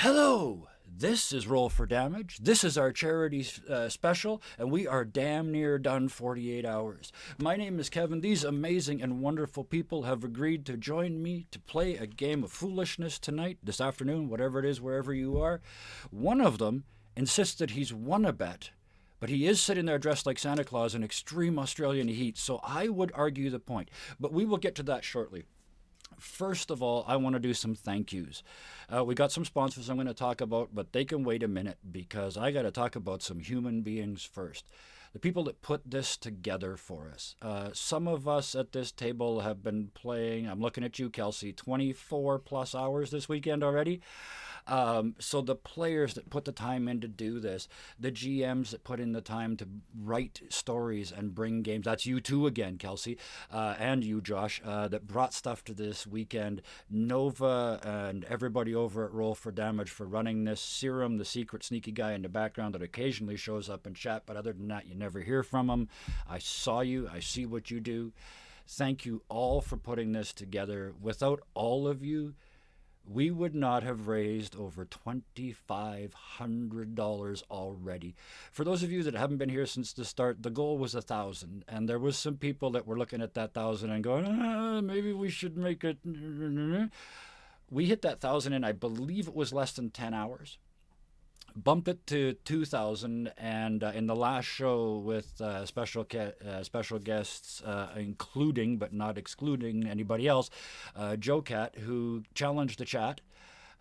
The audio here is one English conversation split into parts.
Hello, this is Roll for Damage. This is our charity special, and we are damn near done 48 hours. My name is Kevin. These amazing and wonderful people have agreed to join me to play a game of foolishness tonight, this afternoon, whatever it is, wherever you are. One of them insists that he's won a bet, but he is sitting there dressed like Santa Claus in extreme Australian heat, so I would argue the point. But we will get to that shortly. First of all, I want to do some thank yous. We got some sponsors I'm going to talk about, but they can wait a minute because I got to talk about some human beings first. The people that put this together for us. Some of us at this table have been playing, I'm looking at you, Kelsey, 24 plus hours this weekend already. So the players that put the time in to do this, the GMs that put in the time to write stories and bring games, that's you too again, Kelsey, and you, Josh, that brought stuff to this weekend, Nova and everybody over at Roll for Damage for running this, Serum, the secret sneaky guy in the background that occasionally shows up in chat, but other than that, you never hear from him. I saw you. I see what you do. Thank you all for putting this together. Without all of you, we would not have raised over $2,500 already. For those of you that haven't been here since the start, the goal was 1,000, and there was some people that were looking at that 1,000 and going, maybe we should make it. We hit that 1,000 in, I believe it was less than 10 hours. Bumped it to 2,000, and in the last show with special guests, including but not excluding anybody else, Joe Cat, who challenged the chat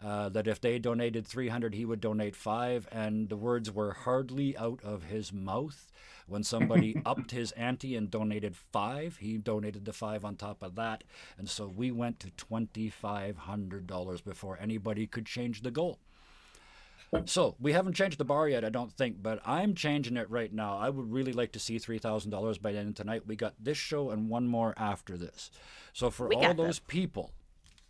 that if they donated 300, he would donate 5, and the words were hardly out of his mouth when somebody upped his ante and donated 5. He donated the 5 on top of that, and so we went to $2,500 before anybody could change the goal. So we haven't changed the bar yet, I don't think, but I'm changing it right now. I would really like to see $3,000 by the end of tonight. We got this show and one more after this. So for all those people,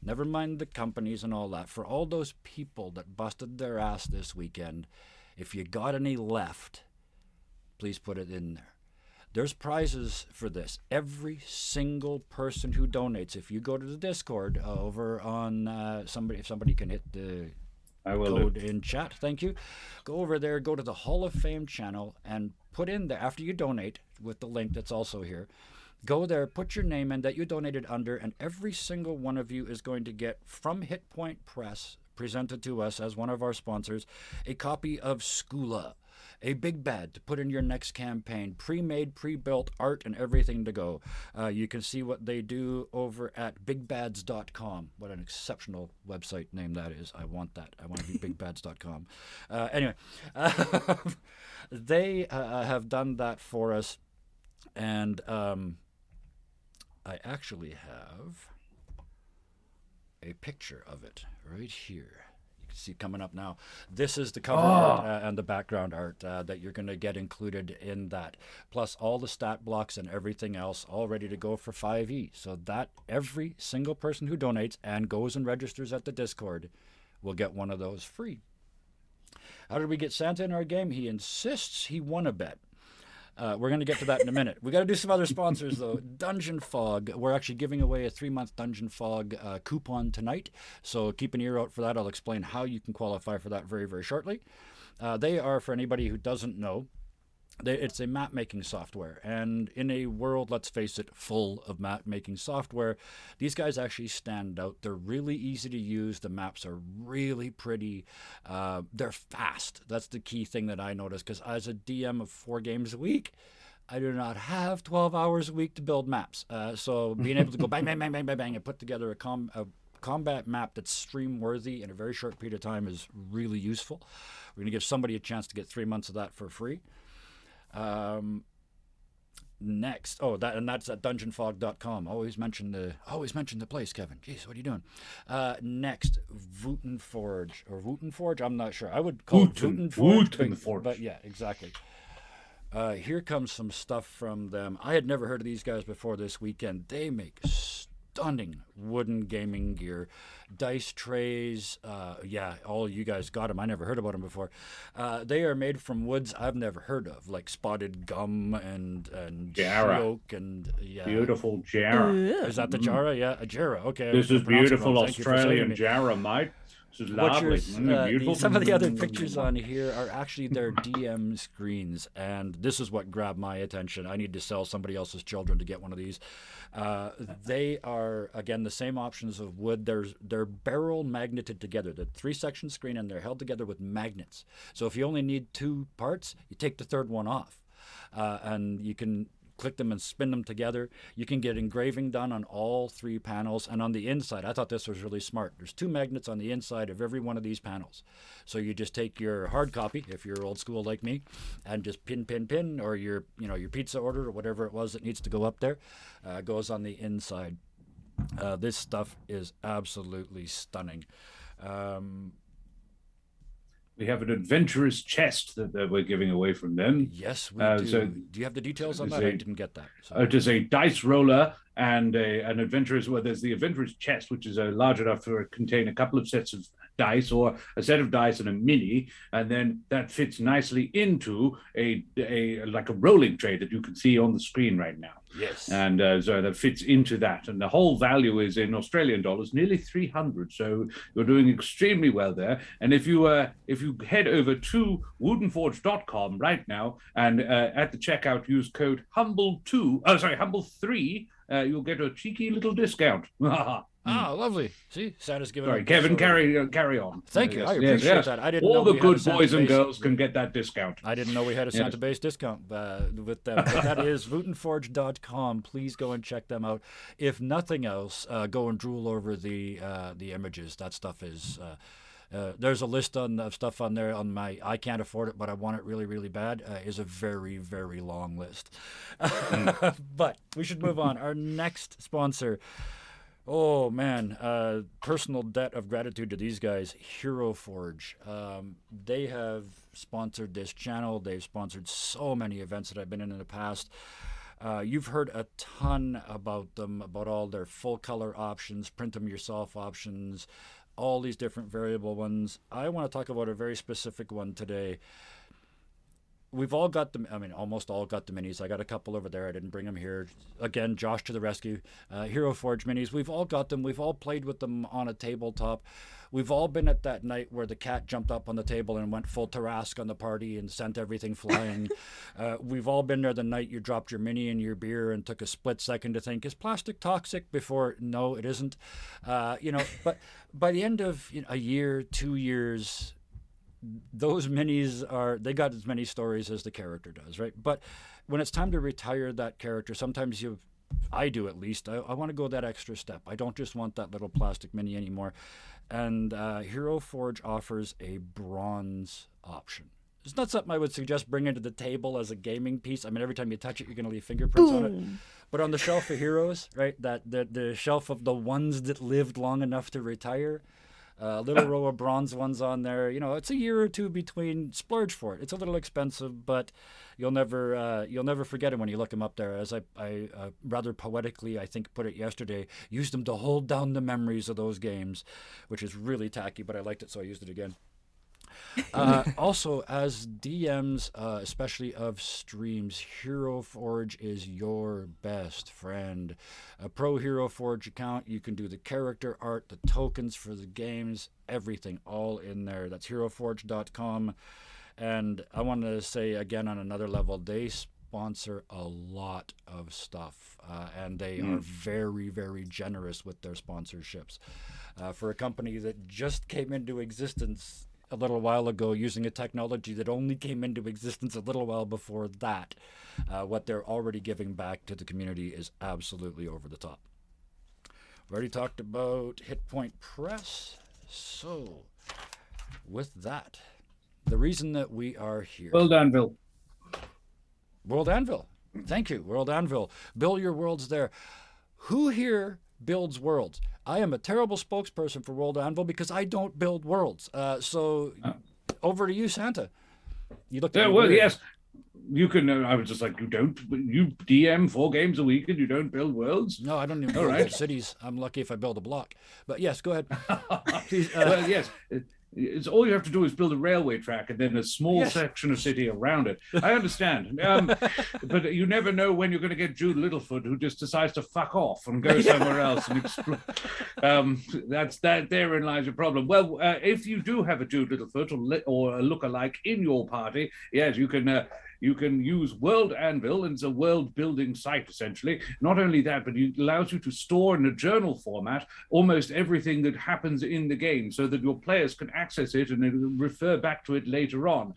never mind the companies and all that, for all those people that busted their ass this weekend, if you got any left, please put it in there. There's prizes for this. Every single person who donates, if you go to the Discord over on if somebody can hit the code in chat, thank you. Go over there, go to the Hall of Fame channel and put in there, after you donate with the link that's also here, go there, put your name in that you donated under, and every single one of you is going to get from Hit Point Press, presented to us as one of our sponsors, a copy of Skoola, a big bad to put in your next campaign, pre-made, pre-built art and everything to go. You can see what they do over at bigbads.com. What an exceptional website name that is. I want that. I want to be bigbads.com. Anyway, they have done that for us, and I actually have a picture of it right here. See coming up now. This is the cover art and the background art that you're going to get included in that, plus all the stat blocks and everything else, all ready to go for 5e, so that every single person who donates and goes and registers at the Discord will get one of those free. How did we get Santa in our game? He insists he won a bet. We're going to get to that in a minute. We got to do some other sponsors, though. Dungeon Fog. We're actually giving away a 3-month Dungeon Fog coupon tonight, so keep an ear out for that. I'll explain how you can qualify for that very, very shortly. They are, for anybody who doesn't know, it's a map-making software, and in a world, let's face it, full of map-making software, these guys actually stand out. They're really easy to use. The maps are really pretty. They're fast. That's the key thing that I noticed, because as a DM of 4 games a week, I do not have 12 hours a week to build maps. So being able to go bang, bang, bang, bang, bang, bang, and put together a combat map that's stream-worthy in a very short period of time is really useful. We're going to give somebody a chance to get 3 months of that for free. Next, that's at dungeonfog.com. Always mention the place, Kevin. Jeez, what are you doing? Next, Wooten Forge, I'm not sure. I would call it Wooten Forge, but yeah, exactly. Here comes some stuff from them. I had never heard of these guys before this weekend. They make stunning wooden gaming gear, dice trays. All you guys got them. I never heard about them before. They are made from woods I've never heard of, like spotted gum and oak and beautiful jarrah. Is that the jarrah? Yeah, a jarrah. Okay. This is beautiful Australian jarrah, mate. This is lovely. Beautiful. Some of the other pictures on here are actually their DM screens, and this is what grabbed my attention. I need to sell somebody else's children to get one of these. They are, again, the same options of wood. They're barrel magneted together. The 3-section screen, and they're held together with magnets. So if you only need 2 parts, you take the third one off, and you can click them and spin them together. You can get engraving done on all 3 panels. And on the inside, I thought this was really smart. There's 2 magnets on the inside of every one of these panels. So you just take your hard copy, if you're old school like me, and just pin, or your pizza order or whatever it was that needs to go up there, goes on the inside. This stuff is absolutely stunning. We have an adventurous chest that we're giving away from them. Yes, we do. So do you have the details on that? I didn't get that. So. It is a dice roller and an adventurous. Well, there's the adventurous chest, which is large enough to contain a couple of sets of dice, or a set of dice and a mini, and then that fits nicely into a like a rolling tray that you can see on the screen right now. Yes. And so that fits into that, and the whole value is in Australian dollars, nearly 300. So you're doing extremely well there. And if you head over to woodenforge.com right now, and at the checkout use code Humble3, you'll get a cheeky little discount. Lovely. See, Santa's giving. Sorry, Kevin, carry on. Thank you. I appreciate that. I didn't know all the good boys and girls can get that discount. I didn't know we had a Santa-based discount with them. But that is woodenforge.com. Please go and check them out. If nothing else, go and drool over the images. That stuff is. There's a list of stuff on there on my I can't afford it, but I want it really, really bad, is a very, very long list. But we should move on. Our next sponsor. Oh, man, personal debt of gratitude to these guys, Hero Forge. They have sponsored this channel. They've sponsored so many events that I've been in the past. You've heard a ton about them, about all their full color options, print them yourself options, all these different variable ones. I want to talk about a very specific one today. We've all got them. I mean, almost all got the minis. I got a couple over there. I didn't bring them here. Again, Josh to the rescue. Hero Forge minis. We've all got them. We've all played with them on a tabletop. We've all been at that night where the cat jumped up on the table and went full Tarrasque on the party and sent everything flying. We've all been there the night you dropped your mini in your beer and took a split second to think, is plastic toxic? Before, no, it isn't. But by the end of a year, 2 years, those minis they got as many stories as the character does, right? But when it's time to retire that character, sometimes I do at least, I want to go that extra step. I don't just want that little plastic mini anymore. And Hero Forge offers a bronze option. It's not something I would suggest bringing to the table as a gaming piece. I mean, every time you touch it, you're going to leave fingerprints on it. But on the shelf of heroes, right, the shelf of the ones that lived long enough to retire, a little row of bronze ones on there. It's a year or two between. Splurge for it. It's a little expensive, but you'll never forget it when you look them up there. As I rather poetically, I think, put it yesterday, used them to hold down the memories of those games, which is really tacky, but I liked it, so I used it again. Also, as DMs, especially of streams, Hero Forge is your best friend. A pro Hero Forge account, you can do the character art, the tokens for the games, everything, all in there. That's heroforge.com. And I want to say again, on another level, they sponsor a lot of stuff, and they are very, very generous with their sponsorships. For a company that just came into existence a little while ago, using a technology that only came into existence a little while before that, what they're already giving back to the community is absolutely over the top. We've already talked about Hit Point Press. So, with that, the reason that we are here. World Anvil. World Anvil. Thank you, World Anvil. Build your worlds there. Who here builds worlds? I am a terrible spokesperson for World Anvil because I don't build worlds. So over to you, Santa. You look. Well, yes. You can. I was just like, you DM 4 games a week and you don't build worlds? No, I don't even build cities. I'm lucky if I build a block. But yes, go ahead. Please, well, yes. it's all you have to do is build a railway track and then a small Yes. section of city around it. I understand. But you never know when you're going to get Jude Littlefoot, who just decides to fuck off and go somewhere else and explore. Therein lies your problem. Well, if you do have a Jude Littlefoot or a lookalike in your party, yes, you can use World Anvil, and it's a world building site essentially. Not only that, but it allows you to store in a journal format almost everything that happens in the game, so that your players can access it and refer back to it later on.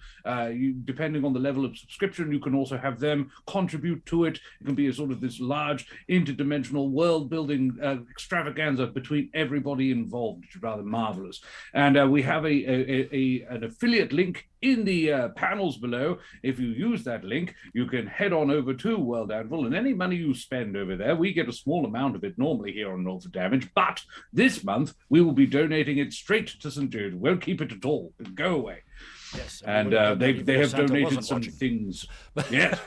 Depending on the level of subscription, you can also have them contribute to it. It can be a sort of this large interdimensional world building extravaganza between everybody involved, which is rather marvelous. And we have an affiliate link in the panels below. If you use that link, you can head on over to World Anvil, and any money you spend over there, we get a small amount of it normally here on Roll for Damage, but this month we will be donating it straight to St Jude. We won't keep it at all. It'll go away. Yes, and they have donated some things. Yes.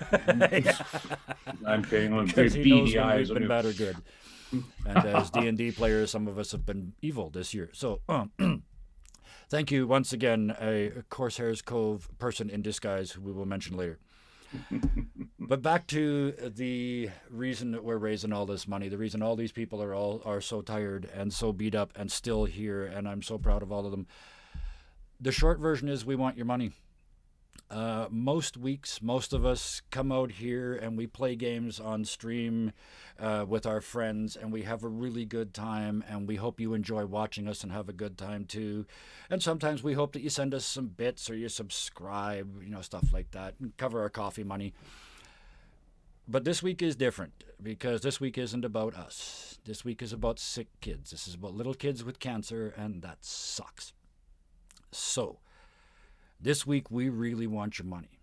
I'm paying on very beady eyes on you. Bad or good. And as D&D players, some of us have been evil this year. So thank you once again, a Corsairs Cove person in disguise who we will mention later. But back to the reason that we're raising all this money, the reason all these people are so tired and so beat up and still here, and I'm so proud of all of them. The short version is we want your money. Most weeks, most of us come out here and we play games on stream with our friends, and we have a really good time, and we hope you enjoy watching us and have a good time too. And sometimes we hope that you send us some bits or you subscribe, stuff like that, and cover our coffee money. But this week is different, because this week isn't about us. This week is about sick kids. This is about little kids with cancer, and that sucks. So, this week we really want your money.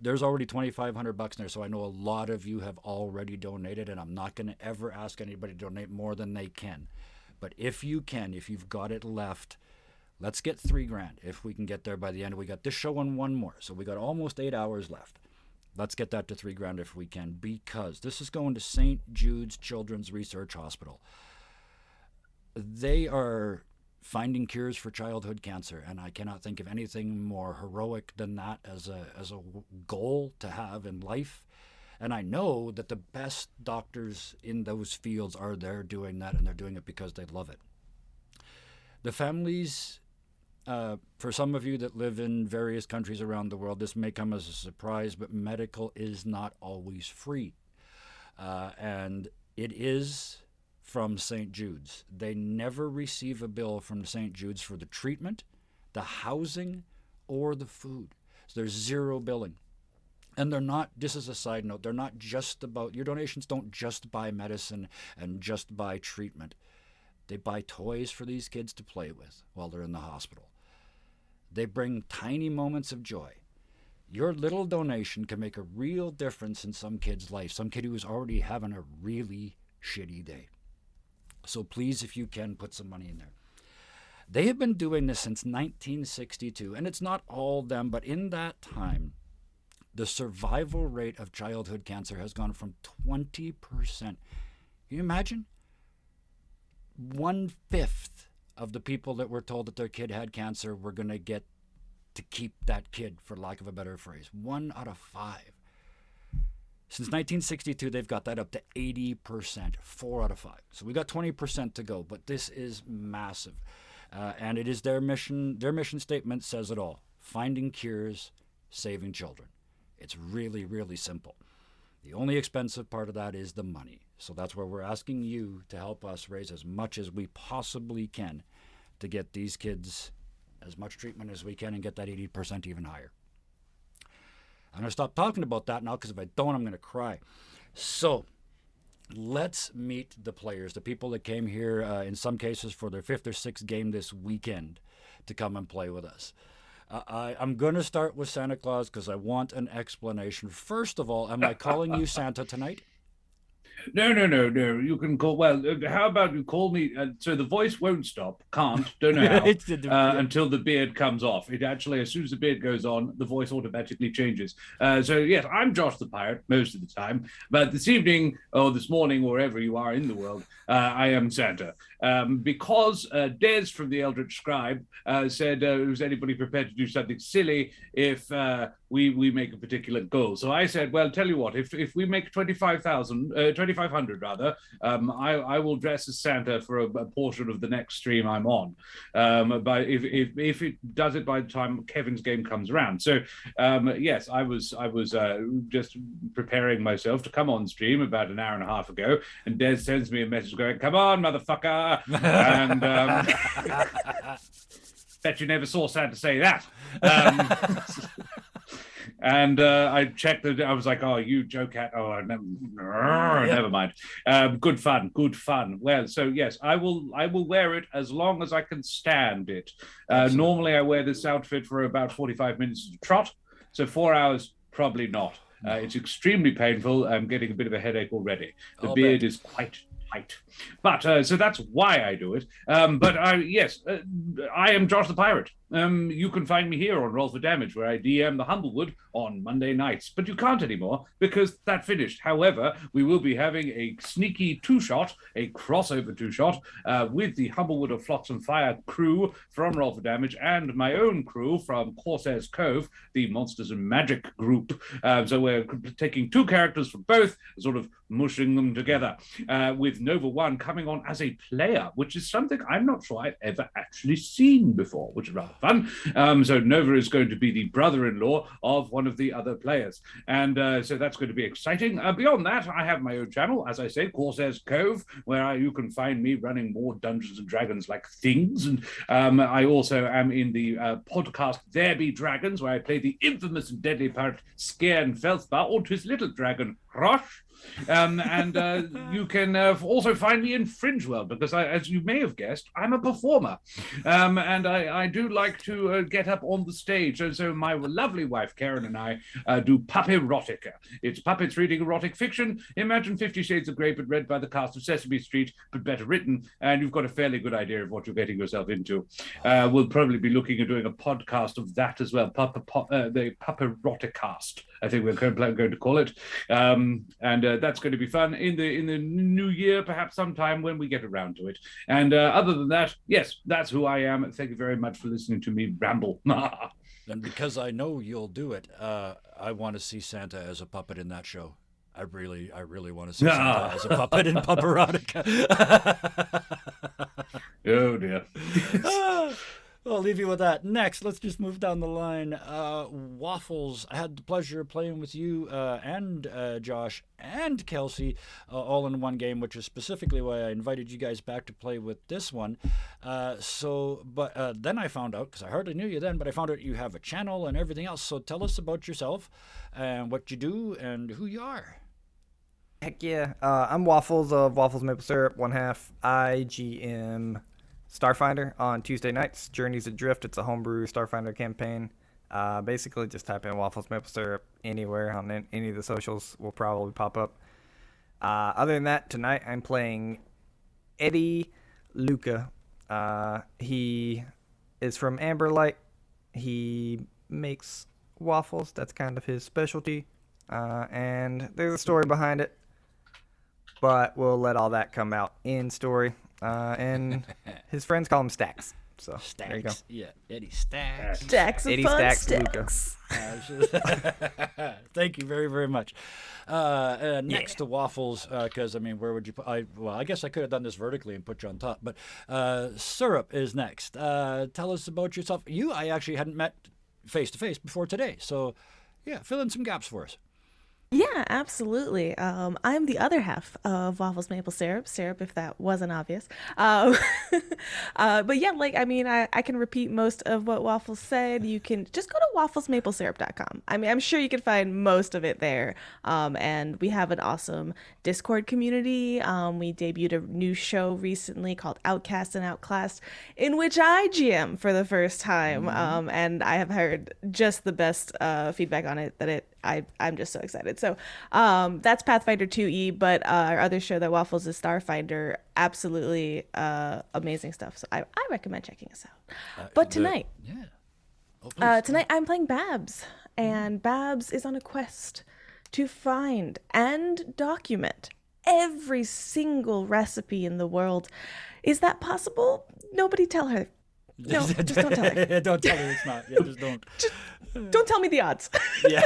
There's already $2,500 there, so I know a lot of you have already donated, and I'm not going to ever ask anybody to donate more than they can. But if you can, if you've got it left, let's get $3,000 if we can get there by the end. We got this show and one more, so we got almost 8 hours left. Let's get that to $3,000 if we can, because this is going to St. Jude's Children's Research Hospital. They are finding cures for childhood cancer, and I cannot think of anything more heroic than that as a goal to have in life. And I know that the best doctors in those fields are there doing that, and they're doing it because they love it. The families, for some of you that live in various countries around the world, this may come as a surprise, but medical is not always free. And it is from St. Jude's. They never receive a bill from St. Jude's for the treatment, the housing, or the food. So there's zero billing. And they're not, this is a side note, they're not just about, your donations don't just buy medicine and just buy treatment. They buy toys for these kids to play with while they're in the hospital. They bring tiny moments of joy. Your little donation can make a real difference in some kid's life, some kid who is already having a really shitty day. So please, if you can, put some money in there. They have been doing this since 1962, and it's not all them, but in that time, the survival rate of childhood cancer has gone from 20%. Can you imagine? 1/5 of the people that were told that their kid had cancer were going to get to keep that kid, for lack of a better phrase. 1 out of 5. Since 1962, they've got that up to 80%, 4 out of 5. So we got 20% to go, but this is massive. And it is their mission. Their mission statement says it all. Finding cures, saving children. It's really, really simple. The only expensive part of that is the money. So that's where we're asking you to help us raise as much as we possibly can to get these kids as much treatment as we can and get that 80% even higher. I'm going to stop talking about that now, because if I don't, I'm going to cry. So let's meet the players, the people that came here in some cases for their 5th or 6th game this weekend to come and play with us. I'm going to start with Santa Claus because I want an explanation. First of all, am I calling you Santa tonight? No. You can call. Well, how about you call me? So the voice won't stop. Can't. Don't know how. Until the beard comes off. It actually, as soon as the beard goes on, the voice automatically changes. So yes, I'm Josh the Pirate most of the time. But this evening or this morning, wherever you are in the world, I am Santa. because Des from the Eldritch Scribe said, "Was anybody prepared to do something silly if we make a particular goal?" So I said, "Well, tell you what, if we make 2,500 rather, I will dress as Santa for a portion of the next stream I'm on. But if it does it by the time Kevin's game comes around." So yes, I was just preparing myself to come on stream about an hour and a half ago, and Des sends me a message going, "Come on, motherfucker!" And bet you never saw Santa say that. And I checked that. I was like, "Oh, you Joe Cat. Oh, never mind. Good fun. Well, so yes, I will wear it as long as I can stand it. Normally, I wear this outfit for about 45 minutes to trot. So 4 hours, probably not. It's extremely painful. I'm getting a bit of a headache already. The beard is quite tight. But so that's why I do it. But I am Josh the Pirate. You can find me here on Roll for Damage, where I DM the Humblewood on Monday nights. But you can't anymore because that finished. However, we will be having a sneaky a crossover two-shot with the Humblewood of Flotsam Fire crew from Roll for Damage and my own crew from Corsair's Cove, the Monsters and Magic group. So we're taking two characters from both, sort of mushing them together, with Nova One coming on as a player, which is something I'm not sure I've ever actually seen before, which is rather fun. So Nova is going to be the brother-in-law of one of the other players. And so that's going to be exciting. Beyond that, I have my own channel, as I say, Corsair's Cove, where you can find me running more Dungeons and Dragons-like things. And I also am in the podcast There Be Dragons, where I play the infamous and deadly pirate Skern Felthbar, or his little dragon, Rosh. And you can also find me in Fringe World, because as you may have guessed, I'm a performer. And I do like to get up on the stage. So my lovely wife, Karen, and I do Pup-erotica. It's puppets reading erotic fiction. Imagine 50 Shades of Grey, but read by the cast of Sesame Street, but better written. And you've got a fairly good idea of what you're getting yourself into. We'll probably be looking at doing a podcast of that as well, the Pup-eroticast, I think we're going to call it. And that's going to be fun in the new year, perhaps sometime when we get around to it. And other than that, yes, that's who I am. Thank you very much for listening to me ramble. And because I know you'll do it, I want to see Santa as a puppet in that show. I really want to see Santa as a puppet in Pup-erotica. Oh dear. I'll leave you with that. Next, let's just move down the line. Waffles, I had the pleasure of playing with you and Josh and Kelsey all in one game, which is specifically why I invited you guys back to play with this one. But then I found out, because I hardly knew you then, but I found out you have a channel and everything else. So tell us about yourself and what you do and who you are. Heck yeah. I'm Waffles of Waffles Maple Syrup, one half. I GM Starfinder on Tuesday nights. Journeys Adrift. It's a homebrew Starfinder campaign. Basically, just type in Waffles Maple Syrup anywhere on any of the socials. Will probably pop up. Other than that, tonight I'm playing Eddie Luca. He is from Amberlight. He makes waffles. That's kind of his specialty. And there's a story behind it, but we'll let all that come out in story. And his friends call him Stacks. So Stacks. There you go. Yeah, Eddie Stacks. Stacks of Eddie fun Stacks Luca. Thank you very, very much. Next to Waffles, because, I mean, where would you put... I guess I could have done this vertically and put you on top, but Syrup is next. Tell us about yourself. I actually hadn't met face-to-face before today, so, yeah, fill in some gaps for us. Yeah, absolutely. I'm the other half of Waffles Maple Syrup, if that wasn't obvious. But yeah, I can repeat most of what Waffles said. You can just go to wafflesmaplesyrup.com. I mean, I'm sure you can find most of it there. And we have an awesome Discord community. We debuted a new show recently called Outcast and Outclassed, in which I GM for the first time. And I have heard just the best feedback on it, I'm just so excited. So that's Pathfinder 2E, but our other show that Waffles is Starfinder. Absolutely amazing stuff. So I recommend checking us out. But tonight, tonight I'm playing Babs, and Babs is on a quest to find and document every single recipe in the world. Is that possible? Nobody tell her. No, just don't tell her. Don't tell her it's not. Yeah, just don't. Don't tell me the odds. Yeah.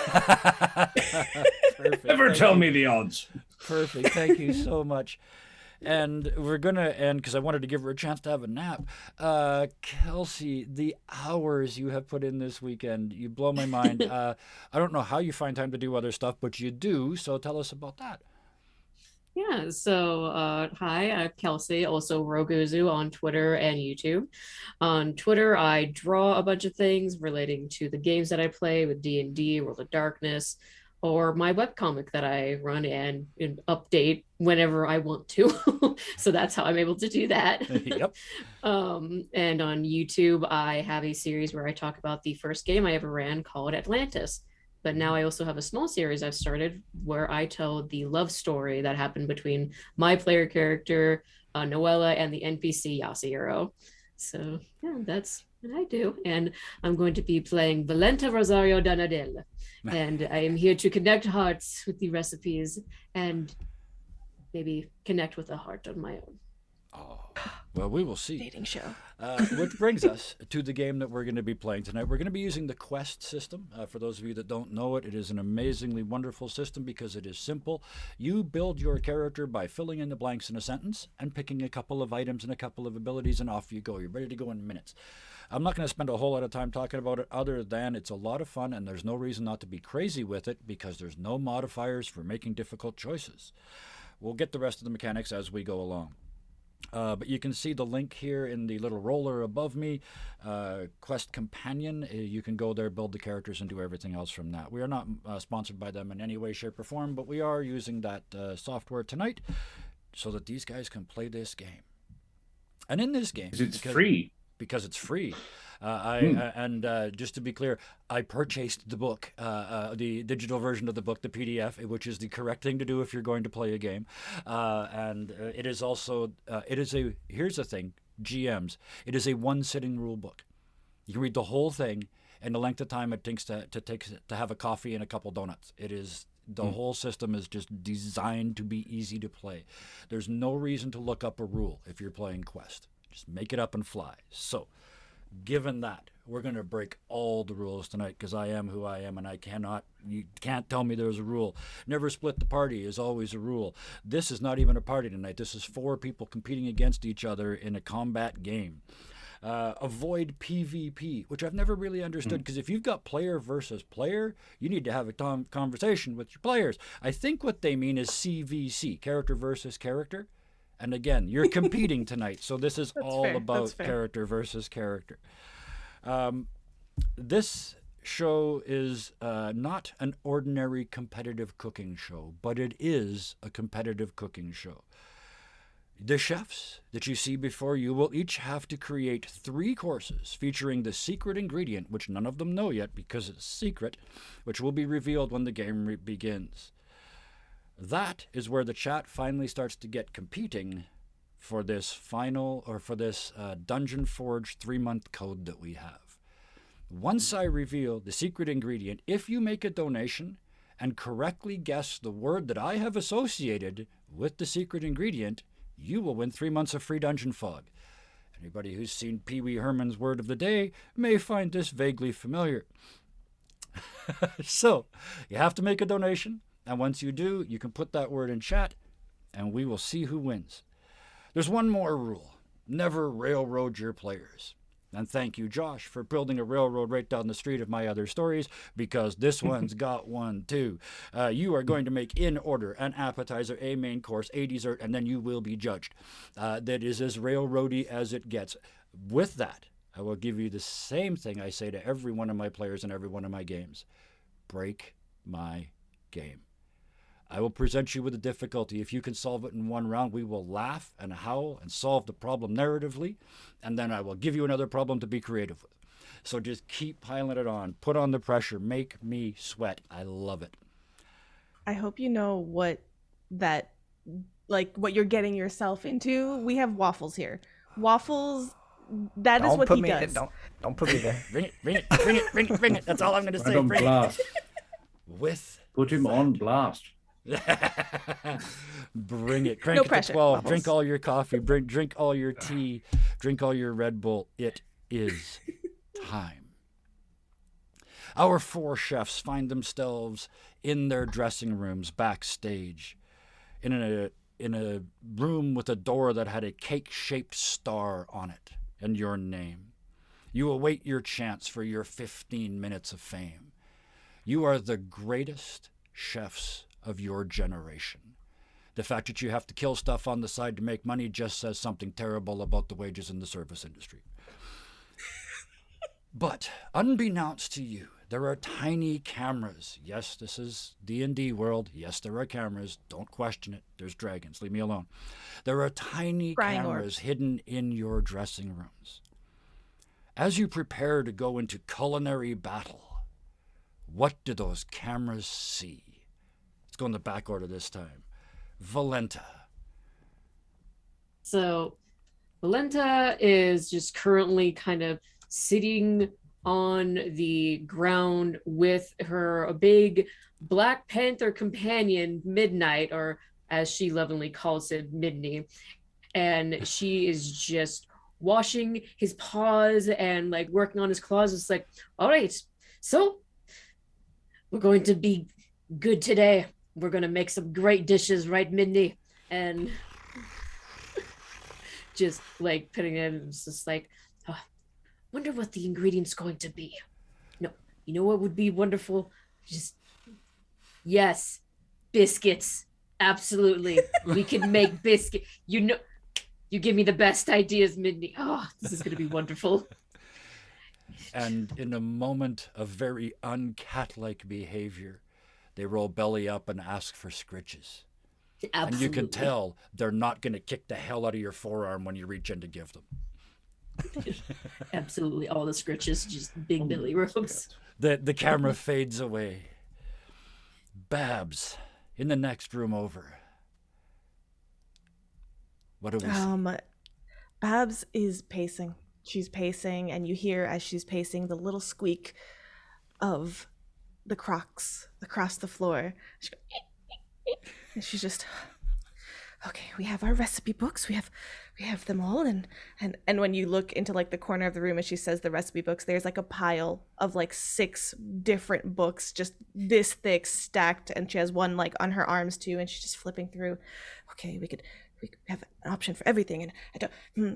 Perfect. Never tell me the odds. Perfect. Thank you so much. And we're going to end because I wanted to give her a chance to have a nap. Kelsey, the hours you have put in this weekend, you blow my mind. I don't know how you find time to do other stuff, but you do. So tell us about that. Yeah, so hi, I'm Kelsey, also Roguzu on Twitter and YouTube. On Twitter, I draw a bunch of things relating to the games that I play with D&D, World of Darkness, or my webcomic that I run and update whenever I want to. So that's how I'm able to do that. Yep. And on YouTube, I have a series where I talk about the first game I ever ran called Atlantis. But now I also have a small series I've started where I tell the love story that happened between my player character, Noella, and the NPC Yasuhiro. So yeah, that's what I do. And I'm going to be playing Valenta Rosario Danadel. And I am here to connect hearts with the recipes and maybe connect with a heart on my own. Oh, well, we will see. Dating show. Which brings us to the game that we're going to be playing tonight. We're going to be using the Quest system. For those of you that don't know it, it is an amazingly wonderful system because it is simple. You build your character by filling in the blanks in a sentence and picking a couple of items and a couple of abilities, and off you go. You're ready to go in minutes. I'm not going to spend a whole lot of time talking about it other than it's a lot of fun and there's no reason not to be crazy with it because there's no modifiers for making difficult choices. We'll get the rest of the mechanics as we go along. But you can see the link here in the little roller above me, Quest Companion. You can go there, build the characters, and do everything else from that. We are not sponsored by them in any way, shape, or form, but we are using that software tonight so that these guys can play this game. And in this game... It's free. Because it's free. Just to be clear, I purchased the book, the digital version of the book, the PDF, which is the correct thing to do if you're going to play a game. It is also, here's the thing, GMs, it is a one-sitting rule book. You can read the whole thing in the length of time it takes to have a coffee and a couple donuts. It is... The whole system is just designed to be easy to play. There's no reason to look up a rule if you're playing Quest. Just make it up and fly. So, given that, we're going to break all the rules tonight because I am who I am and you can't tell me there's a rule. Never split the party is always a rule. This is not even a party tonight. This is 4 people competing against each other in a combat game. Avoid PvP, which I've never really understood because if you've got player versus player, you need to have a conversation with your players. I think what they mean is CVC, character versus character. And again, you're competing tonight, so this is all about character versus character. This show is not an ordinary competitive cooking show, but it is a competitive cooking show. The chefs that you see before you will each have to create 3 courses featuring the secret ingredient, which none of them know yet because it's secret, which will be revealed when the game begins. That is where the chat finally starts to get competing for this Dungeon Forge 3-month code that we have. Once I reveal the secret ingredient, if you make a donation and correctly guess the word that I have associated with the secret ingredient, you will win 3 months of free Dungeon Fog. Anybody who's seen Pee Wee Herman's Word of the Day may find this vaguely familiar. So, you have to make a donation. And once you do, you can put that word in chat, and we will see who wins. There's one more rule. Never railroad your players. And thank you, Josh, for building a railroad right down the street of my other stories, because this one's got one, too. You are going to make in order an appetizer, a main course, a dessert, and then you will be judged. That is as railroady as it gets. With that, I will give you the same thing I say to every one of my players in every one of my games. Break my game. I will present you with a difficulty. If you can solve it in one round, we will laugh and howl and solve the problem narratively, and then I will give you another problem to be creative with. So just keep piling it on. Put on the pressure. Make me sweat. I love it. I hope you know what you're getting yourself into. We have Waffles here. Waffles, that is what he does. Don't put me there. Bring it. That's all I'm going to say. Right on blast. With Put him on blast. Bring it. Crank No it pressure, to 12. Waffles. Drink all your coffee. Drink all your tea. Drink all your Red Bull. It is time. Our 4 chefs find themselves in their dressing rooms backstage in a room with a door that had a cake-shaped star on it and your name. You await your chance for your 15 minutes of fame. You are the greatest chefs of your generation. The fact that you have to kill stuff on the side to make money just says something terrible about the wages in the service industry. But unbeknownst to you, there are tiny cameras. Yes, this is D&D world. Yes, there are cameras. Don't question it. There's dragons. Leave me alone. There are tiny Frying cameras orbs. hidden in your dressing rooms. As you prepare to go into culinary battle, what do those cameras see? Let's go in the back order this time. Valenta. So Valenta is just currently kind of sitting on the ground with a big Black Panther companion, Midnight, or as she lovingly calls it, Midney. And she is just washing his paws and like working on his claws. It's like, all right, so we're going to be good today. We're going to make some great dishes, right, Midney? And just like putting it in, it's just like, oh, wonder what the ingredient's going to be. No, you know what would be wonderful? Just, yes, biscuits. Absolutely. We can make biscuit. You know, you give me the best ideas, Mindy. Oh, this is going to be wonderful. And in a moment of very uncat-like behavior, they roll belly up and ask for scritches. Absolutely. And you can tell they're not going to kick the hell out of your forearm when you reach in to give them. Absolutely. All the scritches, just big belly rubs. The camera fades away. Babs, in the next room over. What do we see? Babs is pacing. She's pacing, and you hear as she's pacing the little squeak of the Crocs across the floor. And she's just, okay, we have our recipe books. We have them all, and when you look into like the corner of the room as she says the recipe books, there's like a pile of like 6 different books just this thick stacked, and she has one like on her arms too, and she's just flipping through. Okay, we have an option for everything, and I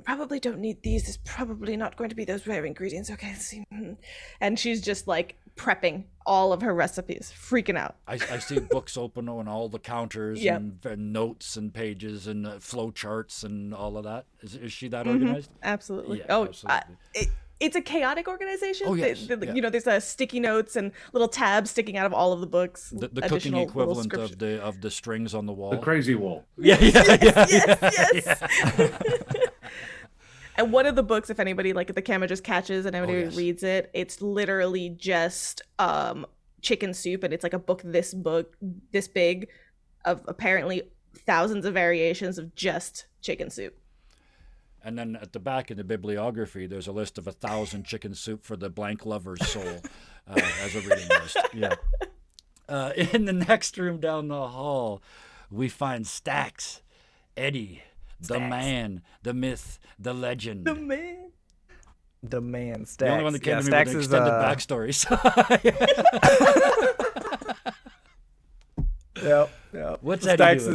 probably don't need these. There's probably not going to be those rare ingredients. Okay, let's see. And she's just like prepping all of her recipes, freaking out. I see books open on all the counters. Yep. and notes and pages and flow charts and all of that. Is she that organized? Absolutely. Yeah, Oh, absolutely. it's a chaotic organization. Oh, yes. Yeah. You know, there's sticky notes and little tabs sticking out of all of the books. The cooking additional little equivalent scripture. of the strings on the wall. The crazy wall. Yeah. Yes. And one of the books, if anybody, like, if the camera just catches and anybody yes. reads it, it's literally just chicken soup, and it's like a book this big of apparently thousands of variations of just chicken soup. And then at the back in the bibliography, there's a list of 1,000 chicken soup for the blank lover's soul as a reading list. Yeah. In the next room down the hall, we find Stax, Eddie, the Stax. man, the myth, the legend. The man, Stax. The only one that came to me Stax with an is, extended backstory. So. Yep. What's Eddie Stax doing?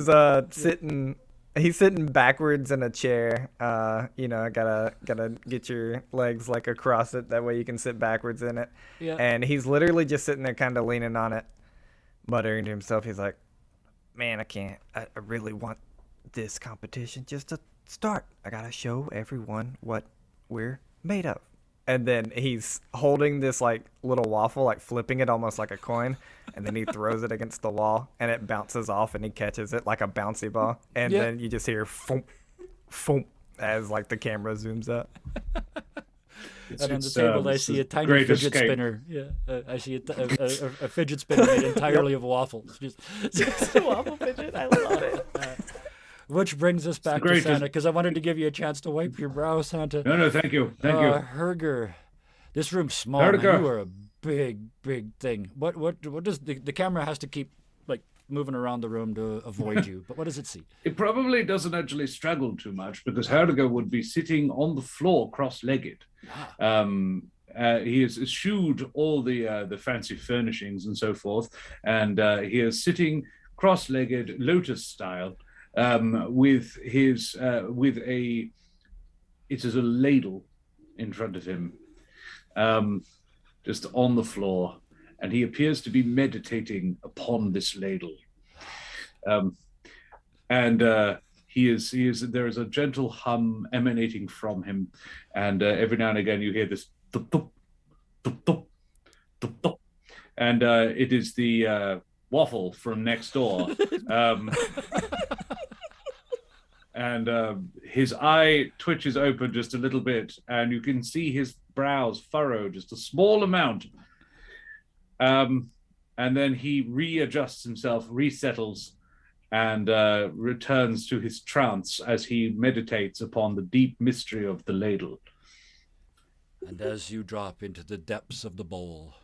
is sitting. He's sitting backwards in a chair. Gotta get your legs like across it. That way you can sit backwards in it. Yeah. And he's literally just sitting there, kind of leaning on it, muttering to himself. He's like, "Man, I can't. I really want this competition just to start. I gotta show everyone what we're made of." And then he's holding this like little waffle, like flipping it almost like a coin, and then he throws it against the wall, and it bounces off, and he catches it like a bouncy ball, and Yeah. then you just hear "foom, foom" as like the camera zooms up. And on the table, I see a tiny Great fidget Escape. spinner. Yeah, I see a fidget spinner made entirely of waffles. Just a waffle fidget. I love it. Which brings us back to Great Santa, because I wanted to give you a chance to wipe your brow, Santa. No, thank you. Thank you. Herger, this room's small. Man. Herger. You are a big thing. What does the camera has to keep like moving around the room to avoid you. But what does it see? It probably doesn't actually struggle too much because Herdiger would be sitting on the floor cross-legged. He has eschewed all the fancy furnishings and so forth, and he is sitting cross-legged, lotus style, with a ladle in front of him, just on the floor, and he appears to be meditating upon this ladle. There is a gentle hum emanating from him, and every now and again you hear this thup, thup, thup, thup, thup, thup. And it is the waffle from next door. And his eye twitches open just a little bit, and you can see his brows furrow just a small amount. And then he readjusts himself, resettles, and returns to his trance as he meditates upon the deep mystery of the ladle. And as you drop into the depths of the bowl,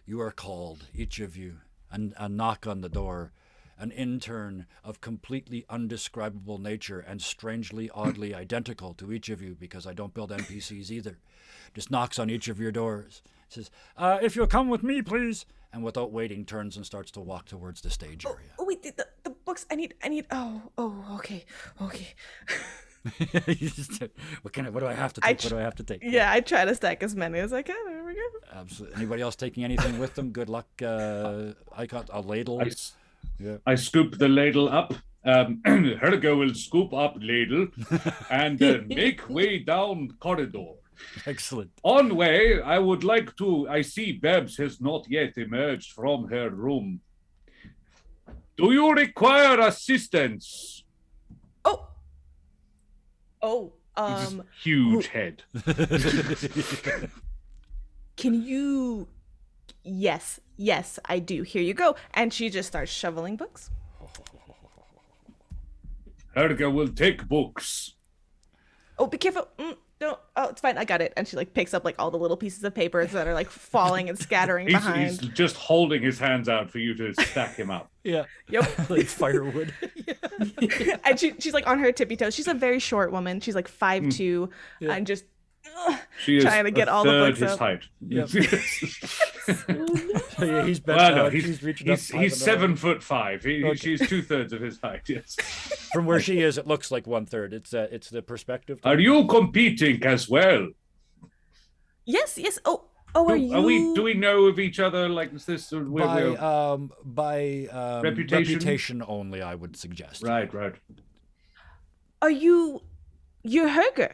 you are called, each of you, and a knock on the door. An intern of completely undescribable nature and strangely, oddly identical to each of you, because I don't build NPCs either, just knocks on each of your doors. Says, if you'll come with me, please. And without waiting, turns and starts to walk towards the stage area. Oh wait, the books. I need. Okay. What do I have to take? What do I have to take? Yeah, I try to stack as many as I can. There we go. Absolutely. Anybody else taking anything with them? Good luck. I got a ladle. I scoop the ladle up. Herdiger will scoop up ladle and make way down corridor. Excellent. On way, I see Babs has not yet emerged from her room. Do you require assistance? Huge head. Can you? Yes, I do. Here you go. And she just starts shoveling books. Herdiger will take books. Oh, be careful. No, it's fine. I got it. And she picks up all the little pieces of paper that are falling and scattering behind. He's just holding his hands out for you to stack him up. Yeah. Yep. Like firewood. And she's on her tippy toes. She's a very short woman. She's 5'2", and just trying to get all the books his up. height. Yep. So yeah, he's bent Well, down. no, She's reaching up. he's 7'5". She's 2/3 of his height. Yes. From where she is, it looks like 1/3. It's the perspective. Are you competing as well? Yes. Oh, are you? Do we know of each other like this? By reputation only, I would suggest. Right. Are you? You're Herger.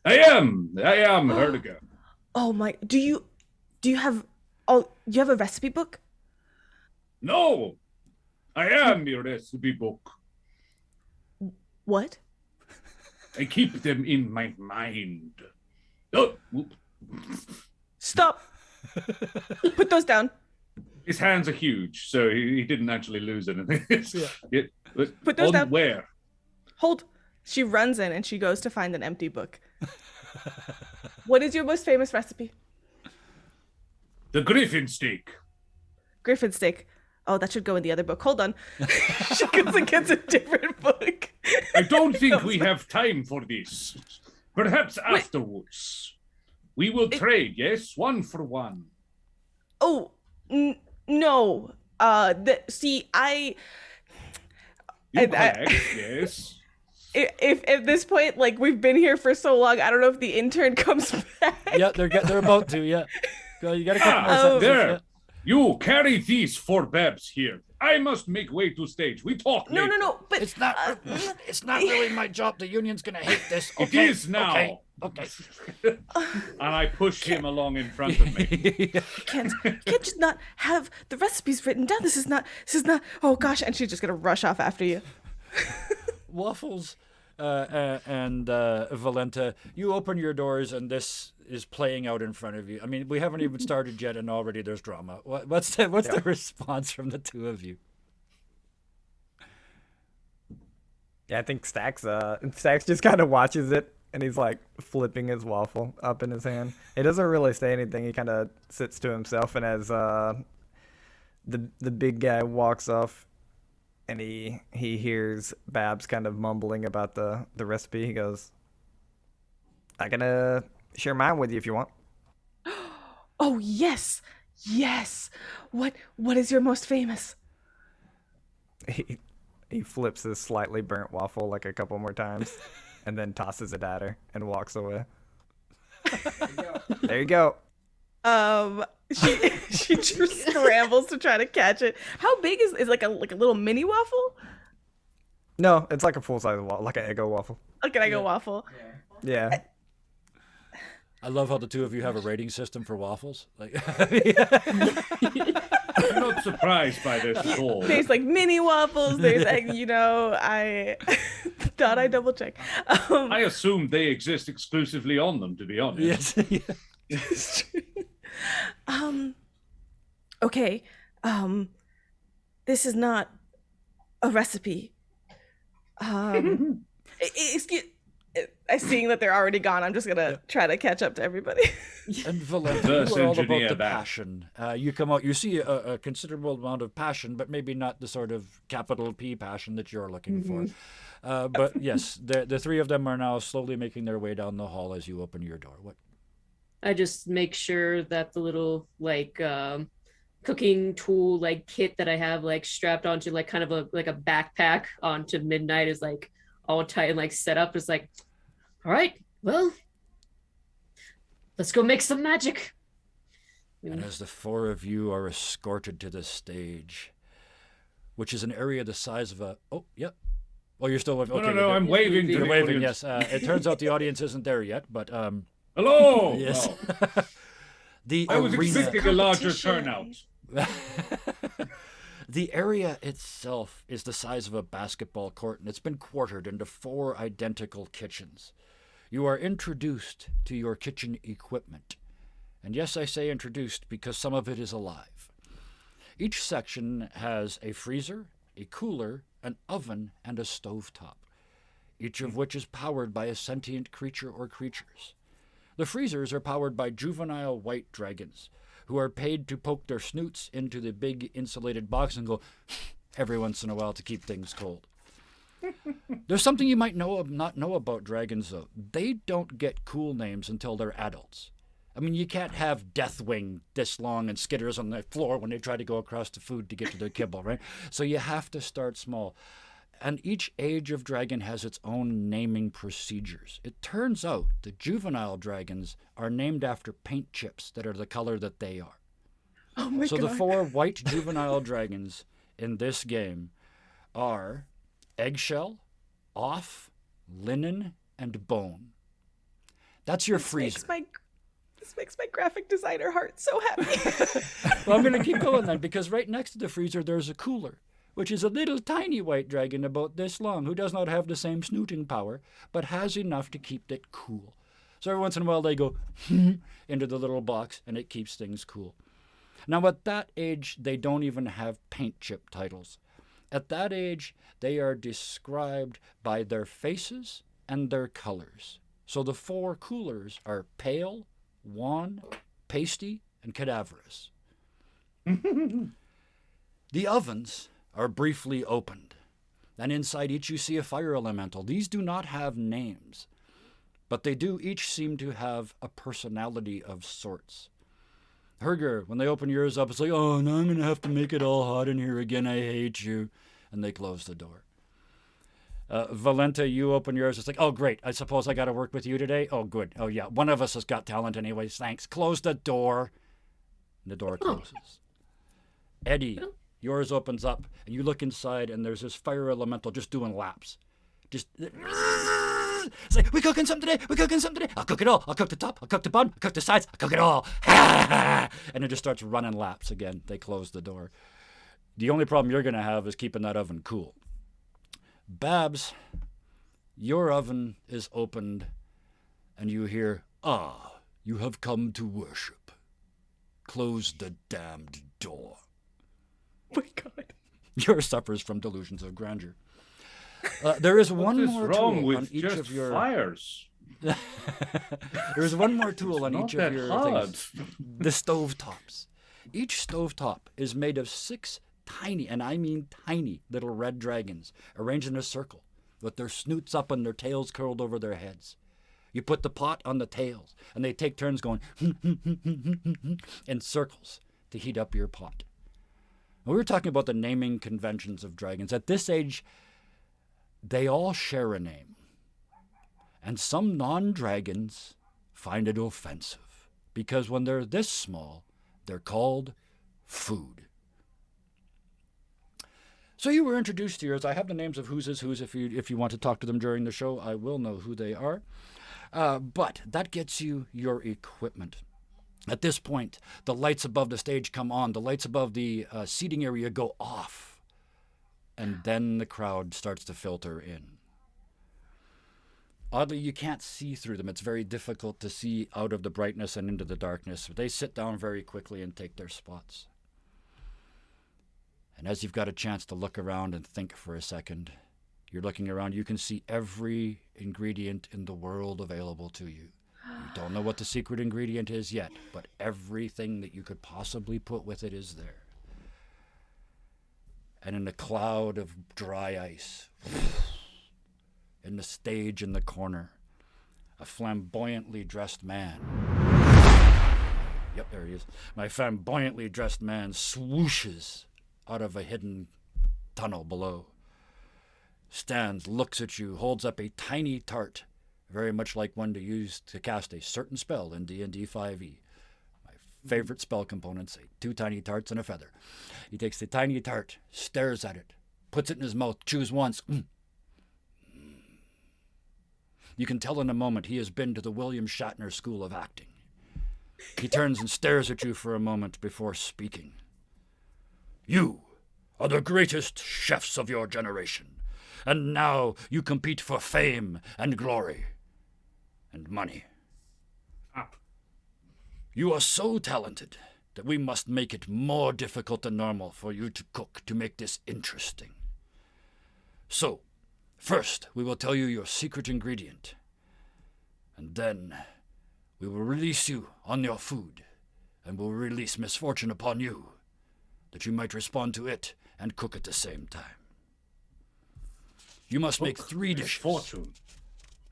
I am Herdiger. Oh my! Do you have? Oh, you have a recipe book? No, I am the recipe book. What? I keep them in my mind. Oh, Stop! Put those down. his hands are huge, so he didn't actually lose anything. Put those down. Where? Hold. She runs in and she goes to find an empty book. What is your most famous recipe? The griffin steak. Griffin steak. Oh, that should go in the other book. Hold on. She goes and gets a different book. I don't think we have time for this. Perhaps afterwards. We will trade, yes? 1 for 1. Oh, no. See, You collect, yes. If at this point, we've been here for so long, I don't know if the intern comes back. Yeah, they're about to. Yeah, you got a couple more sentences. There. Yeah. You carry these for Babs here. I must make way to stage. We talk later. No. But It's not. It's not really my job. The union's gonna hate this. Okay? It is now. Okay. And I push him along in front of me. you can't just not have the recipes written down. This is not. Oh gosh! And she's just gonna rush off after you. Waffles and Valenta, you open your doors and this is playing out in front of you. I mean, we haven't even started yet and already there's drama. What's the response from the two of you? Yeah, I think Stax just kind of watches it and he's like flipping his waffle up in his hand. He doesn't really say anything. He kind of sits to himself, and as the big guy walks off, and he hears Babs kind of mumbling about the recipe. He goes, "I can share mine with you if you want." Oh, yes. Yes. What is your most famous? He flips his slightly burnt waffle like a couple more times, and then tosses it at her and walks away. There you go. She just scrambles to try to catch it. How big is like a little mini waffle? No, it's like a full size waffle, like an Eggo waffle. Like an Eggo waffle. Yeah. I love how the two of you have a rating system for waffles. Like, I'm not surprised by this at all. There's like mini waffles. There's I thought I double check. I assume they exist exclusively on them, to be honest. yes. Okay. This is not a recipe. Excuse. Seeing that they're already gone, I'm just gonna try to catch up to everybody. And Valente, Reverse you are all about engineer the that. passion. You come out, you see a considerable amount of passion, but maybe not the sort of capital P passion that you're looking for. But yes, the three of them are now slowly making their way down the hall as you open your door. What? I just make sure that the little cooking tool kit that I have strapped onto kind of a backpack onto Midnight is all tight and set up. It's all right, well, let's go make some magic. And as the four of you are escorted to the stage, which is an area the size of a... Oh, yep. Well, you're still... Okay, No, I'm waving to You're the waving, audience. yes. It turns out the audience isn't there yet, but... Hello! Yes. Oh, The I was arena... expecting a larger Competition. turnout. The area itself is the size of a basketball court, and it's been quartered into 4 identical kitchens. You are introduced to your kitchen equipment. And yes, I say introduced because some of it is alive. Each section has a freezer, a cooler, an oven, and a stovetop, each of which is powered by a sentient creature or creatures. The freezers are powered by juvenile white dragons, who are paid to poke their snoots into the big insulated box and go every once in a while to keep things cold. There's something you might not know about dragons, though. They don't get cool names until they're adults. I mean, you can't have Deathwing this long and skitters on the floor when they try to go across the food to get to their kibble, right? So you have to start small. And each age of dragon has its own naming procedures. It turns out the juvenile dragons are named after paint chips that are the color that they are. Oh my So god. the 4 white juvenile dragons in this game are Eggshell, Off, Linen, and Bone. That's your freezer. This makes my graphic designer heart so happy. Well, I'm going to keep going then, because right next to the freezer there's a cooler, which is a little tiny white dragon about this long, who does not have the same snooting power, but has enough to keep it cool. So every once in a while they go into the little box, and it keeps things cool. Now at that age, they don't even have paint chip titles. At that age, they are described by their faces and their colors. So the 4 coolers are pale, wan, pasty, and cadaverous. The ovens are briefly opened, and inside each you see a fire elemental. These do not have names, but they do each seem to have a personality of sorts. Herger, when they open yours up, it's like, oh, now I'm going to have to make it all hot in here again. I hate you. And they close the door. Valente, you open yours. It's like, oh, great. I suppose I got to work with you today? Oh, good. Oh, yeah. One of us has got talent anyways. Thanks. Close the door. And the door closes. Eddie, yours opens up, and you look inside, and there's this fire elemental just doing laps. Just... It's like, we cooking something today? We cooking something today? I'll cook it all. I'll cook the top. I'll cook the bottom. I'll cook the sides. I'll cook it all. And it just starts running laps again. They close the door. The only problem you're going to have is keeping that oven cool. Babs, your oven is opened, and you hear, ah, you have come to worship. Close the damned door. Oh my god. Yours suffers from delusions of grandeur. There is one What is more wrong tool with on each just of your... fires? There's one more tool on Not each that of your hard. things. The stove tops. Each stove top is made of 6 tiny, and I mean tiny, little red dragons arranged in a circle with their snoots up and their tails curled over their heads. You put the pot on the tails, and they take turns going in circles to heat up your pot. We were talking about the naming conventions of dragons. At this age, they all share a name. And some non-dragons find it offensive because when they're this small, they're called food. So you were introduced to yours. I have the names of whose is whose. If you want to talk to them during the show, I will know who they are. But that gets you your equipment. At this point, the lights above the stage come on. The lights above the seating area go off. And then the crowd starts to filter in. Oddly, you can't see through them. It's very difficult to see out of the brightness and into the darkness. They sit down very quickly and take their spots. And as you've got a chance to look around and think for a second, you're looking around, you can see every ingredient in the world available to you. You don't know what the secret ingredient is yet, but everything that you could possibly put with it is there. And in a cloud of dry ice, in the stage in the corner, a flamboyantly dressed man. Yep, there he is. My flamboyantly dressed man swooshes out of a hidden tunnel below. Stands, looks at you, holds up a tiny tart, very much like one to use to cast a certain spell in D&D 5e. My favorite spell components, 2 tiny tarts and a feather. He takes the tiny tart, stares at it, puts it in his mouth, chews once. You can tell in a moment he has been to the William Shatner School of Acting. He turns and stares at you for a moment before speaking. You are the greatest chefs of your generation, and now you compete for fame and glory and money. You are so talented that we must make it more difficult than normal for you to cook to make this interesting. So, first, we will tell you your secret ingredient, and then we will release you on your food, and will release misfortune upon you, that you might respond to it and cook at the same time. You must make 3 dishes, Fortune.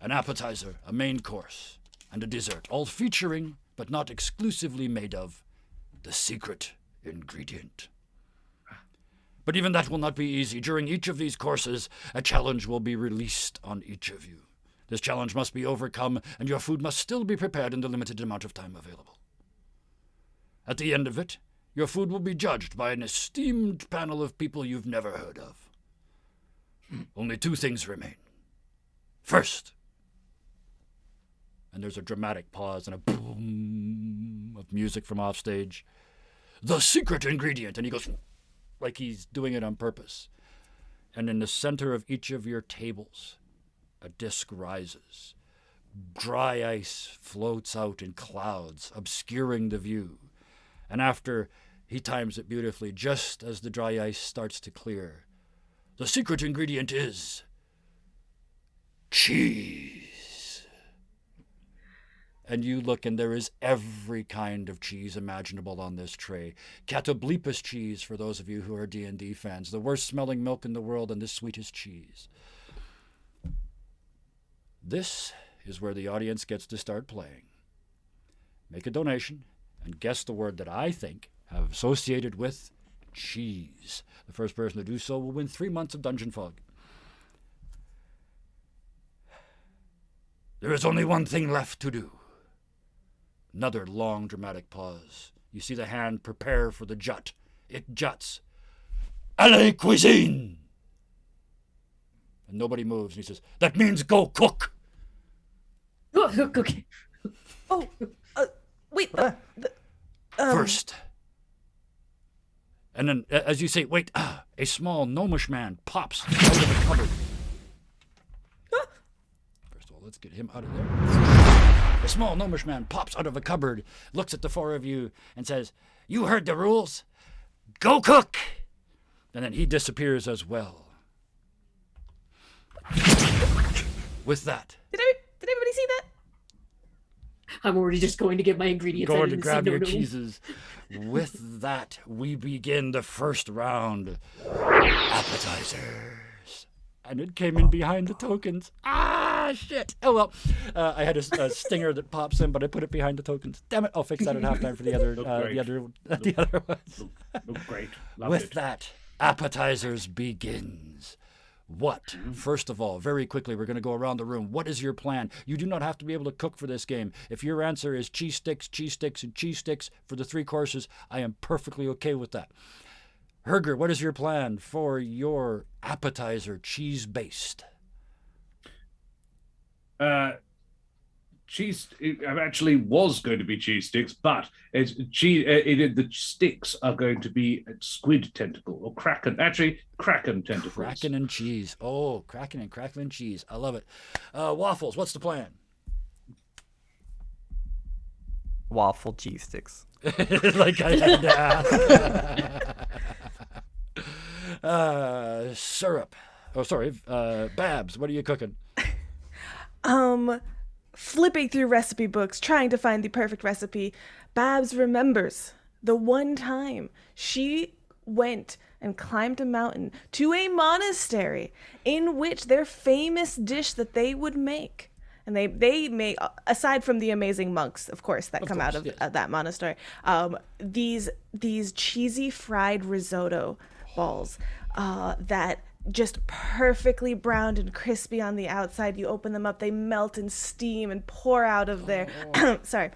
an appetizer, a main course, and a dessert, all featuring, but not exclusively made of, the secret ingredient. But even that will not be easy. During each of these courses, a challenge will be released on each of you. This challenge must be overcome, and your food must still be prepared in the limited amount of time available. At the end of it, your food will be judged by an esteemed panel of people you've never heard of. Only 2 things remain. First, and there's a dramatic pause and a boom of music from offstage, the secret ingredient, and he goes like he's doing it on purpose. And in the center of each of your tables, a disc rises. Dry ice floats out in clouds, obscuring the view. And after he times it beautifully, just as the dry ice starts to clear, the secret ingredient is cheese. And you look, and there is every kind of cheese imaginable on this tray. Catoblepus cheese, for those of you who are D&D fans. The worst-smelling milk in the world and the sweetest cheese. This is where the audience gets to start playing. Make a donation and guess the word that I think have associated with cheese. The first person to do so will win 3 months of Dungeon Fog. There is only one thing left to do. Another long, dramatic pause. You see the hand prepare for the jut. It juts. Allez, cuisine! And nobody moves. And he says, that means go cook! Okay. Oh, wait. First. And then, as you say, wait, a small gnomish man pops out of the cupboard. First of all, let's get him out of there. A small gnomish man pops out of a cupboard, looks at the 4 of you, and says, you heard the rules. Go cook! And then he disappears as well. With that. Did everybody see that? I'm already just going to get my ingredients. I Going to didn't grab say your no. cheeses. With that, we begin the first round. Appetizers. And it came in behind the tokens. Ah, shit. Oh, well. I had a stinger that pops in, but I put it behind the tokens. Damn it. I'll fix that at halftime for the other ones. Look great. Loved With it. that, appetizers begins. What? First of all, very quickly, we're going to go around the room. What is your plan? You do not have to be able to cook for this game. If your answer is cheese sticks, and cheese sticks for the 3 courses, I am perfectly okay with that. Herger, what is your plan for your appetizer, cheese-based? Cheese. It actually was going to be cheese sticks, but it's cheese. The sticks are going to be squid tentacle or kraken. Actually, kraken tentacles. Kraken and cheese. Oh, kraken and crackling cheese. I love it. Waffles, what's the plan? Waffle cheese sticks. Like I had to ask. Syrup. Oh, sorry. Babs, what are you cooking? Flipping through recipe books, trying to find the perfect recipe, Babs remembers the one time she went and climbed a mountain to a monastery in which their famous dish that they would make, and they make, aside from the amazing monks, of course, that come out of that monastery, these cheesy fried risotto balls that just perfectly browned and crispy on the outside. You open them up, they melt and steam and pour out of there. Sorry.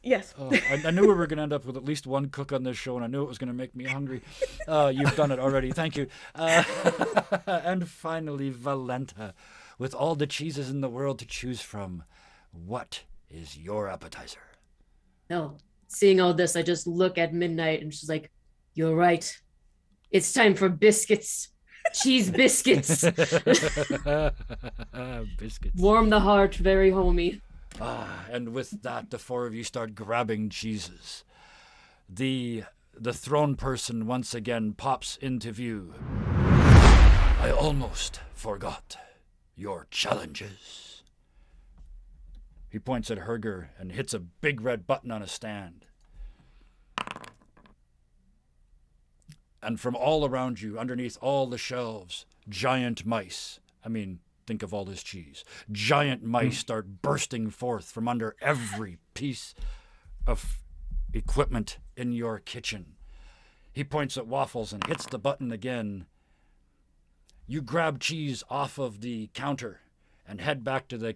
Yes. I knew we were going to end up with at least one cook on this show, and I knew it was going to make me hungry. You've done it already. Thank you. And finally, Valenta. With all the cheeses in the world to choose from, what is your appetizer? No, seeing all this, I just look at Midnight and she's like, "You're right. It's time for biscuits." Cheese biscuits. Biscuits. Warm the heart, very homey. And with that, the 4 of you start grabbing cheeses. The throne person once again pops into view. I almost forgot your challenges. He points at Herger and hits a big red button on a stand. And from all around you, underneath all the shelves, giant mice. I mean, think of all this cheese. Giant mice start bursting forth from under every piece of equipment in your kitchen. He points at Waffles and hits the button again. You grab cheese off of the counter and head back to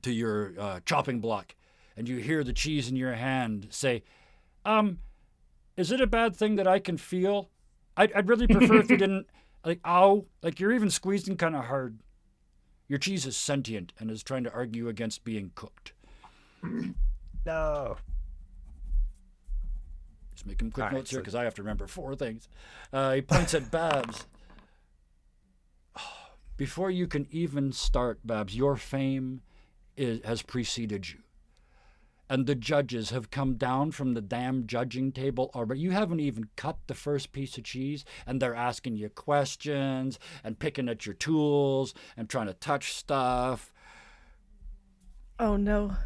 your chopping block, and you hear the cheese in your hand say, is it a bad thing that I can feel? I'd really prefer if you didn't, like, ow, like you're even squeezing kind of hard. Your cheese is sentient and is trying to argue against being cooked. No. Just making quick All right, notes here so- because I have to remember 4 things. He points at Babs. Before you can even start, Babs, your fame has preceded you. And the judges have come down from the damn judging table already. You haven't even cut the first piece of cheese, and they're asking you questions and picking at your tools and trying to touch stuff. Oh no.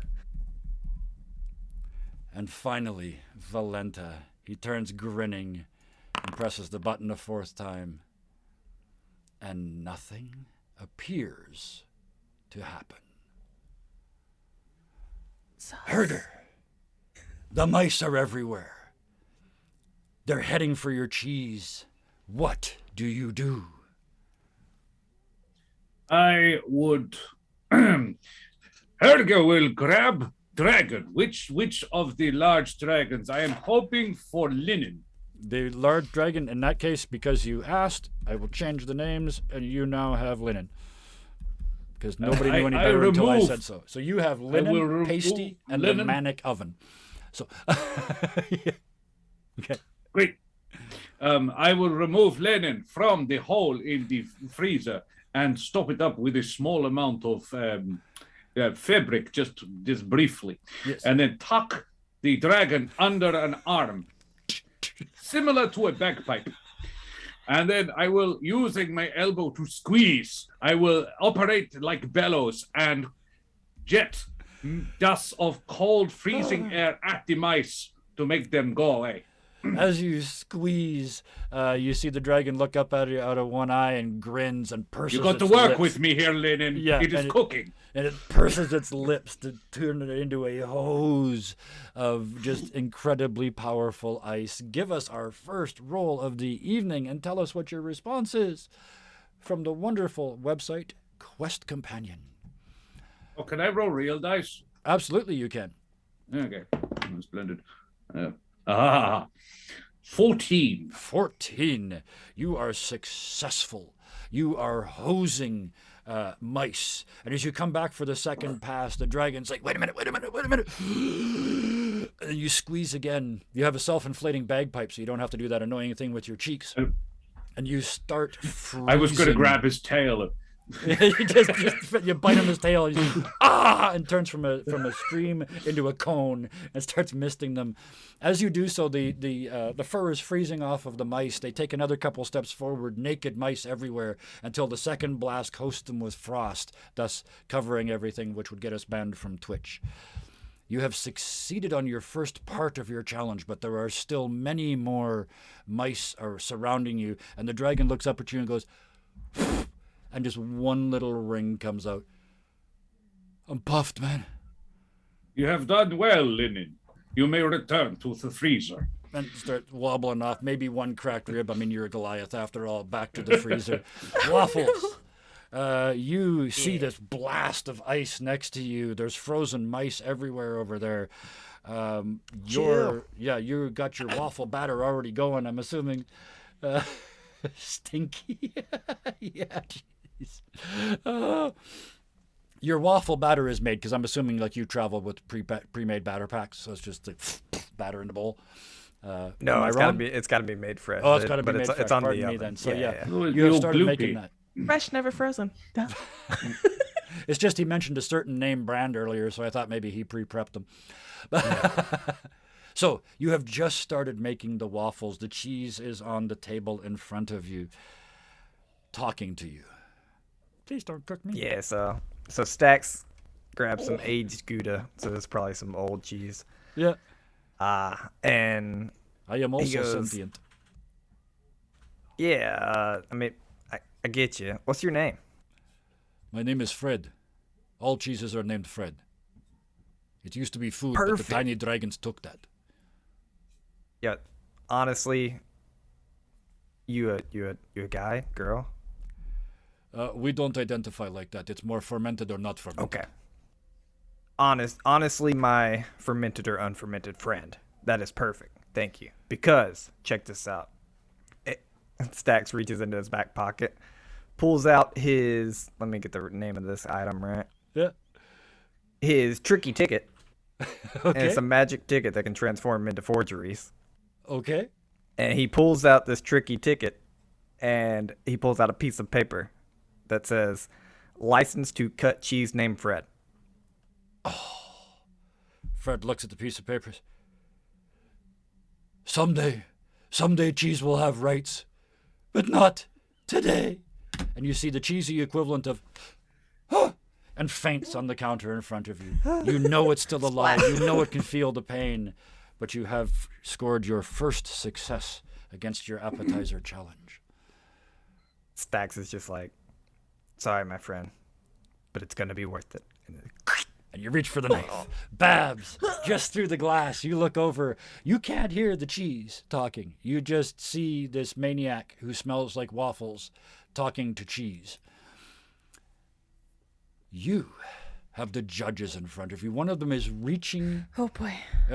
And finally, Valenta. He turns grinning and presses the button a 4th time. And nothing appears to happen. Herder, the mice are everywhere. They're heading for your cheese. What do you do? I would. Herger will grab dragon. Which of the large dragons? I am hoping for linen. The large dragon, in that case, because you asked, I will change the names, and you now have linen. Because nobody knew any better until I said so. So you have linen, pasty, and the manic oven. So, okay. Great. I will remove linen from the hole in the freezer and stop it up with a small amount of fabric, just briefly. Yes. And then tuck the dragon under an arm, similar to a bagpipe. And then I will, using my elbow to squeeze, I will operate like bellows and jet gusts of cold, freezing air at the mice to make them go away. As you squeeze, you see the dragon look up at you out of one eye and grins and purses. You got to its work lips. with me here, Lennon. Yeah, it is and cooking. And it purses its lips to turn it into a hose of just incredibly powerful ice. Give us our first roll of the evening and tell us what your response is from the wonderful website Quest Companion. Oh, can I roll real dice? Absolutely, you can. Okay, that's splendid. 14. 14. You are successful. You are hosing mice. And as you come back for the second pass, the dragon's like, wait a minute. And then you squeeze again. You have a self-inflating bagpipe, so you don't have to do that annoying thing with your cheeks. And you start freezing. I was going to grab his tail. you bite on his tail, and turns from a stream into a cone and starts misting them. As you do so, the fur is freezing off of the mice. They take another couple steps forward, naked mice everywhere, until the second blast coats them with frost, thus covering everything, which would get us banned from Twitch. You have succeeded on your first part of your challenge, but there are still many more mice are surrounding you, and the dragon looks up at you and goes, and just one little ring comes out. I'm puffed, man. You have done well, Lennon. You may return to the freezer. And start wobbling off. Maybe one cracked rib. I mean, you're a Goliath after all. Back to the freezer. Waffles. You see this blast of ice next to you. There's frozen mice everywhere over there. You got your waffle batter already going, I'm assuming. Stinky. Yeah. Your waffle batter is made because I'm assuming like you travel with pre-made batter packs, so it's just like batter in the bowl. No, it's gotta be made fresh. Oh, it's got to be made fresh. It's on Pardon the me oven. then. So yeah. you have started making that. Fresh, never frozen. Duh. It's just he mentioned a certain name brand earlier, so I thought maybe he pre-prepped them. So you have just started making the waffles. The cheese is on the table in front of you, talking to you. Please don't cook me. Yeah, so Stacks grabbed some aged Gouda, so it's probably some old cheese. Yeah. And I am also goes, sentient. Yeah, I get you. What's your name? My name is Fred. All cheeses are named Fred. It used to be food, but Perfect. the tiny dragons took that. Yeah, honestly, you a guy, girl? We don't identify like that. It's more fermented or not fermented. Okay. Honestly, my fermented or unfermented friend. That is perfect. Thank you. Because check this out. Stacks reaches into his back pocket, pulls out his. Let me get the name of this item right. Yeah. His tricky ticket. Okay. And it's a magic ticket that can transform into forgeries. Okay. And he pulls out this tricky ticket, and he pulls out a piece of paper that says, "License to cut cheese named Fred." Fred looks at the piece of paper. Someday cheese will have rights, but not today. And you see the cheesy equivalent of, and faints on the counter in front of you. You know it's still alive. You know it can feel the pain, but you have scored your first success against your appetizer challenge. Stacks is just like, "Sorry, my friend, but it's gonna be worth it." And you reach for the knife. Babs, just through the glass, you look over. You can't hear the cheese talking. You just see this maniac who smells like waffles talking to cheese. You have the judges in front of you. One of them is reaching. Oh boy.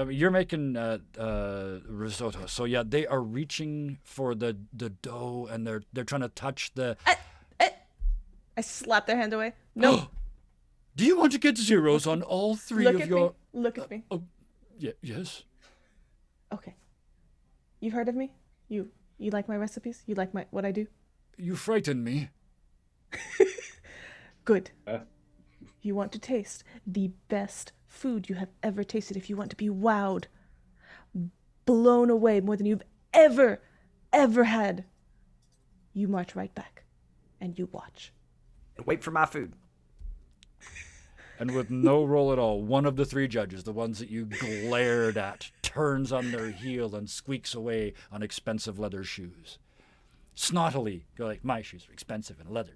You're making risotto, so yeah, they are reaching for the dough, and they're trying to touch the. I slap their hand away. No. Do you want to get zeros on all three Look of at your? me. Look at me. Yes. Okay. You've heard of me? You like my recipes? You like what I do? You frighten me. Good. You want to taste the best food you have ever tasted. If you want to be wowed, blown away more than you've ever had, you march right back and you watch. Wait for my food. And with no roll at all, one of the 3 judges, the ones that you glared at, turns on their heel and squeaks away on expensive leather shoes. Snottily, you're like, my shoes are expensive and leather.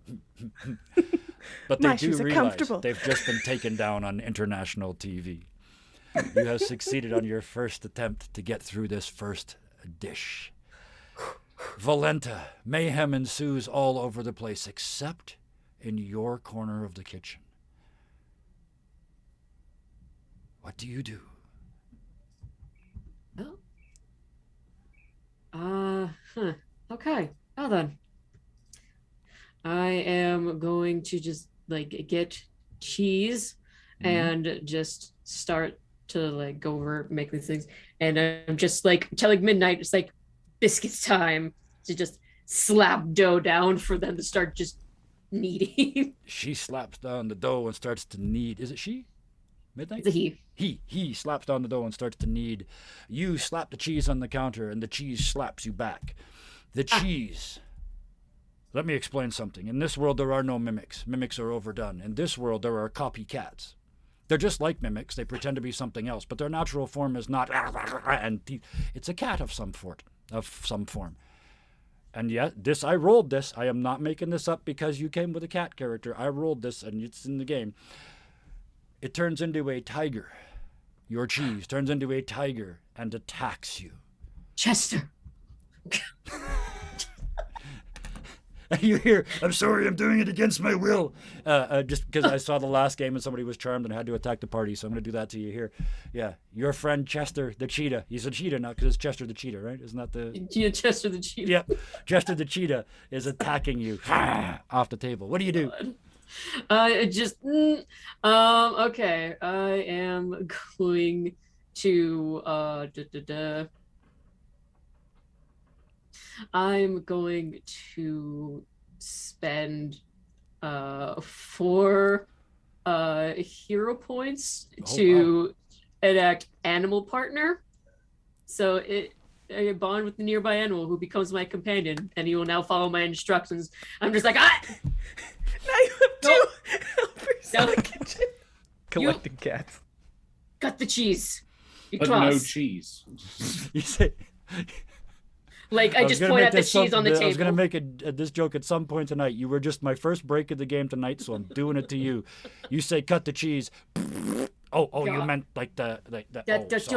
But they My do shoes are realize comfortable. they've just been taken down on international TV. You have succeeded on your first attempt to get through this first dish. Valenta, mayhem ensues all over the place, except in your corner of the kitchen. What do you do? Okay. Well then. I am going to just get cheese and just start to go over make these things. And I'm just telling Midnight, it's biscuits time, to just slap dough down for them to start just kneading. She slaps down the dough and starts to knead. Is it she? Midnight? It's a he. He slaps down the dough and starts to knead. You slap the cheese on the counter, and the cheese slaps you back. The cheese. Let me explain something. In this world, there are no mimics. Mimics are overdone. In this world, there are copycats. They're just like mimics. They pretend to be something else, but their natural form is not. And it's a cat of some form. And yet, I rolled this. I am not making this up because you came with a cat character. I rolled this, and it's in the game. It turns into a tiger. Your cheese turns into a tiger and attacks you. Chester. You hear, I'm sorry, I'm doing it against my will. Just because I saw the last game and somebody was charmed and had to attack the party, so I'm going to do that to you here. Yeah, your friend Chester the cheetah. He's a cheetah now because it's Chester the cheetah, right? Isn't that the... Yeah, Chester the cheetah. Yep, Chester the cheetah is attacking you off the table. What do you do? Okay. I am going to I'm going to spend 4 hero points to enact animal partner. So I bond with the nearby animal who becomes my companion, and he will now follow my instructions. I'm just like, Now you have 2 helpers in the kitchen. Collecting cats. cut the cheese. But no cheese. You say... I just point at the cheese on the table. I was going to make this joke at some point tonight. You were just my first break of the game tonight, so I'm doing it to you. You say cut the cheese. Oh, you meant your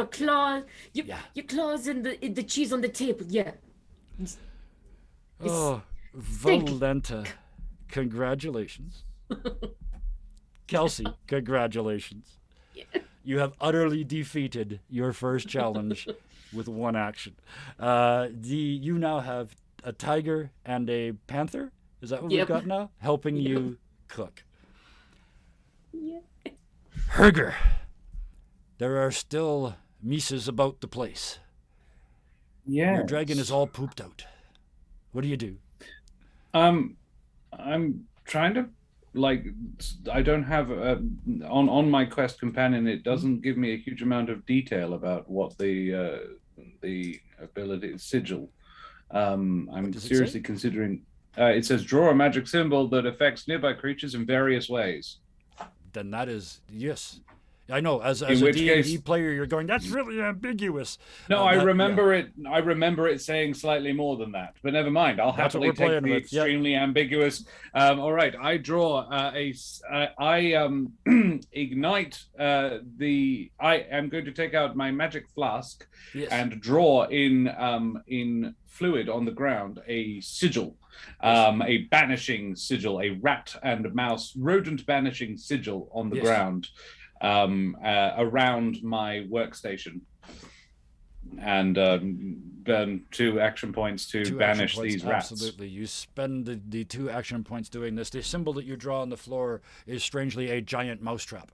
claws. Your claws in the cheese on the table. Yeah. Valenta, congratulations. Kelsey, congratulations. Yeah. You have utterly defeated your first challenge with 1 action. You now have a tiger and a panther. Is that what we've got now? Helping you cook. Yeah. Herger, there are still mices about the place. Yeah. Your dragon is all pooped out. What do you do? I'm trying to I don't have on my quest companion. It doesn't give me a huge amount of detail about what the ability sigil. I'm seriously considering. It says draw a magic symbol that affects nearby creatures in various ways. Then that is yes. I know, as a D&D player, you're going, that's really ambiguous. No, I remember it. I remember it saying slightly more than that, but never mind. I'll happily take the extremely ambiguous. All right, I draw I ignite I am going to take out my magic flask and draw in fluid on the ground a sigil. A banishing sigil, a rat and mouse rodent banishing sigil on the ground. Around my workstation, and burn 2 action points to banish these rats. Absolutely. You spend the 2 action points doing this. The symbol that you draw on the floor is strangely a giant mousetrap,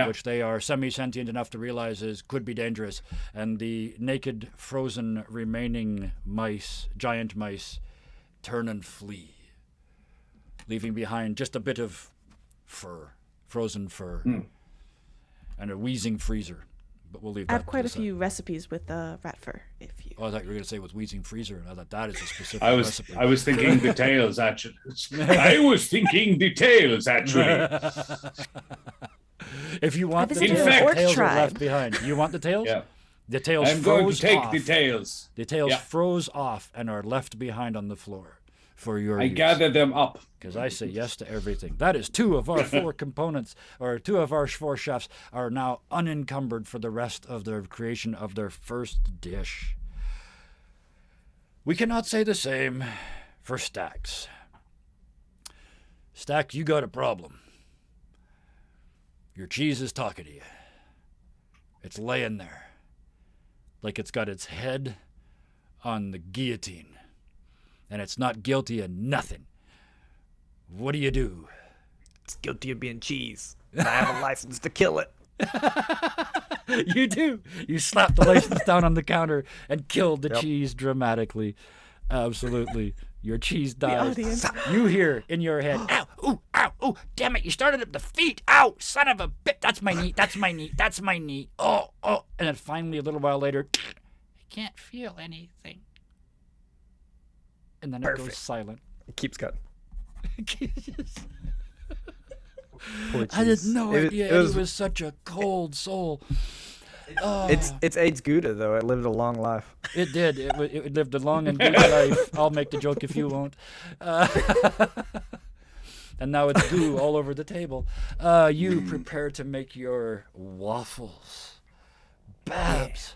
which they are semi-sentient enough to realize could be dangerous. And the naked, frozen, remaining giant mice, turn and flee, leaving behind just a bit of frozen fur, and a wheezing freezer. But we'll leave that. I have quite a few recipes with rat fur. If you. Oh, I thought you were going to say with wheezing freezer, and I thought that is a specific recipe. I was thinking details, actually. I was thinking details, actually. If you want the visited tails, an the orc tails are tribe. left behind. You want the tails? Yeah. The tails I'm going to froze take off. the tails. The tails Yeah. froze off and are left behind on the floor for your I use. gather them up. Because I say yes to everything. That is 2 of our 4 components, or 2 of our 4 chefs are now unencumbered for the rest of their creation of their first dish. We cannot say the same for Stacks. Stacks, you got a problem. Your cheese is talking to you. It's laying there, like it's got its head on the guillotine, and it's not guilty of nothing. What do you do? It's guilty of being cheese. And I have a license to kill it. You do. You slap the license down on the counter and kill the cheese dramatically. Absolutely. Your cheese dies. audience. You hear in your head, ow, ooh, ow, ooh, damn it, you started at the feet. Ow, son of a bit. That's my knee. That's my knee. That's my knee. Oh. And then finally, a little while later, I can't feel anything. And then it goes Perfect. silent. It keeps cutting. I had no idea It Eddie was, was such a cold soul. Oh. it's AIDS Gouda, though. It lived a long life. It did. It lived a long and good life. I'll make the joke if you won't. And now it's goo all over the table. You prepare to make your waffles. Babs.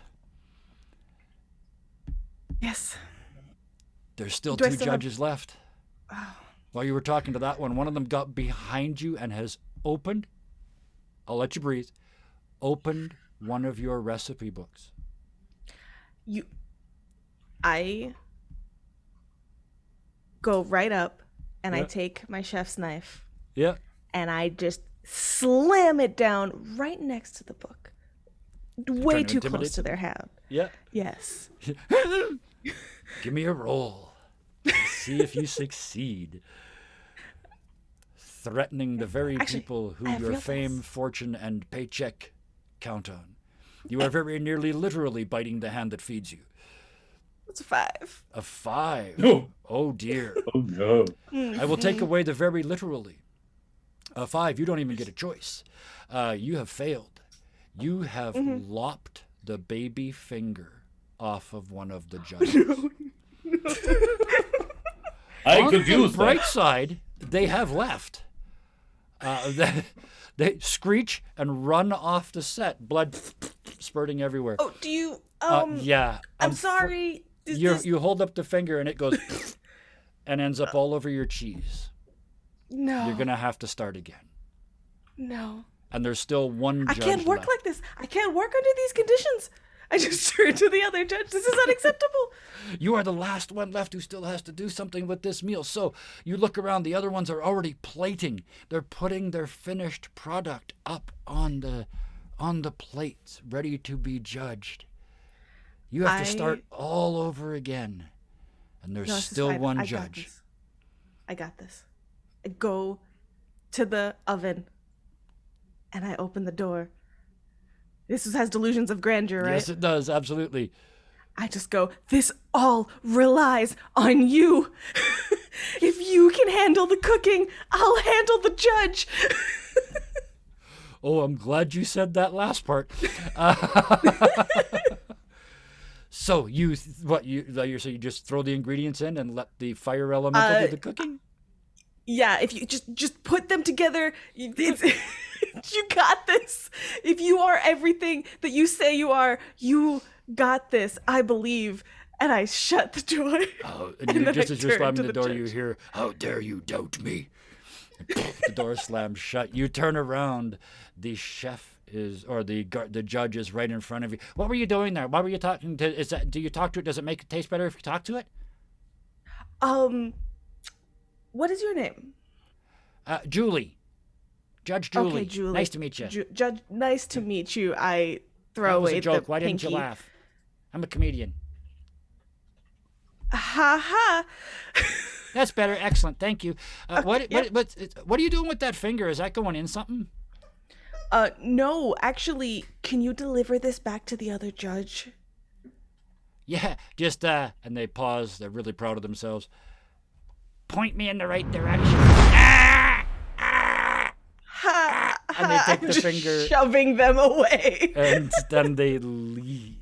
Yes. There's still Do I 2 still have- judges left. While you were talking to that one of them got behind you and has opened, I'll let you breathe, opened one of your recipe books. I go right up and I Yeah. take my chef's knife Yeah. and I just slam it down right next to the book. Way trying to too intimidate close to them? their hand. Yeah. Yes. Give me a roll. See if you succeed. Threatening the very Actually, people who I have your real fame, dice. fortune, and paycheck count on. You are very nearly literally biting the hand that feeds you. It's a 5. A 5. No. Oh dear. Oh no. I will take away the very literally. A 5, you don't even get a choice. You have failed. You have lopped the baby finger off of one of the judges. I On could the use bright that. side, they have left. They screech and run off the set, blood spurting everywhere. Oh, do you Yeah. I'm sorry. Is You this- you hold up the finger and it goes and ends up all over your cheese. No. You're gonna have to start again. No. And there's still one I judge can't work left. like this. I can't work under these conditions. I just turned to the other judge. This is unacceptable. You are the last one left who still has to do something with this meal. So you look around, the other ones are already plating. They're putting their finished product up on the plates, ready to be judged. You have to start all over again. And there's No, this is still fine. one I got judge. this. I got this. I go to the oven and I open the door. Has delusions of grandeur, right? Yes, it does, absolutely. I just go, this all relies on you. If you can handle the cooking, I'll handle the judge. Oh, I'm glad you said that last part. So you just throw the ingredients in and let the fire elemental do the cooking? Yeah, if you just put them together, it's, you got this. If you are everything that you say you are, you got this. I believe. And I shut the door. Oh, And and then just I as you're turn slamming to the the door, you judge. hear, "How dare you doubt me?" And the door slams shut. You turn around. The chef the judge is right in front of you. What were you doing there? What were you talking to? Do you talk to it? Does it make it taste better if you talk to it? What is your name? Julie. Judge Julie. Okay, Julie. Nice to meet you. Judge, nice to meet you. I throw That was away a joke. the Why didn't you pinky. laugh? I'm a comedian. Ha ha. That's better. Excellent. Thank you. What yep. are you doing with that finger? Is that going in something? No, actually, can you deliver this back to the other judge? Yeah, just and they pause. They're really proud of themselves. Point me in the right direction. Ha. And they take I'm the just finger, shoving them away. and then they leave.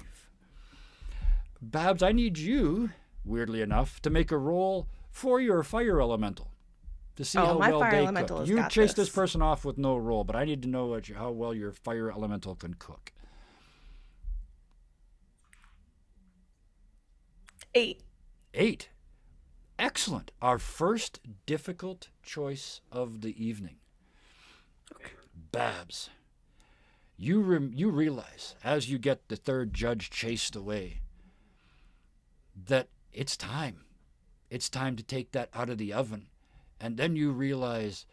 Babs, I need you, weirdly enough, to make a roll for your fire elemental to see how my well fire they elemental cook. has You got chase this this. person off with no roll, but I need to know how well your fire elemental can cook. 8. 8. Excellent. Our first difficult choice of the evening. Babs, you realize as you get the third judge chased away that it's time. It's time to take that out of the oven. And then you realize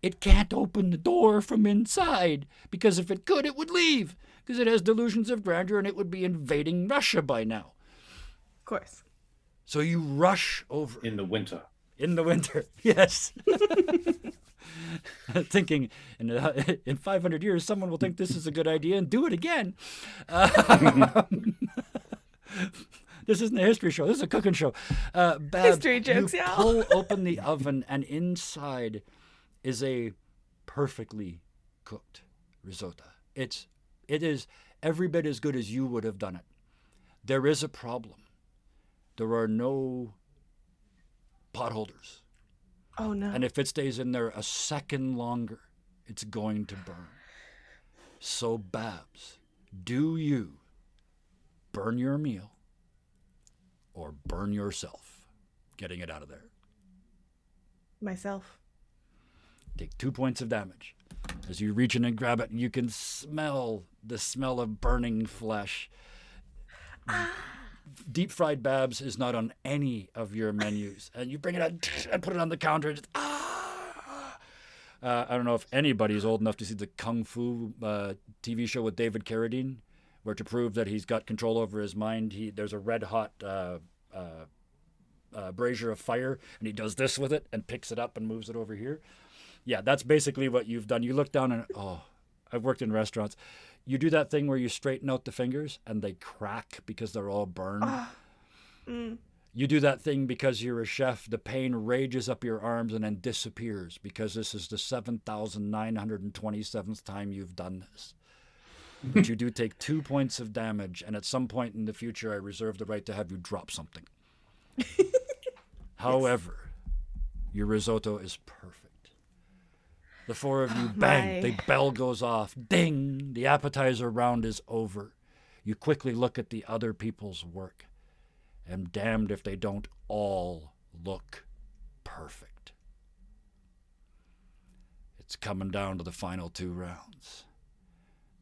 it can't open the door from inside, because if it could, it would leave, because it has delusions of grandeur and it would be invading Russia by now. Of course. So you rush over. In the winter. In the winter, yes. Thinking in 500 years, someone will think this is a good idea and do it again. This isn't a history show. This is a cooking show. Babs, History jokes, you y'all. pull open the oven, and inside is a perfectly cooked risotto. It is every bit as good as you would have done it. There is a problem. There are no potholders. Oh no. And if it stays in there a second longer, it's going to burn. So, Babs, do you burn your meal or burn yourself getting it out of there? Myself. Take 2 points of damage. As you reach in and grab it, you can smell the smell of burning flesh. Deep fried Babs is not on any of your menus. And you bring it out and put it on the counter. And just, I don't know if anybody's old enough to see the Kung Fu TV show with David Carradine, where to prove that he's got control over his mind, there's a red hot brazier of fire, and he does this with it and picks it up and moves it over here. Yeah, that's basically what you've done. You look down and, I've worked in restaurants. You do that thing where you straighten out the fingers and they crack because they're all burned. You do that thing because you're a chef. The pain rages up your arms and then disappears because this is the 7,927th time you've done this. But you do take 2 points of damage, and at some point in the future, I reserve the right to have you drop something. However, your risotto is perfect. The four of you, bang, the bell goes off, ding, the appetizer round is over. You quickly look at the other people's work, and damned if they don't all look perfect. It's coming down to the final 2 rounds.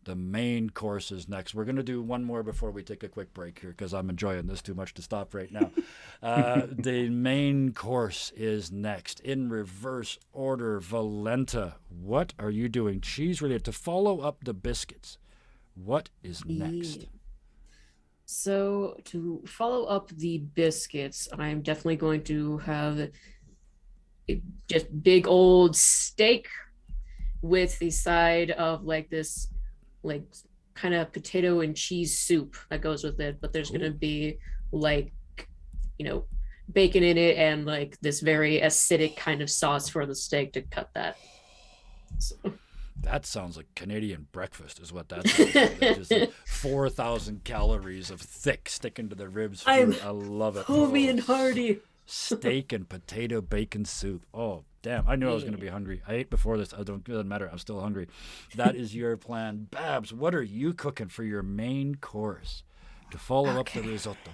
The main course is next. We're going to do one more before we take a quick break here because I'm enjoying this too much to stop right now. The main course is next. In reverse order, Valenta, what are you doing? Cheese related. To follow up the biscuits, what is next? Yeah. So to follow up the biscuits, I'm definitely going to have just big old steak with the side of like this like kind of potato and cheese soup that goes with it, but there's gonna be like, you know, bacon in it and like this very acidic kind of sauce for the steak to cut that. So. That sounds like Canadian breakfast is what that sounds like. Just like 4,000 calories of thick sticking to the ribs food. I love it. Homey and hearty. Steak and potato bacon soup. Oh, damn. I knew I was going to be hungry. I ate before this. It doesn't matter. I'm still hungry. That is your plan. Babs, what are you cooking for your main course to follow up the risotto?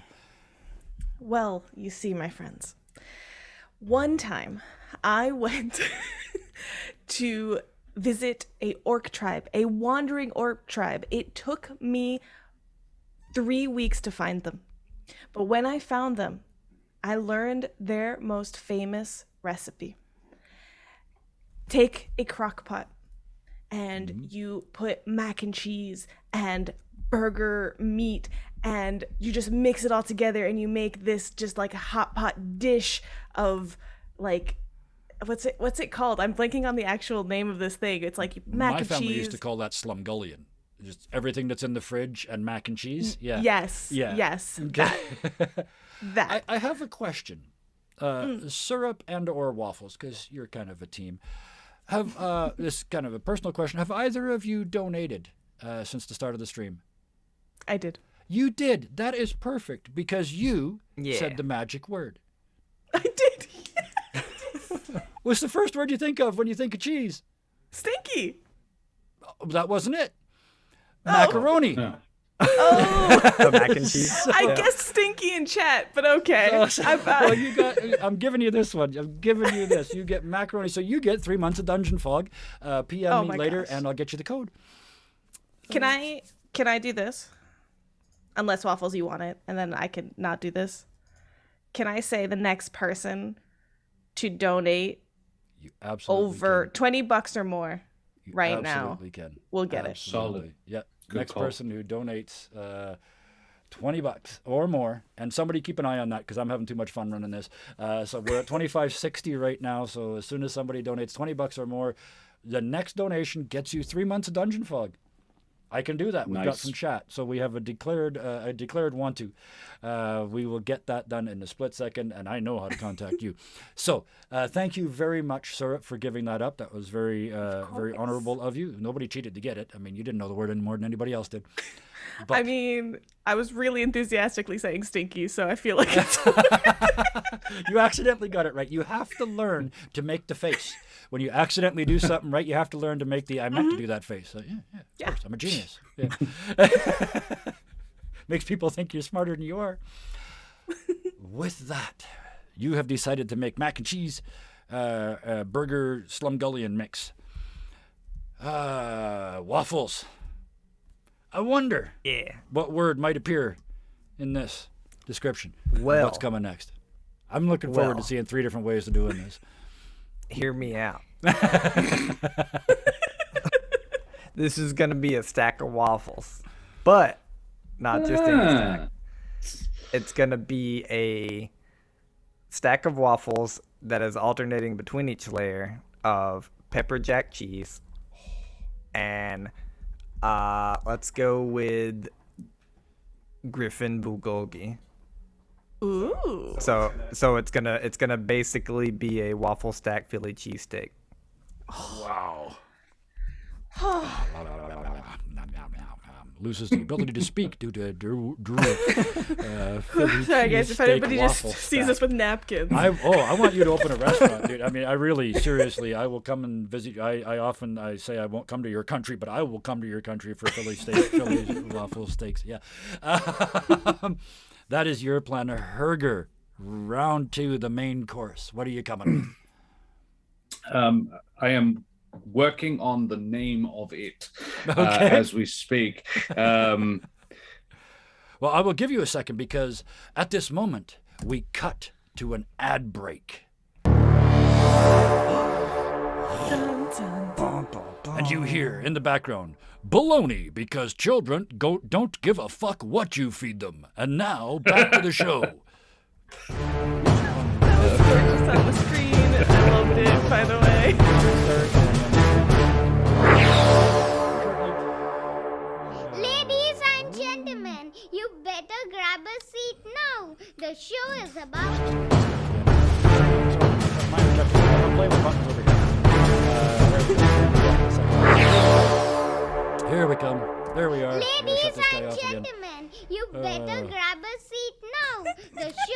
Well, you see, my friends, one time I went to visit a orc tribe, a wandering orc tribe. It took me 3 weeks to find them. But when I found them, I learned their most famous recipe. Take a crock pot and you put mac and cheese and burger meat and you just mix it all together and you make this just like a hot pot dish of like, what's it called? I'm blanking on the actual name of this thing. It's like mac and cheese. My family used to call that slumgullion. Just everything that's in the fridge and mac and cheese. Yeah. Yes. Yeah. Yes. Okay. That. I have a question. Syrup and or waffles, because you're kind of a team. Have this is kind of a personal question. Have either of you donated since the start of the stream? I did. You did. That is perfect because you Yeah. said the magic word. I did. What's the first word you think of when you think of cheese? Stinky. That wasn't it. Macaroni. No. Oh, The mac and cheese. I guessed stinky in chat, but okay. Well, you got. I'm giving you this one. I'm giving you this. You get macaroni. So you get 3 months of Dungeon Fog. PM Oh me my later, gosh. and I'll get you the code. Can I do this? Unless Waffles, you want it, and then I can not do this. Can I say the next person to donate You absolutely over can. $20 or more You right now absolutely can. will get it? Absolutely. Solid. Yeah. Good Next call. person who donates $20 or more, and somebody keep an eye on that because I'm having too much fun running this. So we're at $25.60 right now. So as soon as somebody donates $20 or more, the next donation gets you 3 months of Dungeon Fog. I can do that. We've got Nice. some chat, so we have a declared want to. We will get that done in a split second, and I know how to contact you. So thank you very much, Syrup, for giving that up. That was very very honorable of you. Nobody cheated to get it. I mean, you didn't know the word any more than anybody else did. But I mean, I was really enthusiastically saying stinky, so I feel like it's you accidentally got it right. You have to learn to make the face. When you accidentally do something right, you have to learn to make the I meant to do that face. So, of course, I'm a genius. Yeah. Makes people think you're smarter than you are. With that, you have decided to make mac and cheese burger slumgullion mix. Waffles. I wonder Yeah. what word might appear in this description. Well. What's coming next? I'm looking forward to Well. seeing 3 different ways of doing this. Hear me out. This is gonna be a stack of waffles, but not just any stack. It's gonna be a stack of waffles that is alternating between each layer of pepper jack cheese and let's go with Griffin bulgogi. ooh. So it's gonna basically be a waffle stack Philly cheesesteak. Wow. Loses the ability to speak due to Sorry, guys, if anybody just sees us with napkins. I want you to open a restaurant, dude. I mean, I really, seriously, I will come and visit you. I often say I won't come to your country, but I will come to your country for Philly waffle steaks. Yeah. That is your plan. Herger, round 2, the main course. What are you coming with? I am working on the name of it Okay. as we speak. Well, I will give you a second because at this moment we cut to an ad break. And you hear in the background, baloney, because children don't give a fuck what you feed them. And now, back to the show. That was gorgeous on the screen. I loved it, by the way. Ladies and gentlemen, you better grab a seat now. The show is about to Here we come. There we are. I'm gonna Ladies shut this guy and off again. gentlemen, you better grab a seat now. The show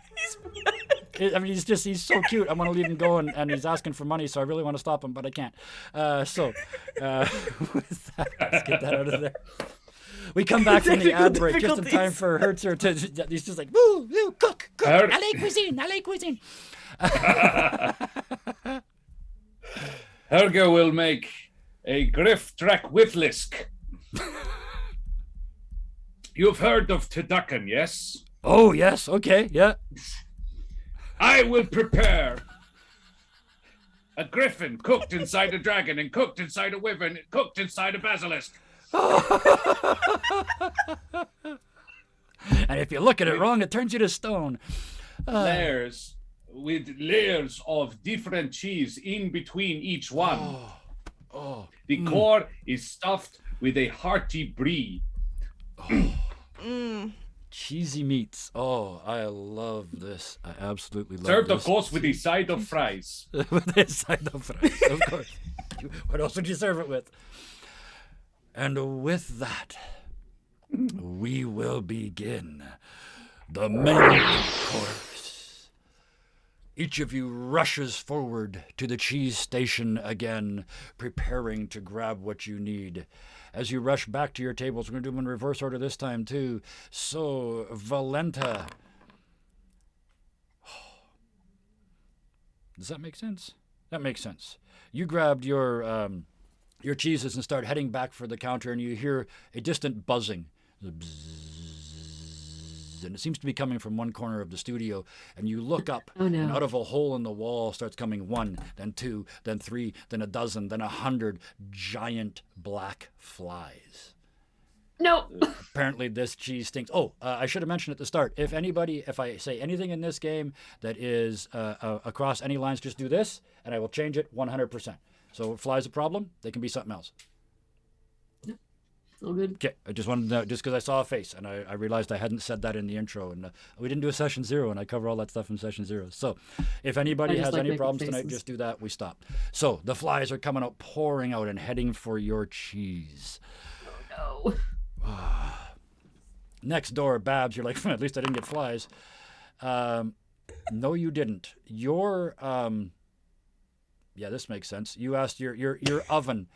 I mean, he's so cute. I want to leave him go, and he's asking for money, so I really want to stop him, but I can't. With that, let's get that out of there. We come back from the ad break just in time for Hertzer to. He's just like, woo, woo, cook. LA cuisine. Helga will make a Griff Track Whifflisk. You've heard of Turducken, yes? Oh yes, okay, yeah. I will prepare a griffin cooked inside a dragon and cooked inside a wyvern and cooked inside a basilisk. And if you look at it wrong, it turns you to stone. Layers with layers of different cheese in between each one. The core is stuffed with a hearty brie. Cheesy meats. Oh, I love this. I absolutely love Served, this. of course, with a side of fries. With a side of fries, of course. What else would you serve it with? And with that, we will begin the main course. Each of you rushes forward to the cheese station again, preparing to grab what you need. As you rush back to your tables, we're going to do them in reverse order this time, too. So, Valenta. Does that make sense? That makes sense. You grabbed your cheeses and start heading back for the counter, and you hear a distant buzzing. And it seems to be coming from one corner of the studio, and you look up, and out of a hole in the wall starts coming 1, then 2, then 3, then a dozen, then 100 giant black flies. No. Apparently this cheese stinks. Oh, I should have mentioned at the start, if I say anything in this game that is across any lines, just do this, and I will change it 100%. So if flies a problem, they can be something else. All good. Okay, I just wanted to know, just because I saw a face, and I realized I hadn't said that in the intro, and we didn't do a session 0, and I cover all that stuff in session 0. So if anybody has any problems tonight, just do that. We stop. So the flies are coming out, pouring out, and heading for your cheese. Oh, no. Next door, Babs, you're like, at least I didn't get flies. No, you didn't. Your, yeah, this makes sense. You asked your oven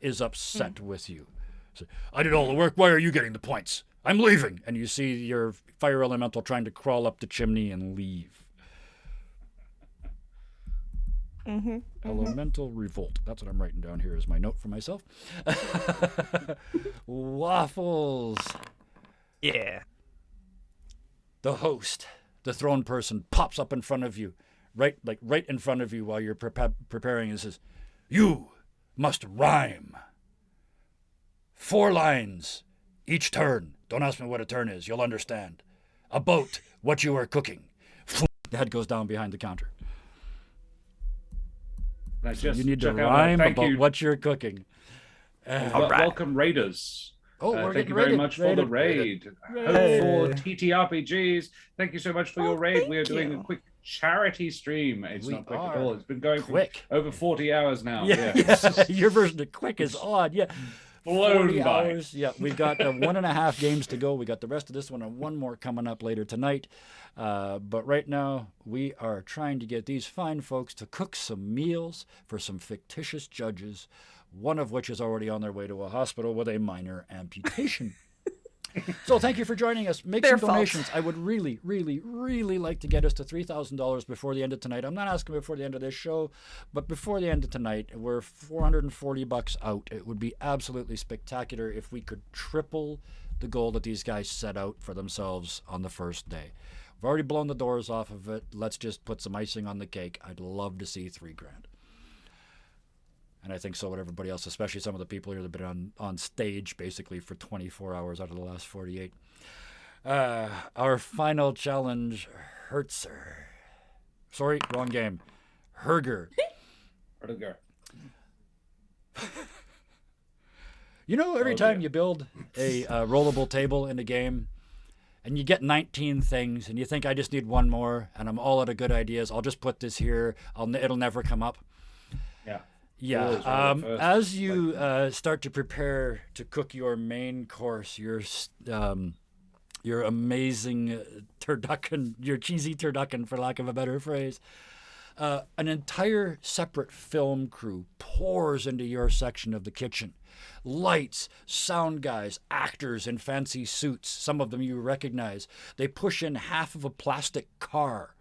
is upset with you. So, I did all the work. Why are you getting the points? I'm leaving. And you see your fire elemental trying to crawl up the chimney and leave. Elemental revolt. That's what I'm writing down here as my note for myself. Waffles. Yeah. The host, the throne person, pops up in front of you, right in front of you while you're preparing, and says, "You must rhyme. 4 lines each turn. Don't ask me what a turn is. You'll understand. About what you are cooking." The head goes down behind the counter. So you need to rhyme about what you're cooking. Welcome, Raiders. Oh, we're thank getting you very raided. much for the raid. For TTRPGs, thank you so much for your raid. We are doing a quick charity stream. It's not quick at all. It's been going for over 40 hours now. Yeah. Your version of quick is odd. Yeah. Blown 40 by. hours. Yeah, we've got 1.5 games to go. We got the rest of this one and one more coming up later tonight. But right now, we are trying to get these fine folks to cook some meals for some fictitious judges, one of which is already on their way to a hospital with a minor amputation. So thank you for joining us. Make some donations. I would really, really, really like to get us to $3,000 before the end of tonight. I'm not asking before the end of this show, but before the end of tonight. We're $440 out. It would be absolutely spectacular if we could triple the goal that these guys set out for themselves on the first day. We've already blown the doors off of it. Let's just put some icing on the cake. I'd love to see $3,000. And I think so would everybody else, especially some of the people here that have been on stage basically for 24 hours out of the last 48. Our final challenge, Hertzer. Sorry, wrong game. Herger. Herger. You know, every time you build a rollable table in a game, and you get 19 things, and you think, I just need one more, and I'm all out of good ideas. I'll just put this here. It'll never come up. Yeah. Yeah. As you start to prepare to cook your main course, your amazing turducken, your cheesy turducken, for lack of a better phrase, an entire separate film crew pours into your section of the kitchen. Lights, sound guys, actors in fancy suits, some of them you recognize. They push in half of a plastic car.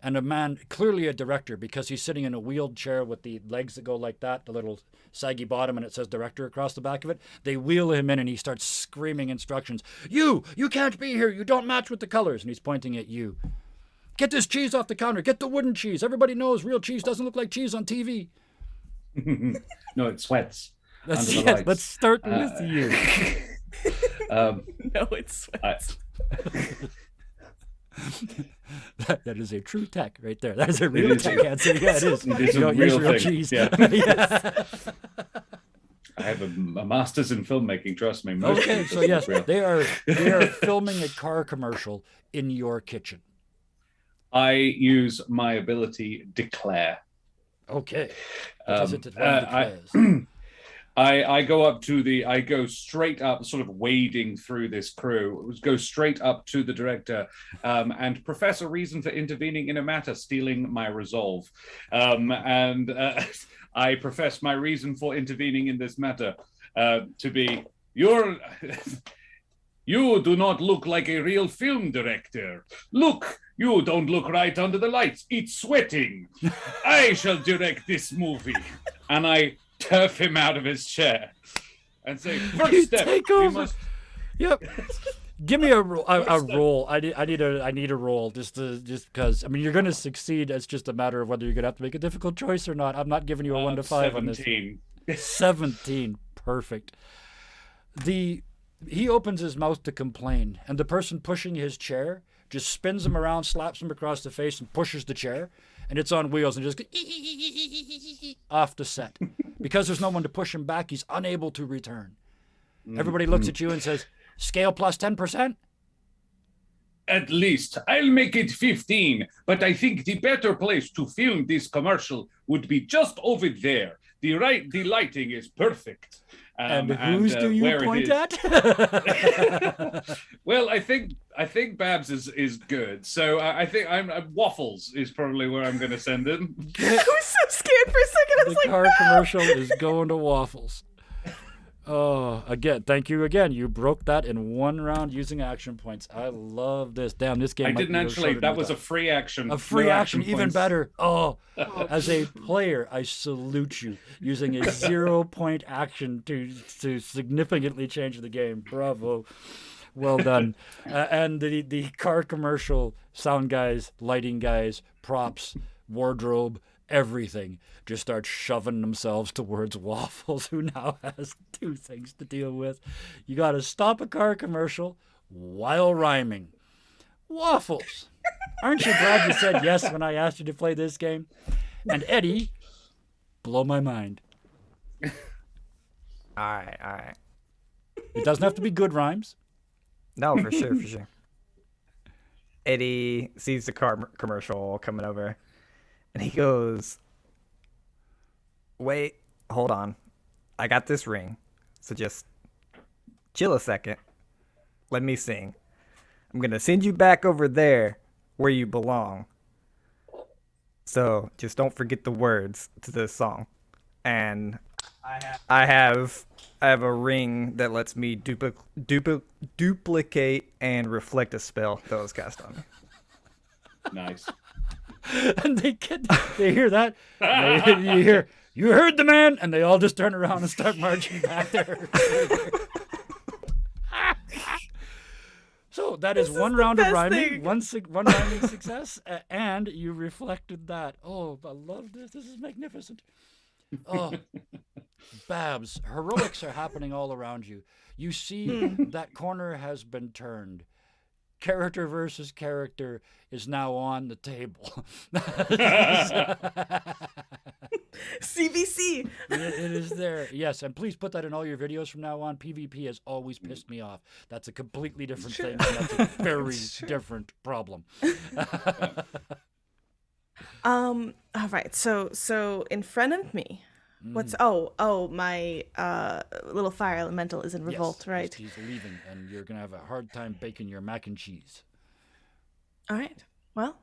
And a man, clearly a director, because he's sitting in a wheeled chair with the legs that go like that, the little saggy bottom, and it says director across the back of it. They wheel him in, and he starts screaming instructions. You can't be here. You don't match with the colors. And he's pointing at you. Get this cheese off the counter. Get the wooden cheese. Everybody knows real cheese doesn't look like cheese on TV. No, it sweats. Let's start with you. No, it sweats. That is a true tech right there. That is a real tech answer. Yeah, it is. It is you don't use real cheese. Yeah. Yeah. I have a master's in filmmaking. Trust me. Okay, so yes, they are filming a car commercial in your kitchen. I use my ability declare. Okay. What is it that one I, declares? I go straight up, sort of wading through this crew, go straight up to the director and profess a reason for intervening in a matter, stealing my resolve. And I profess my reason for intervening in this matter to be you do not look like a real film director. Look, you don't look right under the lights. It's sweating. I shall direct this movie. And I turf him out of his chair and say, first You step, take we over. must... Yep. Give me a roll. I need a roll just because. I mean, you're going to succeed. It's just a matter of whether you're going to have to make a difficult choice or not. I'm not giving you a 1 to 5 on this. 17. Perfect. He opens his mouth to complain, and the person pushing his chair just spins him around, slaps him across the face, and pushes the chair, and it's on wheels and just goes off the set. Because there's no one to push him back, he's unable to return. Everybody looks at you and says, scale plus 10%? At least I'll make it 15, but I think the better place to film this commercial would be just over there. The lighting is perfect. And whose do you point at? Well, I think Babs is good. So I think Waffles is probably where I'm going to send him. I was so scared for a second. I was The like, car no! commercial is going to Waffles. Oh, again, thank you again. You broke that in 1 round using action points. I love this. Damn, this game. I might didn't be actually. shorter That than was a thought. free action. A free No action, even points. better. Oh, as a player, I salute you using a 0-point action to significantly change the game. Bravo. Well done. And the car commercial, sound guys, lighting guys, props, wardrobe, everything just start shoving themselves towards Waffles, who now has 2 things to deal with. You got to stop a car commercial while rhyming. Waffles. Aren't you glad you said yes when I asked you to play this game? And Eddie, blow my mind. All right. It doesn't have to be good rhymes. No, for sure, for sure. Eddie sees the car commercial coming over, and he goes, wait, hold on. I got this ring, so just chill a second. Let me sing. I'm going to send you back over there where you belong. So just don't forget the words to this song. And I have a ring that lets me duplicate and reflect a spell that was cast on me. Nice. And they hear that. And you hear, you heard the man, and they all just turn around and start marching back there. So that is 1 round of best rhyming, thing. one rhyming success, and you reflected that. Oh, I love this. This is magnificent. Oh, Babs, heroics are happening all around you. You see that corner has been turned. Character versus character is now on the table. CVC. It is there. Yes, and please put that in all your videos from now on. PvP has always pissed me off. That's a completely different thing. And that's a very different problem. All right. So in front of me, what's my little fire elemental is in revolt, Yes, right? He's leaving, and you're gonna have a hard time baking your mac and cheese. All right. Well,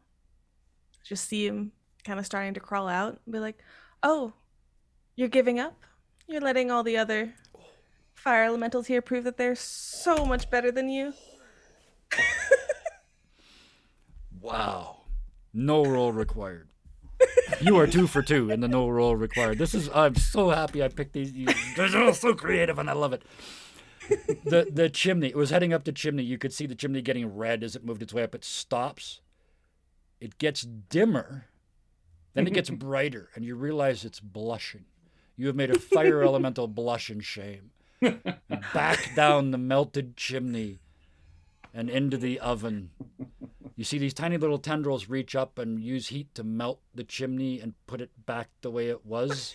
just see him kind of starting to crawl out and be like, "Oh, you're giving up? You're letting all the other fire elementals here prove that they're so much better than you?" Wow. No roll required. You are 2 for 2 in the no roll required. I'm so happy I picked these. They're all so creative, and I love it. The chimney, it was heading up the chimney. You could see the chimney getting red as it moved its way up. It stops. It gets dimmer. Then it gets brighter, and you realize it's blushing. You have made a fire elemental blush in shame. Back down the melted chimney and into the oven. You see these tiny little tendrils reach up and use heat to melt the chimney and put it back the way it was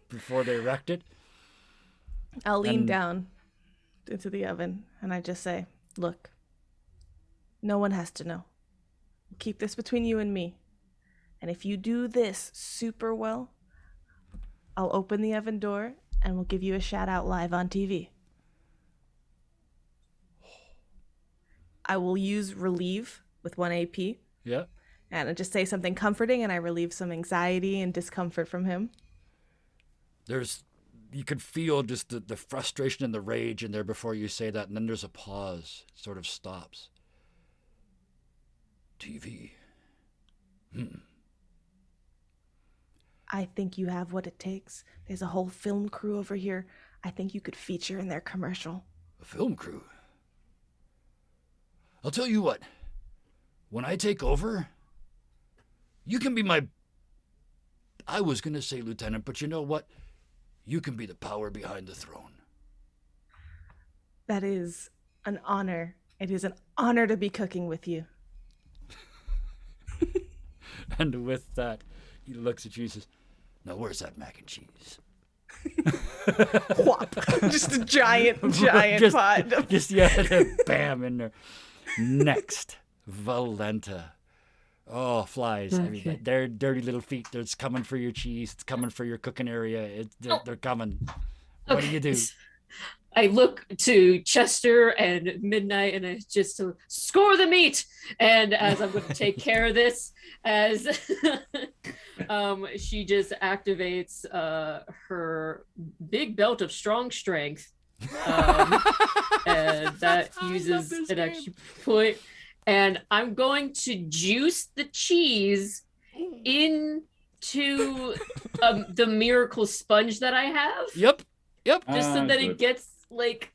before they wrecked it. I'll lean And- down into the oven and I just say, "Look, no one has to know. Keep this between you and me. And if you do this super well, I'll open the oven door and we'll give you a shout out live on TV. I will use relieve with 1 AP. Yeah. And I just say something comforting, and I relieve some anxiety and discomfort from him. You could feel just the frustration and the rage in there before you say that, and then there's a pause. It sort of stops. TV. I think you have what it takes. There's a whole film crew over here. I think you could feature in their commercial. A film crew? I'll tell you what. When I take over, you can be I was going to say lieutenant, but you know what? You can be the power behind the throne. That is an honor. It is an honor to be cooking with you. And with that, he looks at you and says, now where's that mac and cheese? Whop. Just a giant pot. Just bam, in there. Next, Valenta. Oh, flies. I mean, their dirty little feet. It's coming for your cheese. It's coming for your cooking area. They're coming. What do you do? I look to Chester and Midnight, and I just score the meat. And as I'm going to take care of this, as she just activates her big belt of strong strength, and that uses an extra point. And I'm going to juice the cheese into the miracle sponge that I have. Yep. Just so that it gets like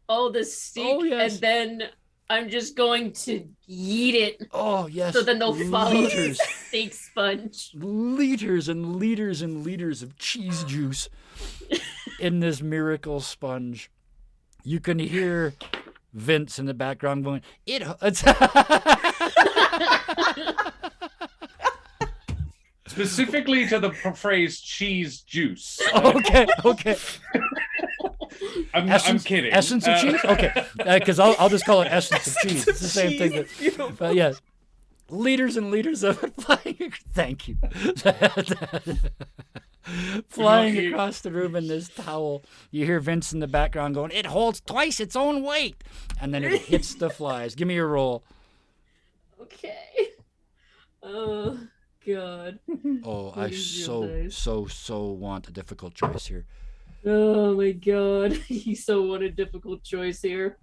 all the steak, and then I'm just going to yeet it. Oh yes. So then they'll follow the steak sponge. Liters and liters and liters of cheese juice in this miracle sponge. You can hear Vince in the background going, it's Specifically to the phrase cheese juice. Okay. I'm kidding. Essence of cheese? Okay. Because I'll just call it essence of cheese. It's the same thing. But yes. Liters and liters of it flying. Thank you. Flying across the room in this towel. You hear Vince in the background going, it holds twice its own weight. And then it hits the flies. Give me a roll. Okay. Oh, God. Oh, I so want a difficult choice here. Oh, my God. You so want a difficult choice here.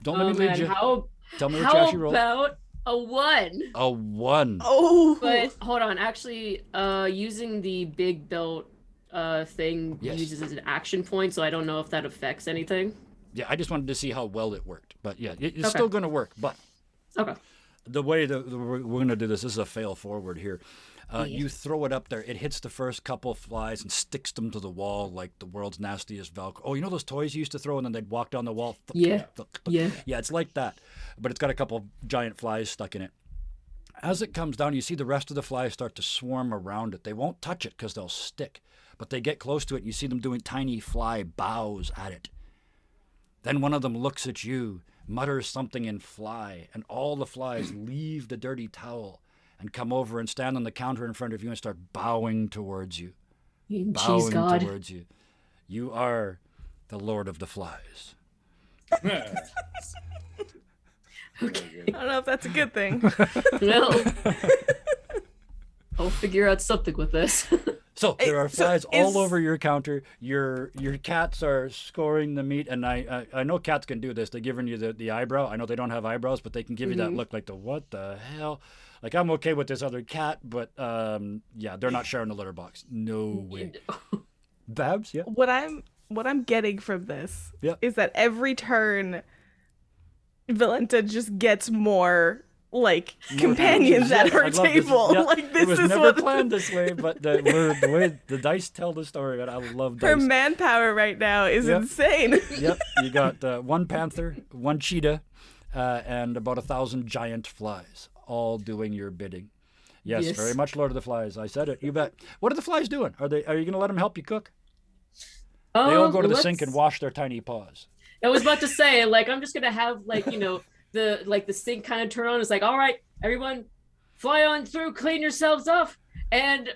Don't let me lead you. Tell me what you actually rolled. How about a 1? A 1. Oh. But hold on. Actually, using the big belt thing uses as an action point, so I don't know if that affects anything. Yeah, I just wanted to see how well it worked. But yeah, it's still going to work. But the way that we're going to do this is a fail forward here. You throw it up there. It hits the first couple flies and sticks them to the wall like the world's nastiest Velcro. Oh, you know those toys you used to throw and then they'd walk down the wall? Yeah, it's like that. But it's got a couple giant flies stuck in it. As it comes down, you see the rest of the flies start to swarm around it. They won't touch it because they'll stick. But they get close to it and you see them doing tiny fly bows at it. Then one of them looks at you, mutters something in fly, and all the flies leave the dirty towel and come over and stand on the counter in front of you and start bowing towards you. Cheese God. Towards you. You are the Lord of the Flies. Okay. I don't know if that's a good thing. Well, I'll figure out something with this. So there are flies all over your counter. Your cats are scoring the meat, and I know cats can do this. They're giving you the eyebrow. I know they don't have eyebrows, but they can give you that look like what the hell? Like, I'm okay with this other cat, but they're not sharing the litter box. No way. Babs, yeah. What I'm getting from this is that every turn, Valenta just gets more companions at her table. It was never planned this way, but the way the dice tell the story, and I love dice. Her manpower right now is insane. Yep, you got 1 panther, 1 cheetah, and about 1,000 giant flies, all doing your bidding. Yes, very much Lord of the Flies. I said it. You bet. What are the flies doing? Are you going to let them help you cook? They all go to the sink and wash their tiny paws. I was about to say, I'm just gonna have the sink kind of turn on. It's like, all right, everyone, fly on through, clean yourselves off, and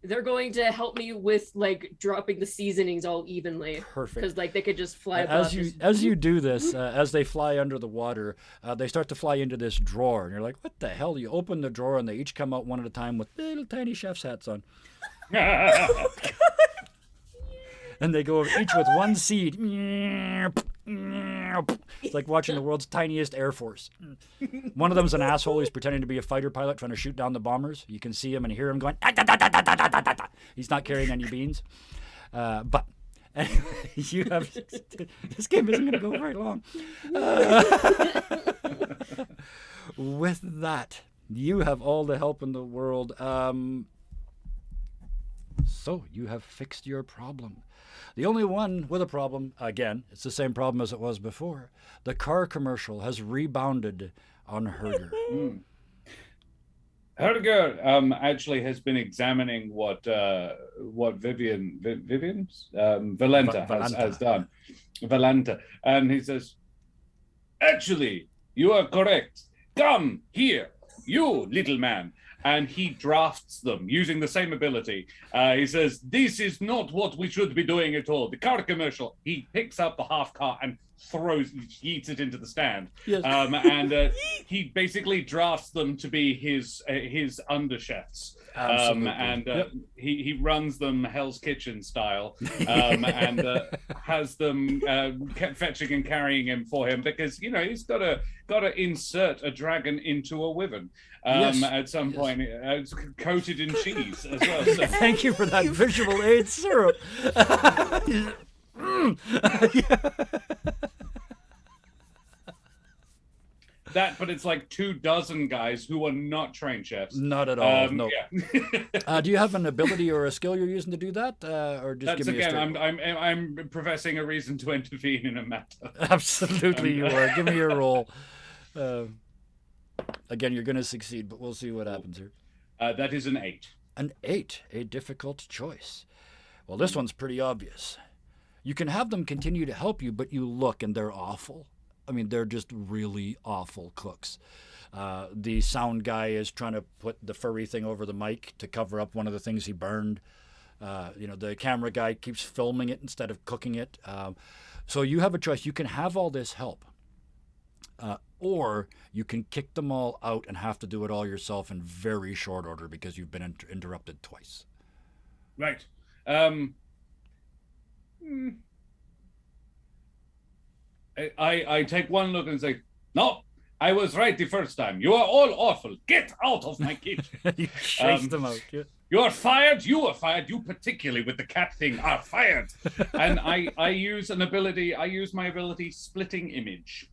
they're going to help me with like dropping the seasonings all evenly. Perfect. Because like they could just fly above. As you do this, as they fly under the water, they start to fly into this drawer, and you're like, "What the hell?" You open the drawer, and they each come out one at a time with little tiny chef's hats on, and they go each with one seed. It's like watching the world's tiniest Air Force. One of them's an asshole who's pretending to be a fighter pilot trying to shoot down the bombers. You can see him and hear him going. "Da, da, da, da, da, da, da, da, da." He's not carrying any beans, but. Anyway, you have this game isn't going to go very long. With that, you have all the help in the world. So you have fixed your problem. The only one with a problem, again, it's the same problem as it was before. The car commercial has rebounded on Herger. Herger actually has been examining what Valenta has done. Valenta. And he says, actually, you are correct. Come here, you little man. And he drafts them using the same ability. He says, this is not what we should be doing at all. The car commercial, he picks up the half car and yeets it into the stand. Yes. And he basically drafts them to be his underchefs. Absolutely. He runs them Hell's Kitchen style, and has them kept fetching and carrying him for him because he's got to insert a dragon into a wyvern at some point. It's coated in cheese as well. So. Thank you for that visual aid syrup. But it's like 24 guys who are not trained chefs. Not at all. No. Yeah. Do you have an ability or a skill you're using to do that, or just That's give me again. a I'm professing a reason to intervene in a matter. Absolutely, you are. Give me your roll. Again, you're going to succeed, but we'll see what happens here. That is an 8. An 8, a difficult choice. Well, this one's pretty obvious. You can have them continue to help you, but you look and they're awful. I mean, they're just really awful cooks. The sound guy is trying to put the furry thing over the mic to cover up one of the things he burned. The camera guy keeps filming it instead of cooking it. So you have a choice. You can have all this help, or you can kick them all out and have to do it all yourself in very short order because you've been interrupted twice. Right. I take one look and say, no, I was right the first time. You are all awful. Get out of my kitchen. You chase them out. Yeah. You are fired. You are fired. You particularly with the cat thing are fired. And I use an ability. I use my ability splitting image.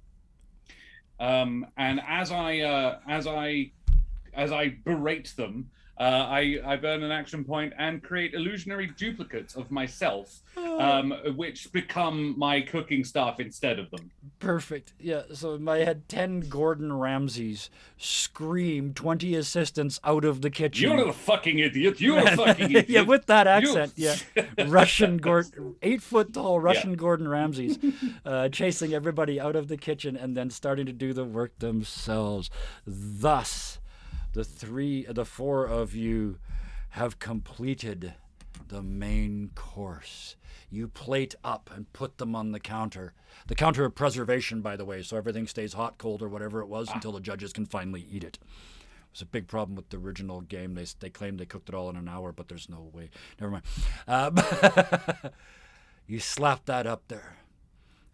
And as I berate them, I burn an action point and create illusionary duplicates of myself, which become my cooking staff instead of them. Perfect. Yeah, so in my head, 10 Gordon Ramsays scream 20 assistants out of the kitchen. You're a fucking idiot. You're a fucking idiot. Yeah, with that accent, yeah. Russian Gordon, 8-foot-tall Russian Gordon Ramsays chasing everybody out of the kitchen and then starting to do the work themselves. Thus, the four of you have completed the main course. You plate up and put them on the counter. The counter of preservation, by the way, so everything stays hot, cold, or whatever it was until the judges can finally eat it. It was a big problem with the original game. They claimed they cooked it all in an hour, but there's no way. Never mind. You slap that up there,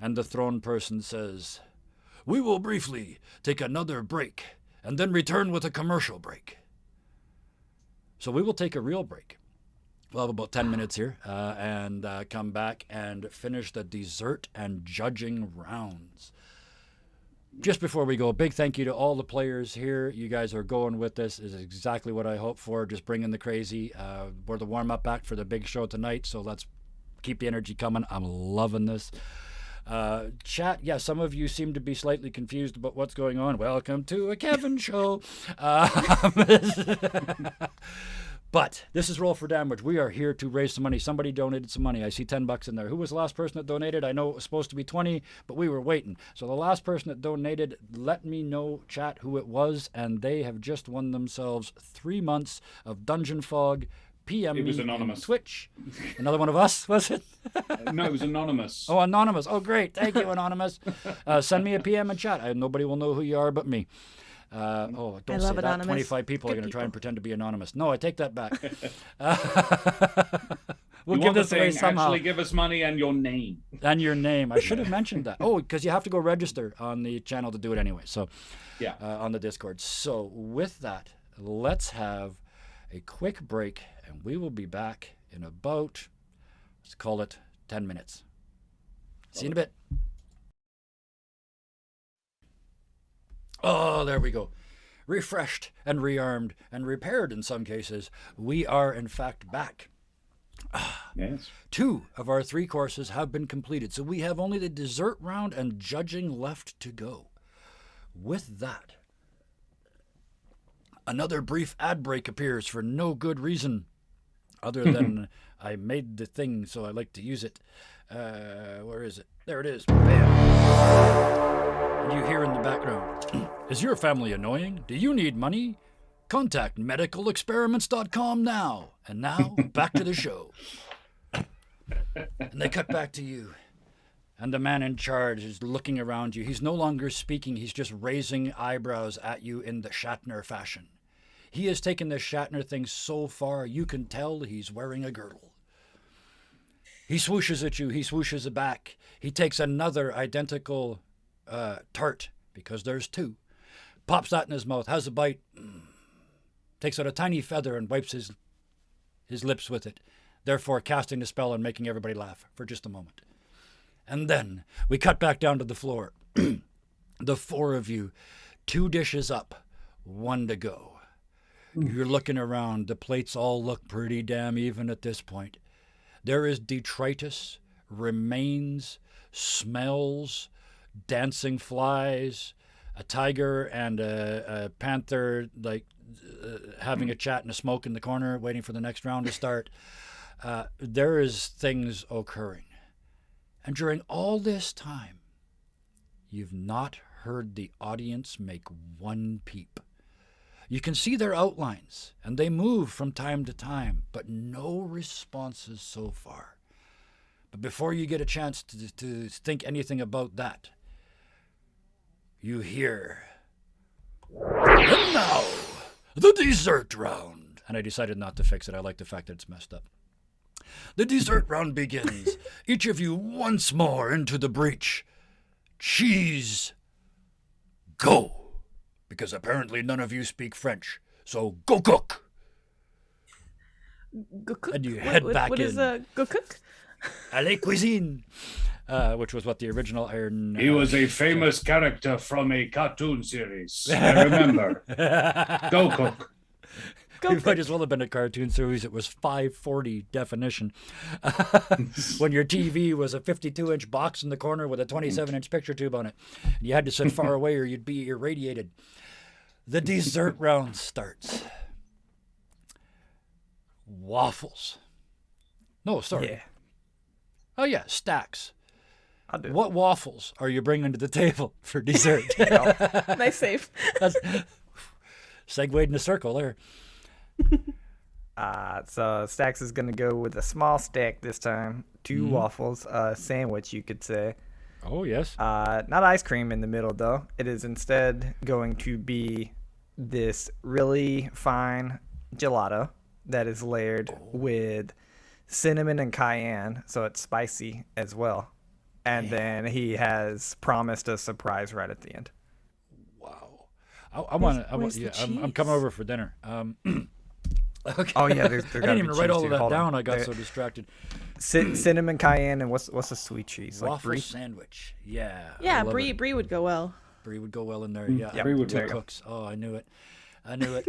and the throne person says, "We will briefly take another break and then return with a commercial break." So we will take a real break. We'll have about 10 minutes here and come back and finish the dessert and judging rounds. Just before we go, a big thank you to all the players here. You guys are going with this. Is exactly what I hoped for. Just bringing the crazy. We're the warm-up act for the big show tonight, so let's keep the energy coming. I'm loving this. Chat, yeah, some of you seem to be slightly confused about what's going on. Welcome to a Kevin show. But this is Roll for Damage. We are here to raise some money. Somebody donated some money. I see $10 in there. Who was the last person that donated? I know it was supposed to be 20, but we were waiting. So the last person that donated, let me know, chat, who it was, and they have just won themselves 3 months of Dungeon Fog PM It was me in anonymous. Twitch. Another one of us, was it? No, it was anonymous. Oh, anonymous. Oh, great. Thank you, anonymous. Send me a PM in chat. Nobody will know who you are but me. Don't love say that. anonymous. 25 people are Good going to try people. and pretend to be anonymous. No, I take that back. We'll You give want the this away thing, somehow. actually give us money and your name. And your name. I should have mentioned that. Oh, because you have to go register on the channel to do it anyway. So, Yeah. on the Discord. So, with that, let's have a quick break, and we will be back in about, let's call it 10 minutes. See you in a bit. Oh, there we go. Refreshed and rearmed and repaired in some cases. We are, in fact, back. Yes. 2 of our 3 courses have been completed, so we have only the dessert round and judging left to go. With that, another brief ad break appears for no good reason other than I made the thing, so I like to use it. Where is it? There it is. Bam. And you hear in the background, is your family annoying? Do you need money? Contact medicalexperiments.com now. And now, back to the show. And they cut back to you. And the man in charge is looking around you. He's no longer speaking. He's just raising eyebrows at you in the Shatner fashion. He has taken the Shatner thing so far, you can tell he's wearing a girdle. He swooshes at you. He swooshes back. He takes another identical tart, because there's 2. Pops that in his mouth, has a bite. Takes out a tiny feather and wipes his lips with it, therefore casting the spell and making everybody laugh for just a moment. And then we cut back down to the floor. The 4 of you, 2 dishes up, 1 to go. You're looking around. The plates all look pretty damn even at this point. There is detritus, remains, smells, dancing flies, a tiger and a panther having a chat and a smoke in the corner waiting for the next round to start. There is things occurring. And during all this time, you've not heard the audience make 1 peep. You can see their outlines, and they move from time to time, but no responses so far. But before you get a chance to think anything about that, you hear, and now, the dessert round. And I decided not to fix it. I like the fact that it's messed up. The dessert round begins. Each of you once more into the breach. Cheese, go. Because apparently none of you speak French. So go cook. Go cook. And you head back What is in. go cook? Allez cuisine. Which was what the original Iron... He was a famous character from a cartoon series. I remember. Go cook. It might as well have been a cartoon series. It was 540 definition. When your TV was a 52-inch box in the corner with a 27-inch picture tube on it. And you had to sit far away or you'd be irradiated. The dessert round starts. Waffles. No, sorry. Yeah, Oh, yeah, stacks. I'll do it. What waffles are you bringing to the table for dessert? Nice save. That's segued in a circle there. So Stacks is gonna go with a small stack this time. 2 waffles, sandwich you could say. Oh, yes. Not ice cream in the middle though. It is instead going to be this really fine gelato that is layered with cinnamon and cayenne, so it's spicy as well. And then he has promised a surprise right at the end. Wow. I want to. where's the Yeah, I'm coming cheese? over for dinner. Okay. Oh yeah, there I gotta didn't be even write cheese all too. of that Hold on. down. I got There- so distracted. cinnamon, cayenne, and what's the sweet cheese? Like Waffle brie? sandwich. Yeah. I Yeah, love brie it. would go well. Brie would go well in there. Yeah. Yep. Brie would Two work. cooks. Oh, I knew it. I knew it.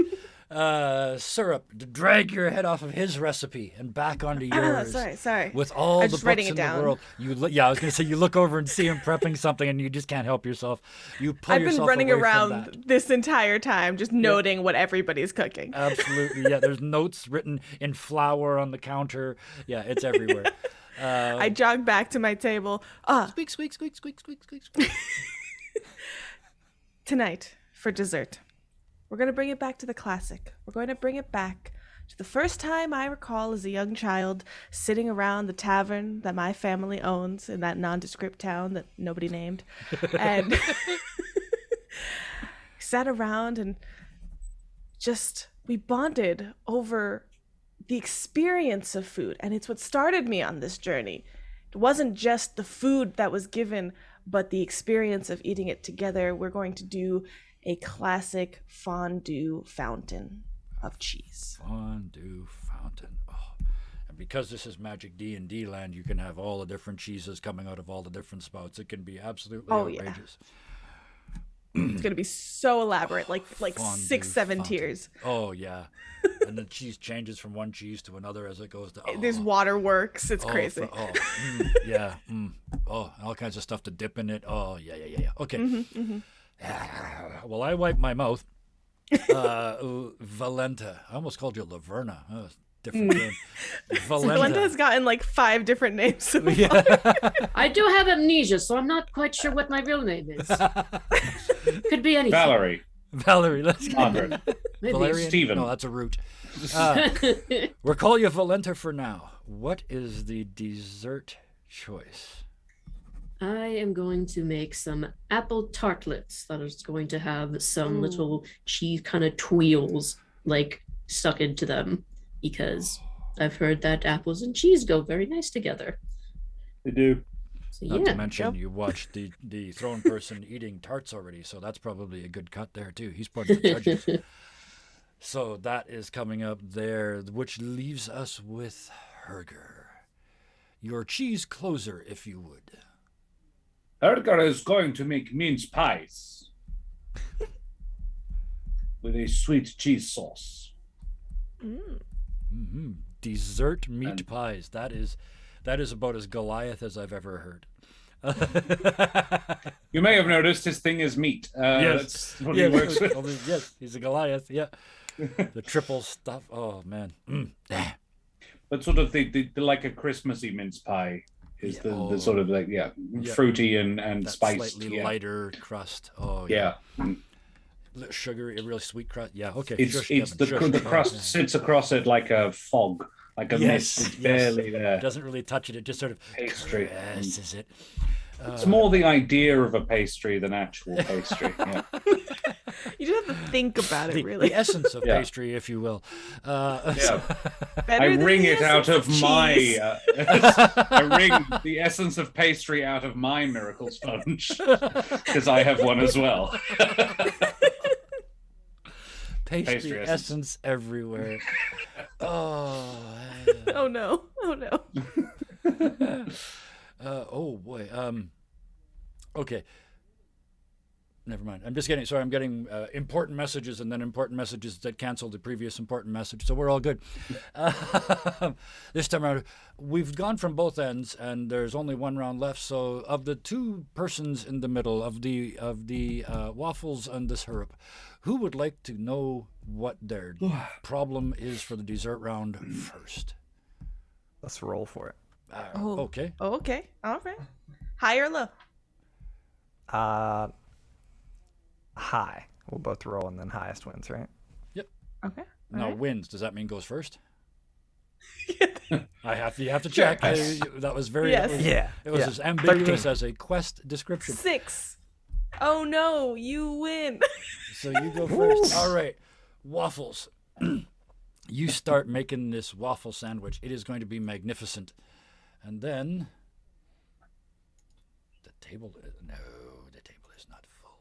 Syrup to drag your head off of his recipe and back onto yours. Sorry. With all I'm the just writing books it in the down. world, I was gonna say you look over and see him prepping something, and you just can't help yourself. You pull I've been yourself running away from around that. this entire time just noting what everybody's cooking. Absolutely, yeah. There's notes written in flour on the counter. Yeah, it's everywhere. I jog back to my table. Squeak, squeak, squeak, squeak, squeak, squeak, squeak. Tonight, for dessert, we're going to bring it back to the classic. We're going to bring it back to the first time I recall as a young child sitting around the tavern that my family owns in that nondescript town that nobody named. And sat around and just we bonded over the experience of food. And it's what started me on this journey. It wasn't just the food that was given, but the experience of eating it together. We're going to do a classic fondue fountain of cheese. Fondue fountain. Oh. And because this is Magic D&D land, you can have all the different cheeses coming out of all the different spouts. It can be absolutely outrageous. It's going to be so elaborate, like Fondue 6-7 fountain. tiers. Oh, yeah. And the cheese changes from one cheese to another as it goes to... There's waterworks. It's crazy. Oh, all kinds of stuff to dip in it. Oh, yeah. Okay. Well, I wipe my mouth. Valenta. I almost called you Laverna. Oh, different name. Valenta has gotten like 5 different names so far. I do have amnesia, so I'm not quite sure what my real name is. Could be anything. Valerie. Let's go. Margaret. Maybe Valerian? Stephen. No, that's a root. We'll call you Valenta for now. What is the dessert choice? I am going to make some apple tartlets that is going to have some little cheese kind of twirls like stuck into them, because I've heard that apples and cheese go very nice together. They do. So, Not yeah. to mention you watched the throne person eating tarts already, so that's probably a good cut there too. He's part of the judges. So that is coming up there, which leaves us with Herger. Your cheese closer, if you would. Edgar is going to make mince pies with a sweet cheese sauce. Mm-hmm. Dessert meat pies. That is about as Goliath as I've ever heard. You may have noticed his thing is meat. That's what he works with. Yes, he's a Goliath. Yeah, the triple stuff. Oh man. But sort of the like a Christmassy mince pie is the sort of like fruity and that spiced, slightly lighter crust. Oh yeah. Sugary, a really sweet crust. Yeah, okay. The crust sits across it like a fog, like a mist. It's barely there. It doesn't really touch it. It just sort of pastry. Caresses it. It's more the idea of a pastry than actual pastry. Yeah. You just have to think about it, really. The essence of pastry, if you will. I Better than wring the it out of essence my. I wring the essence of pastry out of my miracle sponge because I have one as well. Pastry essence everywhere. Oh. Oh no. Oh boy. Okay. Never mind. I'm getting important messages and then important messages that cancel the previous important message. So we're all good. This time around, we've gone from both ends, and there's only one round left. So of the two persons in the middle of the waffles and the syrup, who would like to know what their problem is for the dessert round first? Let's roll for it. Okay. Oh, okay. All right. High or low? High. We'll both roll and then highest wins, right? Yep. Okay. Now right. wins. Does that mean goes first? You have to check. That was very. Yes. It was as ambiguous as a quest description. 6. Oh no, you win. So you go first. All right, waffles. You start making this waffle sandwich. It is going to be magnificent. And then the table is not full.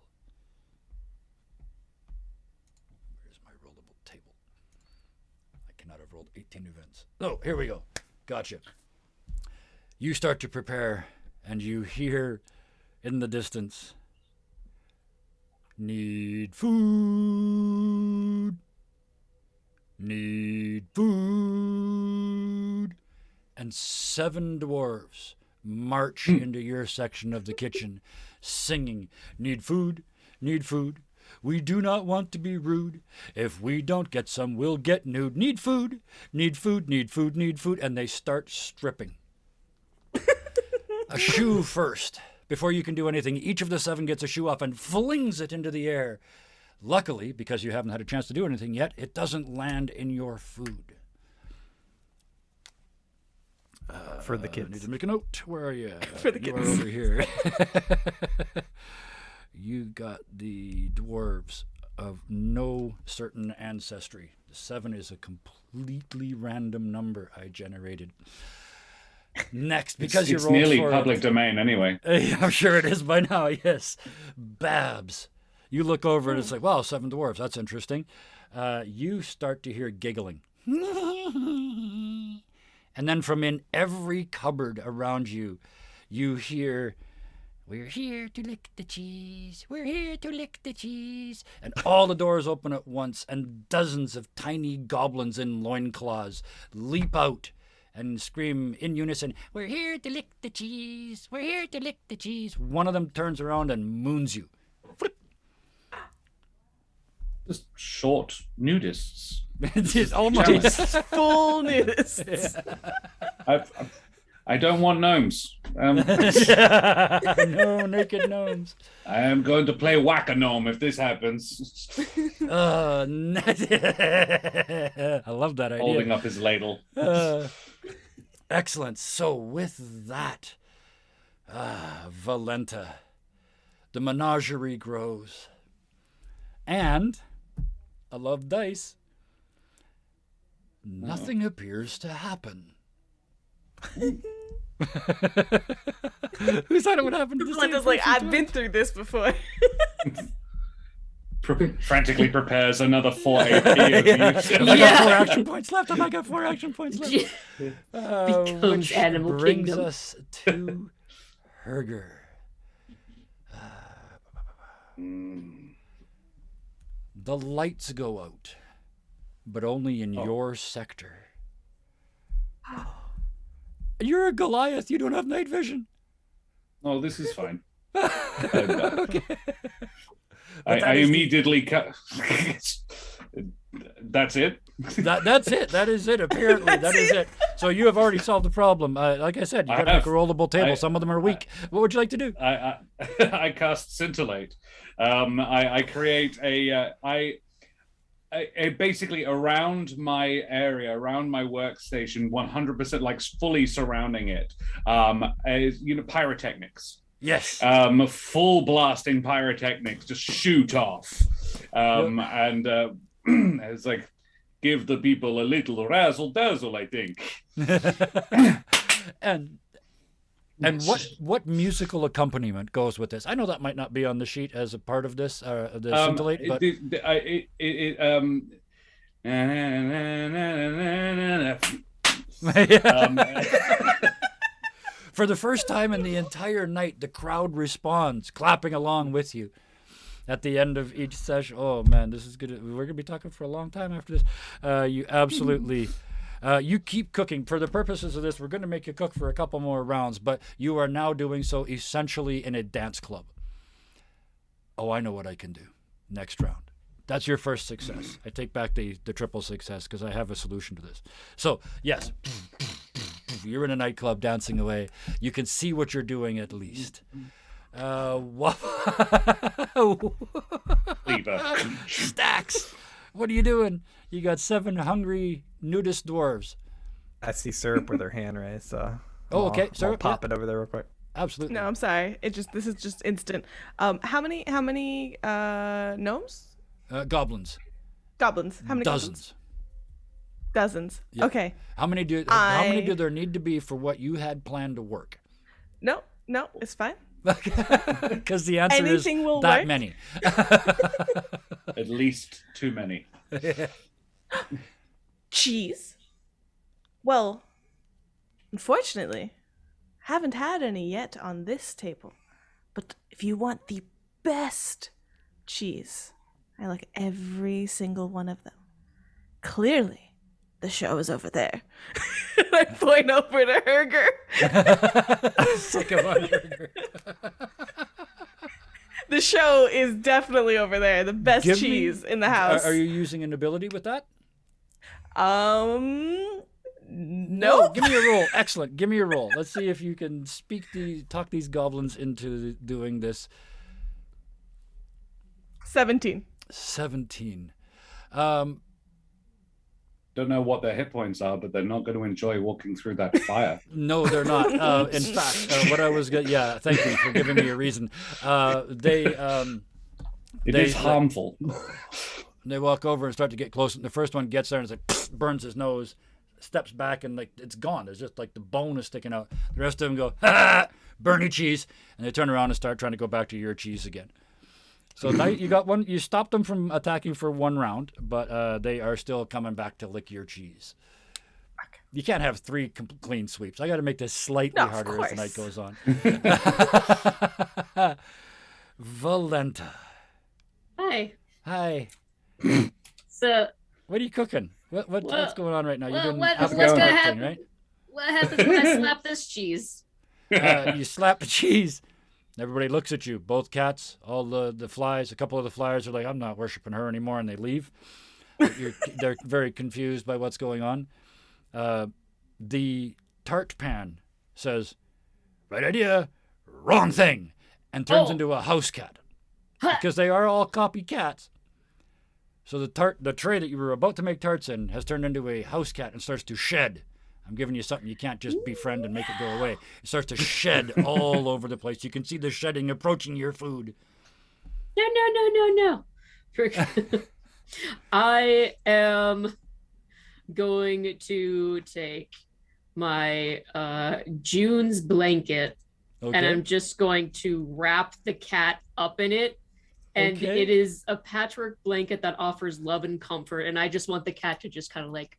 Where's my rollable table? I cannot have rolled 18 events. Oh, here we go. Gotcha. You start to prepare, and you hear in the distance, "Need food. Need food." And 7 dwarves march into your section of the kitchen, singing, "Need food, need food. We do not want to be rude. If we don't get some, we'll get nude. Need food, need food, need food, need food." And they start stripping. A shoe first. Before you can do anything, each of the 7 gets a shoe off and flings it into the air. Luckily, because you haven't had a chance to do anything yet, it doesn't land in your food. For the I need kids. to make a note. Where are you? For the You are kids. over here. You got the dwarves of no certain ancestry. 7 is a completely random number I generated. Next, because you it's rolled nearly for public domain anyway. I'm sure it is by now, yes. Babs. You look over and it's like, wow, 7 dwarves. That's interesting. You start to hear giggling. And then from in every cupboard around you, you hear, we're here to lick the cheese. We're here to lick the cheese. And all the doors open at once, and dozens of tiny goblins in loincloths leap out and scream in unison, we're here to lick the cheese. We're here to lick the cheese. One of them turns around and moons you. Flip. Just short nudists. It's almost. Full nudists. I don't want gnomes. No naked gnomes. I am going to play whack-a-gnome if this happens. I love that idea. Holding up his ladle. Excellent. So with that, Valenta, the menagerie grows. And I love dice. Nothing appears to happen. Who thought it would happen to the same Linda's like, person I've twice? been through this before. Frantically prepares another 4 AP of Have I got Yeah. 4 action points left? Have I got 4 action points left? Becomes Which Animal brings Kingdom. us to Herger. The lights go out, but only in your sector. You're a Goliath. You don't have night vision. Oh, this is fine. Okay. I immediately cut. That's it. That's it. That is it. Apparently, that is it. So you have already solved the problem. Like I said, you got to make a rollable table. Some of them are weak. What would you like to do? I cast scintillate. I create I basically around my area, around my workstation, 100% like fully surrounding it. Is, pyrotechnics. Yes. Full blasting pyrotechnics just shoot off, and it's like give the people a little razzle dazzle, I think. And what musical accompaniment goes with this? I know that might not be on the sheet as a part of this, the scintillate, but for the first time in the entire night, the crowd responds, clapping along with you. At the end of each session, oh man, this is good. We're gonna be talking for a long time after this. You absolutely. You keep cooking. For the purposes of this, we're going to make you cook for a couple more rounds, but you are now doing so essentially in a dance club. Oh, I know what I can do. Next round. That's your first success. I take back the triple success because I have a solution to this. So, yes, you're in a nightclub dancing away. You can see what you're doing at least. Stacks. What are you doing? You got 7 hungry nudist dwarves. I see syrup with her hand raised, so. Oh, okay, I'll syrup, pop yeah. it over there real quick. Absolutely. No, I'm sorry. This is just instant. How many gnomes? Goblins. Goblins. How many Dozens. goblins? Dozens. Yeah. Okay. How many do there need to be for what you had planned to work? No, it's fine. Because the answer Anything is will that work. many. At least too many. Cheese? Well, unfortunately, haven't had any yet on this table. But if you want the best cheese, I like every single one of them. Clearly, the show is over there. I point over to Herger. Sick of hamburger. The show is definitely over there. The best Give me- cheese in the house. Are you using an ability with that? No. Give me a roll. Excellent. Give me a roll. Let's see if you can talk these goblins into doing this. 17. 17. don't know what their hit points are, but they're not going to enjoy walking through that fire. No, they're not. In fact, what I was going yeah, thank you for giving me a reason. It is harmful. They walk over and start to get close. And the first one gets there and it's like, burns his nose, steps back, and like it's gone. There's just like the bone is sticking out. The rest of them go, ha, burny cheese. And they turn around and start trying to go back to your cheese again. So now you got one. You stopped them from attacking for 1 round, but they are still coming back to lick your cheese. You can't have 3 clean sweeps. I got to make this slightly harder as the night goes on. Valenta. Hi. So what are you cooking? What's going on right now? You're doing what's apple gonna thing, happen? right? What happens when I slap this cheese? You slap the cheese. Everybody looks at you. Both cats, all the flies. A couple of the flies are like, I'm not worshiping her anymore, and they leave. They're very confused by what's going on. The tart pan says, right idea, wrong thing, and turns into a house cat. Because they are all copycats. So the tray that you were about to make tarts in has turned into a house cat and starts to shed. I'm giving you something you can't just befriend and make it go away. It starts to shed all over the place. You can see the shedding approaching your food. No. I am going to take my June's blanket, and I'm just going to wrap the cat up in it. And it is a patchwork blanket that offers love and comfort. And I just want the cat to just kind of like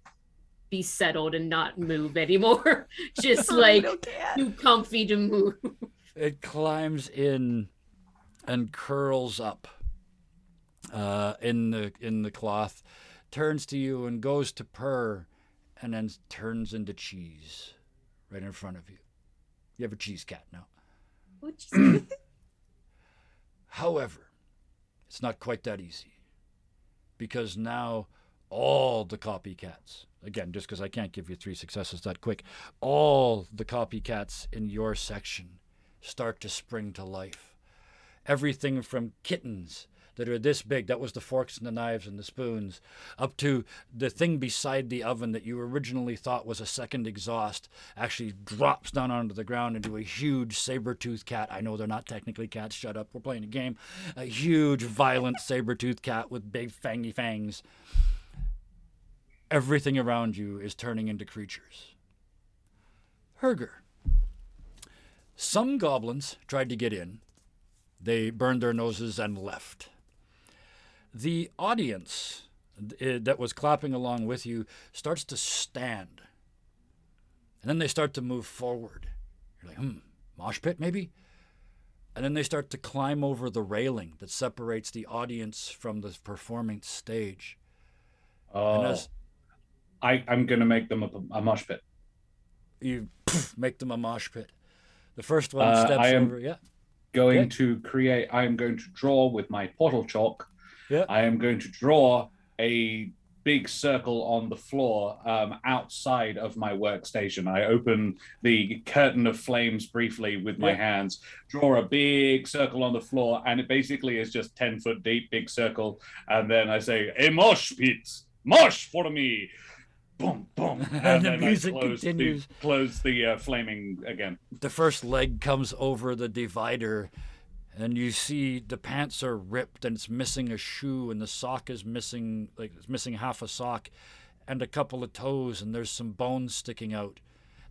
be settled and not move anymore. Just like too comfy to move. It climbs in and curls up in the cloth, turns to you and goes to purr, and then turns into cheese right in front of you. You have a cheese cat now. However, it's not quite that easy, because now all the copycats, again, just because I can't give you 3 successes that quick, all the copycats in your section start to spring to life. Everything from kittens that are this big, that was the forks and the knives and the spoons, up to the thing beside the oven that you originally thought was a second exhaust, actually drops down onto the ground into a huge saber-toothed cat. I know they're not technically cats, shut up, we're playing a game. A huge, violent saber-toothed cat with big fangy fangs. Everything around you is turning into creatures. Herger. Some goblins tried to get in. They burned their noses and left. The audience that was clapping along with you starts to stand. And then they start to move forward. You're like, mosh pit maybe? And then they start to climb over the railing that separates the audience from the performing stage. Oh, I'm going to make them a mosh pit. You make them a mosh pit. The first one steps over. Yeah. I am going to draw with my portal chalk. Yeah. I am going to draw a big circle on the floor outside of my workstation. I open the curtain of flames briefly with my hands, draw a big circle on the floor, and it basically is just 10 foot deep, big circle. And then I say, a mosh pit, mosh for me. Boom, boom. And the then music I continues. Close the flaming again. The first leg comes over the divider, and you see the pants are ripped, and it's missing a shoe, and the sock is missing, like it's missing half a sock, and a couple of toes, and there's some bones sticking out.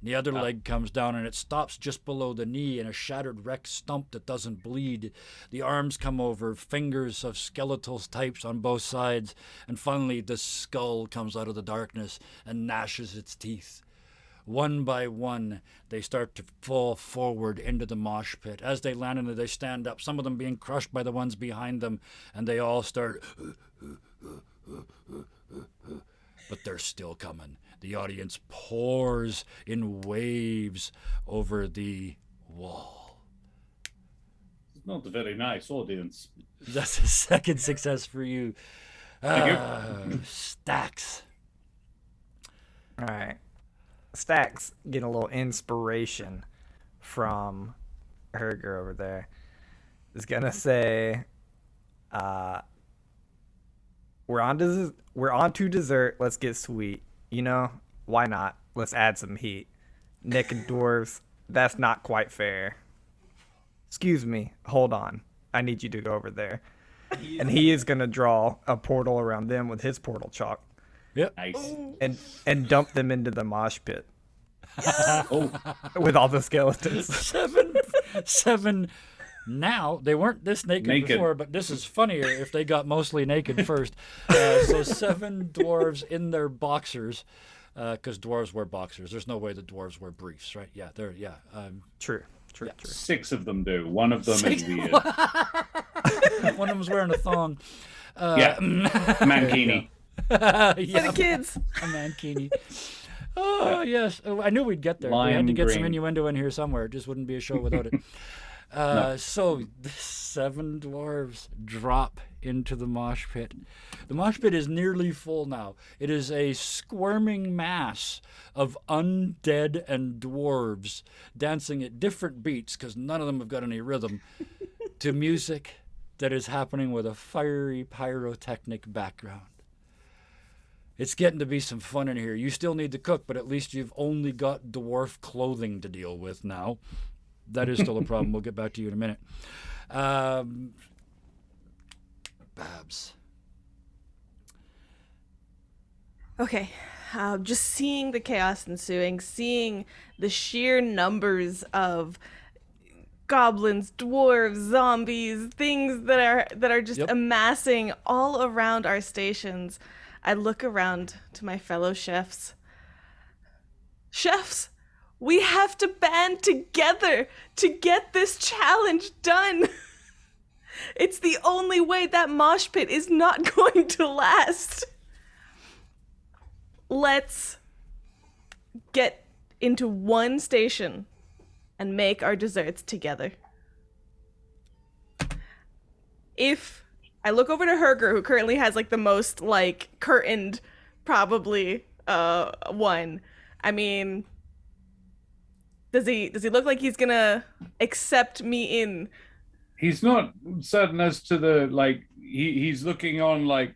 And the other leg comes down, and it stops just below the knee in a shattered wrecked stump that doesn't bleed. The arms come over, fingers of skeletal types on both sides, and finally the skull comes out of the darkness and gnashes its teeth. One by one, they start to fall forward into the mosh pit. As they land in it, they stand up, some of them being crushed by the ones behind them, and they all start... But they're still coming. The audience pours in waves over the wall. It's not a very nice audience. That's a second success for you. Thank you. Stacks. All right. Stacks getting a little inspiration from Herger over there. Is gonna say, we're on to dessert. Let's get sweet. you know, why not? Let's add some heat. Naked dwarves, that's not quite fair. Excuse me, hold on. I need you to go over there. And he is going to draw a portal around them with his portal chalk Yep. Nice. and dump them into the mosh pit Oh, with all the skeletons. Seven. Now they weren't this naked before, but this is funnier if they got mostly naked first. So 7 dwarves in their boxers, because dwarves wear boxers. There's no way the dwarves wear briefs, right? Yeah, they're True. 6 of them do. One of them is weird. one of them's wearing a thong. Yeah, mankini. For Yeah, the kids. a mankini. Oh yes, I knew we'd get there. We had Lime to get some green. innuendo in here somewhere. It just wouldn't be a show without it. So the 7 dwarves drop into the mosh pit. The mosh pit is nearly full now. It is a squirming mass of undead and dwarves dancing at different beats, because none of them have got any rhythm, to music that is happening with a fiery pyrotechnic background. It's getting to be some fun in here. You still need to cook, but at least you've only got dwarf clothing to deal with now. That is still a problem. We'll get back to you in a minute. Babs. Okay. Just seeing the chaos ensuing, seeing the sheer numbers of goblins, dwarves, zombies, things that are just Yep. amassing all around our stations. I look around to my fellow chefs. Chefs, we have to band together to get this challenge done. It's the only way that mosh pit is not going to last. Let's get into one station and make our desserts together. If I look over to Herger, who currently has like the most like curtained probably one. I mean, does he look like he's gonna accept me in? He's not certain as to the like. He's looking on like.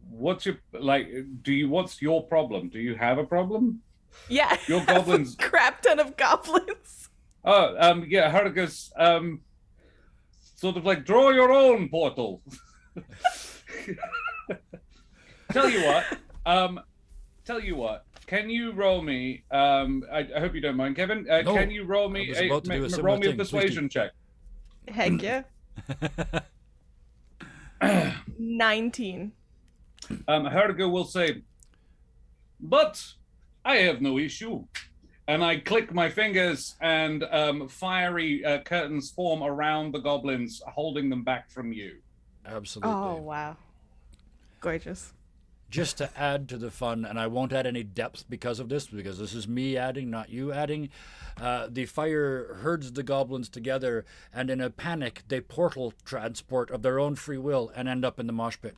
What's your like? What's your problem? Do you have a problem? Yeah, Your I have goblins- a crap ton of goblins. Oh, yeah, Hergus, sort of like draw your own portal. Tell you what. Can you roll me? I hope you don't mind, Kevin. No, can you roll me I was about to do a similar roll me a thing. Please do. persuasion check? Heck yeah. 19. Hergo will say, but I have no issue. And I click my fingers, and fiery curtains form around the goblins, holding them back from you. Absolutely. Oh, wow. Gorgeous. Just to add to the fun, and I won't add any depth because of this, because this is me adding, not you adding. The fire herds the goblins together, and in a panic, they portal transport of their own free will and end up in the mosh pit.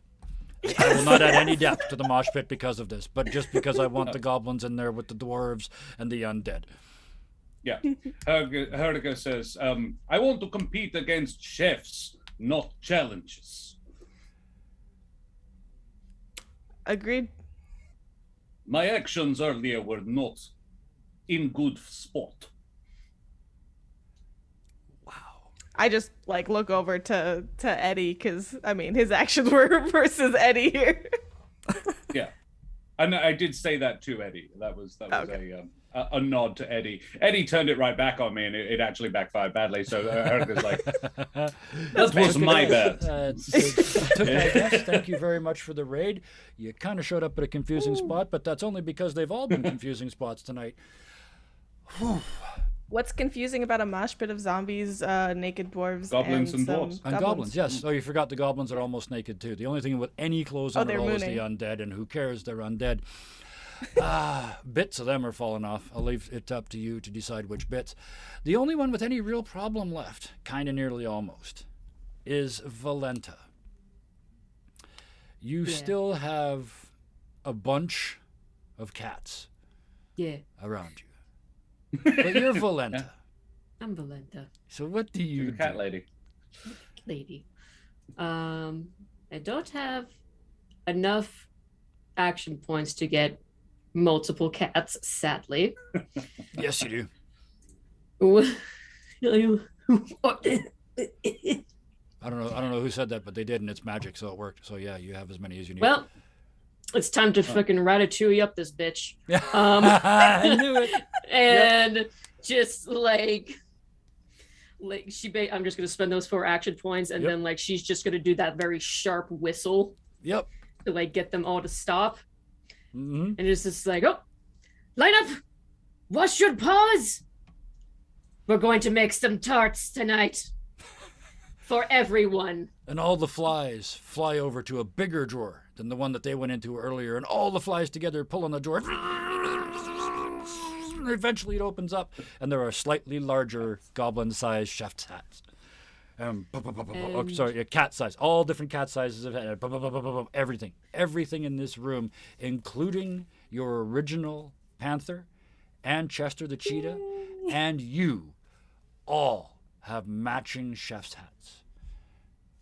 I will not add any depth to the mosh pit because of this, but just because I want the goblins in there with the dwarves and the undead. Yeah. Hergo says, I want to compete against chefs, not challenges. Agreed. My actions earlier were not in good spot. I just like look over to Eddie because I mean his actions were versus Eddie here. Yeah. And I did say that to Eddie. That was Okay. a nod to Eddie. Eddie turned it right back on me, and it actually backfired badly. So Hergo's like, that was my bad. Took my guess. Thank you very much for the raid. You kind of showed up at a confusing spot, but that's only because they've all been confusing spots tonight. What's confusing about a mosh pit of zombies, naked dwarves, Goblins and some dwarves. And goblins, yes. Oh, you forgot the goblins are almost naked too. The only thing with any clothes on they're at all is the mooning. undead, and who cares? They're undead. Bits of them are falling off. I'll leave it up to you to decide which bits. The only one with any real problem left, kind of nearly almost, is Valenta. You still have a bunch of cats Yeah, around you. But you're Valenta. I'm Valenta, So what do you The cat do? lady. lady. I don't have enough action points to get multiple cats, sadly. Yes, you do. I don't know who said that, but they did, and it's magic, so it worked. So yeah, you have as many as you need. Well, it's time to fucking ratatouille up this bitch. I knew it. And just like I'm just gonna spend those 4 action points, and then like she's just gonna do that very sharp whistle. Yep. To like get them all to stop. Mm-hmm. And it's just like, oh, line up, wash your paws. We're going to make some tarts tonight for everyone. And all the flies fly over to a bigger drawer than the one that they went into earlier, and all the flies together pull on the drawer. Eventually it opens up, and there are slightly larger goblin-sized chef's hats. Cat size. All different cat sizes of head. Everything. Everything in this room, including your original panther and Chester the cheetah and you, all have matching chef's hats.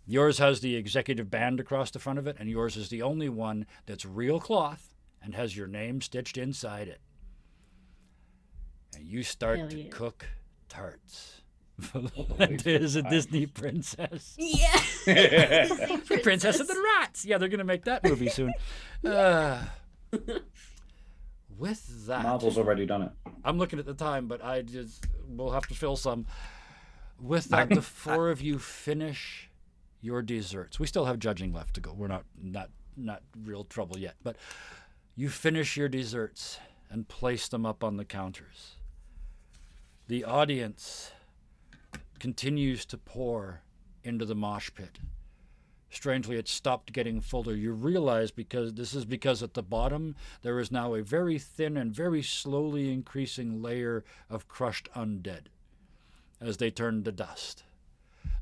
Yours has the executive band across the front of it, and yours is the only one that's real cloth and has your name stitched inside it. And you start to cook tarts. Is a Disney princess. Yeah. The Princess of the Rats. Yeah, they're going to make that movie soon. With that, Marvel's already done it. I'm looking at the time, but we'll have to fill some. With that, the 4 of you finish your desserts. We still have judging left to go. We're not real trouble yet, but you finish your desserts and place them up on the counters. The audience continues to pour into the mosh pit. Strangely, it stopped getting fuller. You realize because at the bottom there is now a very thin and very slowly increasing layer of crushed undead as they turn to dust.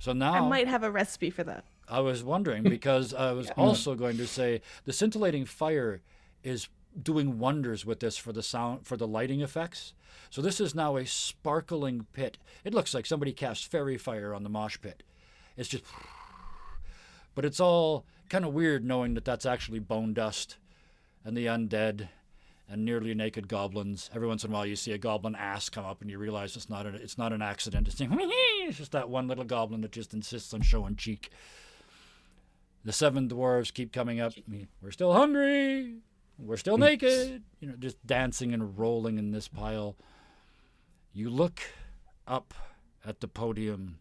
So now I might have a recipe for that. I was wondering, because I was also going to say the scintillating fire is doing wonders with this for the sound, for the lighting effects. So this is now a sparkling pit. It looks like somebody cast fairy fire on the mosh pit. It's just, but it's all kind of weird knowing that that's actually bone dust and the undead and nearly naked goblins. Every once in a while you see a goblin ass come up and you realize it's not an accident. It's just that one little goblin that just insists on showing cheek. The 7 dwarves keep coming up. We're still hungry. We're still naked. Just dancing and rolling in this pile. You look up at the podium,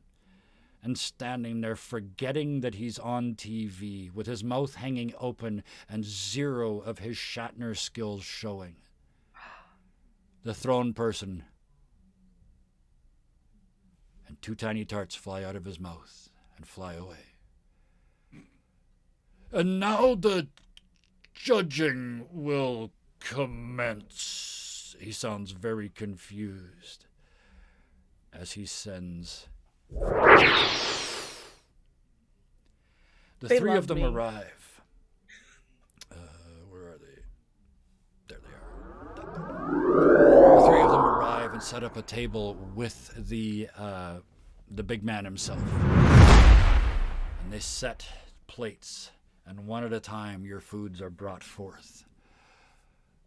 and standing there forgetting that he's on TV with his mouth hanging open and 0 of his Shatner skills showing. The thrown person. And 2 tiny tarts fly out of his mouth and fly away. And now the judging will commence. He sounds very confused as he sends. The They 3 love of them me. arrive. Where are they? There they are. The 3 of them arrive and set up a table with the big man himself. And they set plates, and one at a time your foods are brought forth.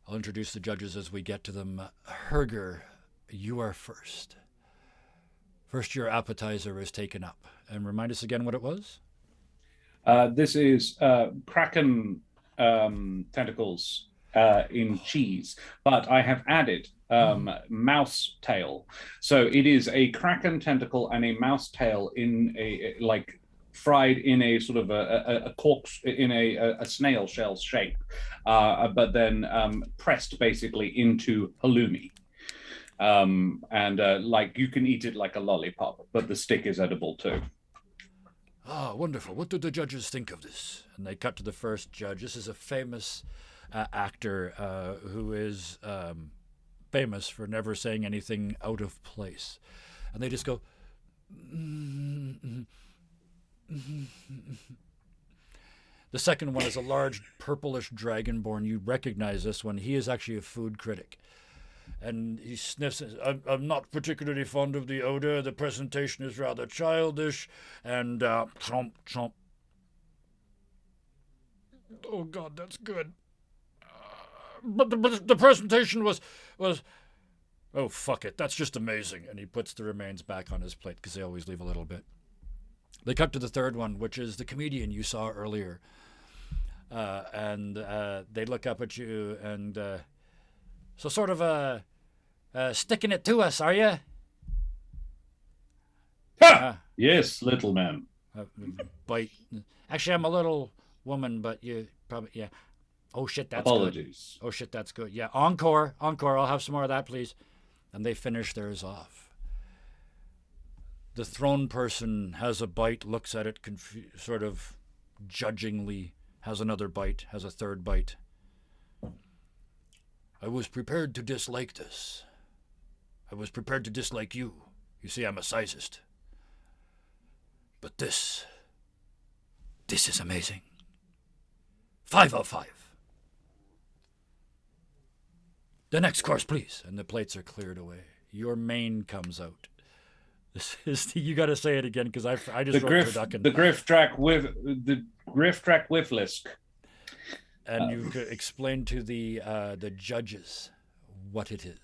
I'll introduce the judges as we get to them. Herger, you are first. First, your appetizer is taken up. And remind us again what it was? This is kraken tentacles in cheese, but I have added mouse tail. So it is a kraken tentacle and a mouse tail in a fried in a sort of a corks in a snail shell shape, but then pressed basically into halloumi. And you can eat it like a lollipop, but the stick is edible too. Ah, wonderful. What do the judges think of this? And they cut to the first judge. This is a famous actor who is famous for never saying anything out of place. And they just go, The second one is a large purplish dragonborn. You recognize this one. He is actually a food critic. And he sniffs. I'm not particularly fond of the odor. The presentation is rather childish. And chomp, chomp. Oh, God, that's good. but the presentation was. Oh, fuck it. That's just amazing. And he puts the remains back on his plate because they always leave a little bit. They cut to the third one, which is the comedian you saw earlier. And they look up at you and so sort of sticking it to us, are you? Yes, little man. Bite. Actually, I'm a little woman, but you probably, yeah. Oh, shit, that's Apologies. good. Oh, shit, that's good. Yeah, encore. I'll have some more of that, please. And they finish theirs off. The throne person has a bite, looks at it sort of judgingly, has another bite, has a third bite. I was prepared to dislike this. I was prepared to dislike you. You see, I'm a sizist. But this is amazing. 5 of 5. The next course, please. And the plates are cleared away. Your main comes out. This is you got to say it again because I just wrote turducken. The griff track whifflisk. And you could explain to the judges what it is.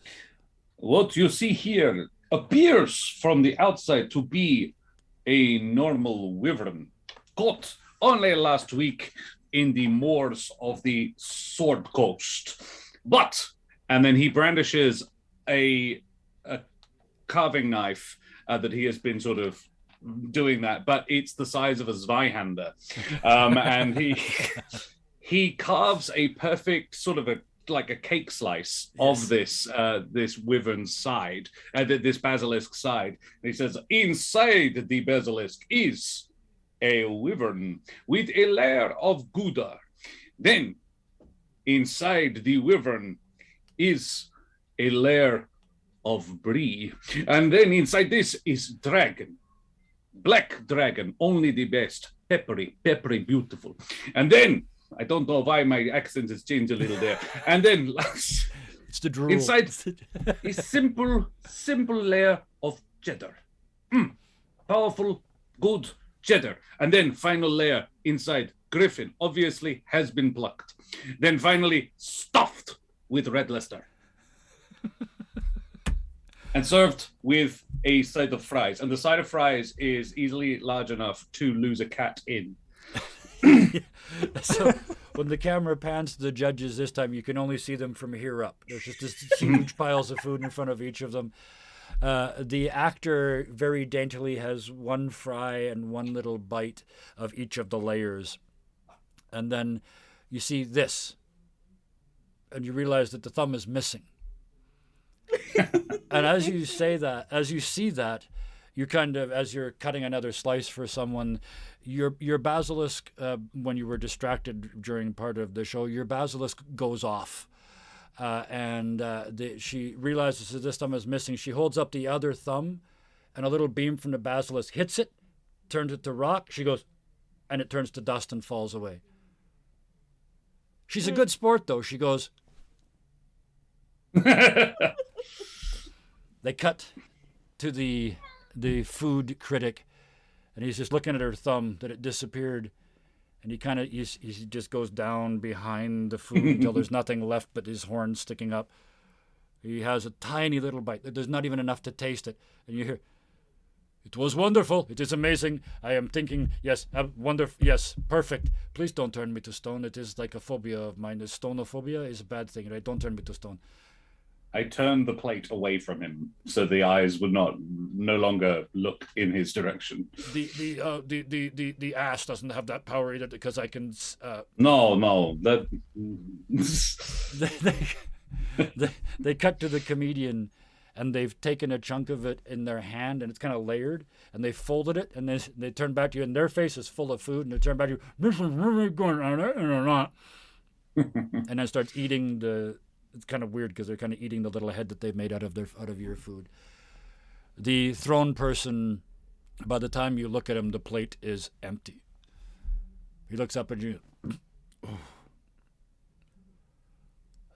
What you see here appears from the outside to be a normal wyvern caught only last week in the moors of the Sword Coast. But, and then he brandishes a carving knife that he has been sort of doing that, but it's the size of a Zweihander. And he carves a perfect sort of like a cake slice of this wyvern's side, this basilisk side. And he says, inside the basilisk is a wyvern with a layer of Gouda. Then, inside the wyvern is a layer of brie. And then inside this is dragon. Black dragon, only the best. Peppery, beautiful. And then, I don't know why my accent has changed a little there. And then it's the drool. Inside a simple layer of cheddar. Powerful, good cheddar. And then final layer inside griffin, obviously has been plucked. Then finally stuffed with red Leicester. And served with a side of fries. And the side of fries is easily large enough to lose a cat in. So when the camera pans to the judges this time, you can only see them from here up. There's just this huge piles of food in front of each of them. The actor very daintily has one fry and one little bite of each of the layers. And then you see this. And you realize that the thumb is missing. And as you see that, you kind of, as you're cutting another slice for someone, your basilisk, when you were distracted during part of the show, your basilisk goes off. She realizes that this thumb is missing. She holds up the other thumb, and a little beam from the basilisk hits it, turns it to rock. She goes, and it turns to dust and falls away. She's a good sport, though. She goes. They cut to the food critic, and he's just looking at her thumb that it disappeared, and he just goes down behind the food until there's nothing left but his horns sticking up. He has a tiny little bite. There's not even enough to taste it, and you hear, "It was wonderful. It is amazing. I am thinking, yes, wonderful. Yes, perfect. Please don't turn me to stone. It is like a phobia of mine. Stonophobia is a bad thing, right? Don't turn me to stone." I turned the plate away from him so the eyes would no longer look in his direction. The ass doesn't have that power either because I can. No, that. They cut to the comedian, and they've taken a chunk of it in their hand, and it's kind of layered, and they folded it, and they turn back to you, and their face is full of food, and they turn back to you. This is really good, or not? And then starts eating the. It's kind of weird because they're kind of eating the little head that they've made out of your food. The throne person, by the time you look at him, the plate is empty. He looks up at you. Oh,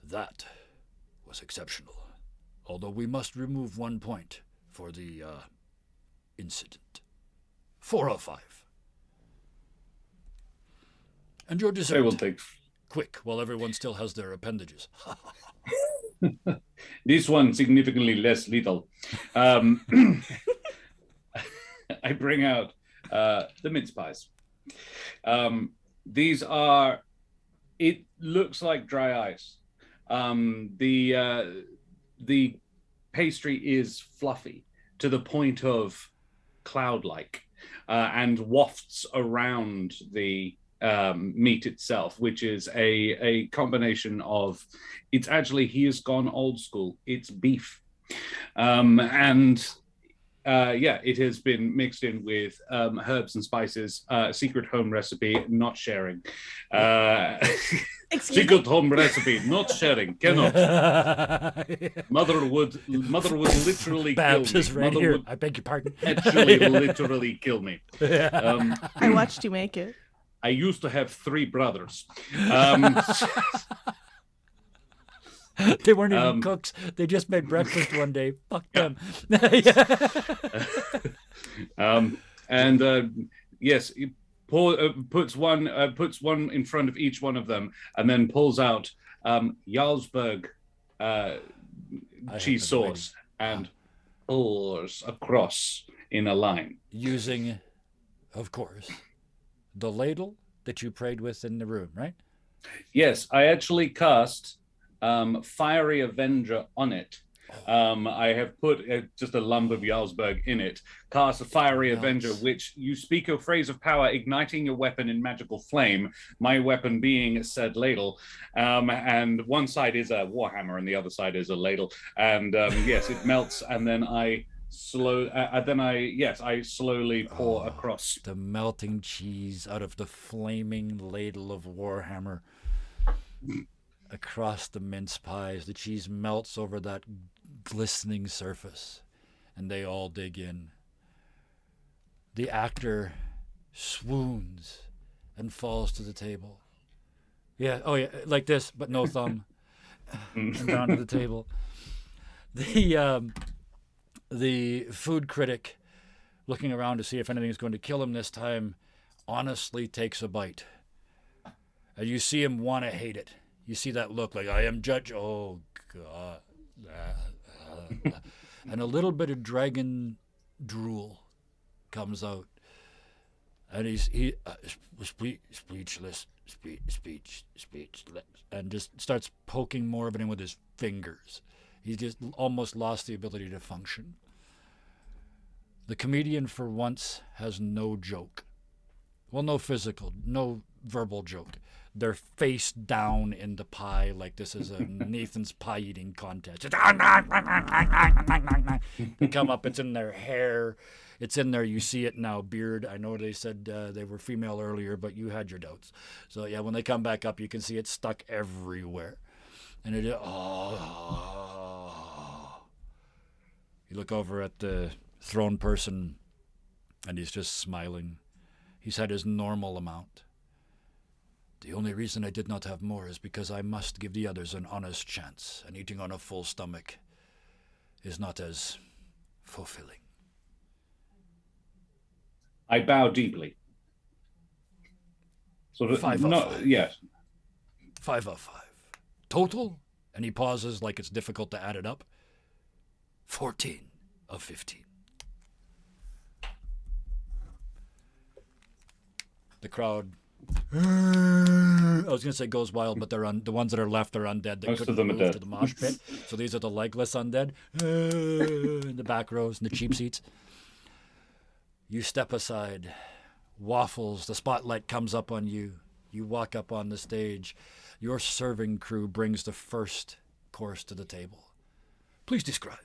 that was exceptional. Although we must remove 1 point for the incident. 4 of 5. And your dessert. I will take Quick, while everyone still has their appendages. This one significantly less lethal. I bring out the mince pies. These are, it looks like dry ice. The pastry is fluffy to the point of cloud-like and wafts around the meat itself, which is a combination of, it's actually, he has gone old school. It's beef. It has been mixed in with herbs and spices, secret home recipe, not sharing. Secret home recipe, not sharing, cannot. Mother would literally Babs kill is me. right Mother here. would I beg your pardon. actually literally kill me. I watched you make it. I used to have 3 brothers. They weren't even cooks. They just made breakfast one day. Fuck them. Yes, he puts one in front of each one of them, and then pulls out Jarlsberg cheese sauce and pours across in a line. Using, of course, the ladle that you prayed with in the room, right? Yes, I actually cast Fiery Avenger on it. I have put just a lump of Jarlsberg in it. Cast a Fiery Avenger, which you speak a phrase of power, igniting your weapon in magical flame. My weapon being said ladle, and one side is a warhammer, and the other side is a ladle. And yes, it melts, and then I slowly pour across the melting cheese out of the flaming ladle of warhammer. Across the mince pies, the cheese melts over that glistening surface, and they all dig in. The actor swoons and falls to the table. Yeah, oh yeah, like this, but no thumb. And down to the table. The food critic, looking around to see if anything's going to kill him this time, honestly takes a bite. And you see him want to hate it. You see that look like, I am judge. Oh, God. And a little bit of dragon drool comes out. And he's speechless, and just starts poking more of it in with his fingers. He's just almost lost the ability to function. The comedian, for once, has no joke. Well, no physical, no verbal joke. They're face down in the pie like this is a Nathan's pie eating contest. They come up, it's in their hair, it's in their, you see it now, beard. I know they said they were female earlier, but you had your doubts. So yeah, when they come back up, you can see it stuck everywhere. And it, You look over at the thrown person, and he's just smiling. He's had his normal amount. The only reason I did not have more is because I must give the others an honest chance, and eating on a full stomach is not as fulfilling. I bow deeply. Sort of 5 of 5. Yes. 5 of 5. Total, and he pauses like it's difficult to add it up, 14 of 15. The crowd, I was going to say goes wild, but they're the ones that are left are undead. They Most couldn't of them are move dead. to the mosh pit. So these are the legless undead in the back rows and the cheap seats. You step aside. Waffles, the spotlight comes up on you. You walk up on the stage. Your serving crew brings the first course to the table. Please describe.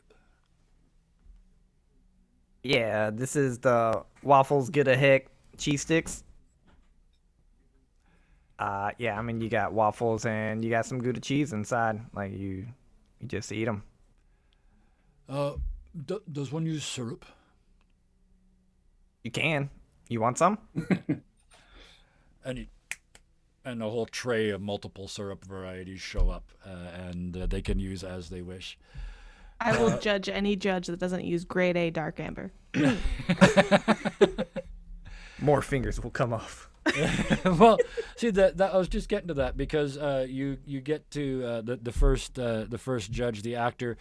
Yeah, this is the Waffles Get a Heck cheese sticks. Yeah, I mean, you got waffles and you got some Gouda cheese inside. Like, you just eat them. Does one use syrup? You can. You want some? And a whole tray of multiple syrup varieties show up, and they can use as they wish. I will judge any judge that doesn't use grade A dark amber. More fingers will come off. Well, see that I was just getting to that because you get to the first judge, the actor,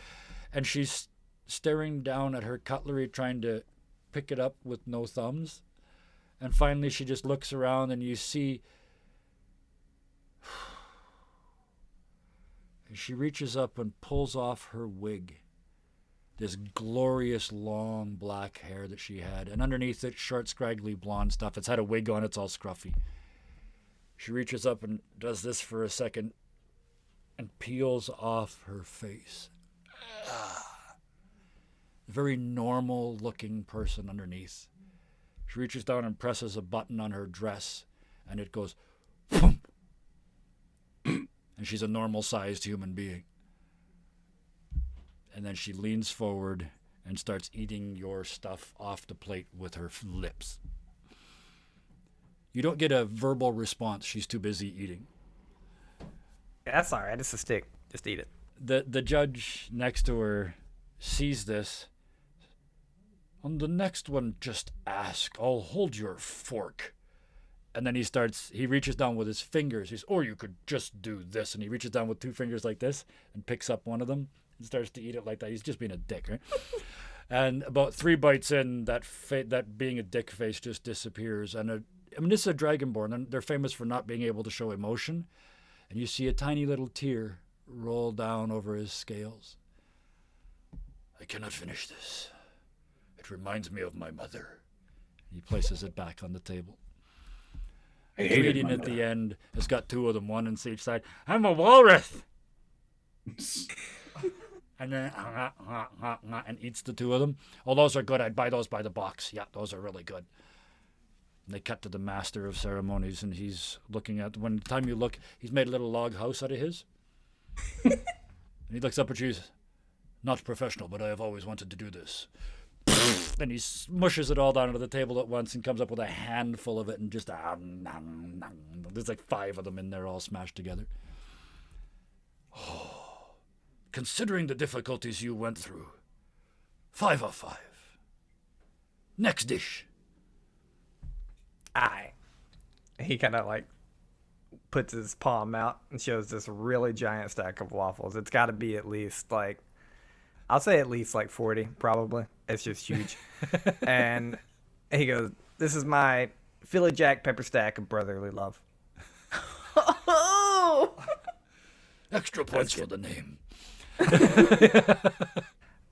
and she's staring down at her cutlery, trying to pick it up with no thumbs, and finally she just looks around, and you see. She reaches up and pulls off her wig. This glorious long black hair that she had, and underneath it, short, scraggly blonde stuff. It's had a wig on, it's all scruffy. She reaches up and does this for a second and peels off her face. A very normal looking person underneath. She reaches down and presses a button on her dress, and it goes, boom. And she's a normal sized human being. And then she leans forward and starts eating your stuff off the plate with her lips. You don't get a verbal response. She's too busy eating. Yeah, that's all right. It's a stick. Just eat it. The judge next to her sees this. On the next one, just ask. I'll hold your fork. And then he reaches down with his fingers. He's, or you could just do this. And he reaches down with two fingers like this and picks up one of them and starts to eat it like that. He's just being a dick, right? And about 3 bites in, that being a dick face just disappears. And this is a dragonborn, and they're famous for not being able to show emotion. And you see a tiny little tear roll down over his scales. I cannot finish this. It reminds me of my mother. He places it back on the table. I hated Reading my at the mother. end, it's got two of them, one on each side. I'm a walrus! And then, and eats the two of them. Oh, those are good. I'd buy those by the box. Yeah, those are really good. And they cut to the master of ceremonies, and he's looking at, when the time you look, he's made a little log house out of his. And he looks up at you. Not professional, but I have always wanted to do this. And he smushes it all down onto the table at once and comes up with a handful of it, and just there's like 5 of them in there all smashed together. Oh, considering the difficulties you went through, 5 of 5. Next dish. He kind of like puts his palm out and shows this really giant stack of waffles. It's got to be at least like, I'll say at least like 40, probably. It's just huge. And he goes, this is my Philly Jack pepper stack of brotherly love. Oh! Extra points for the name.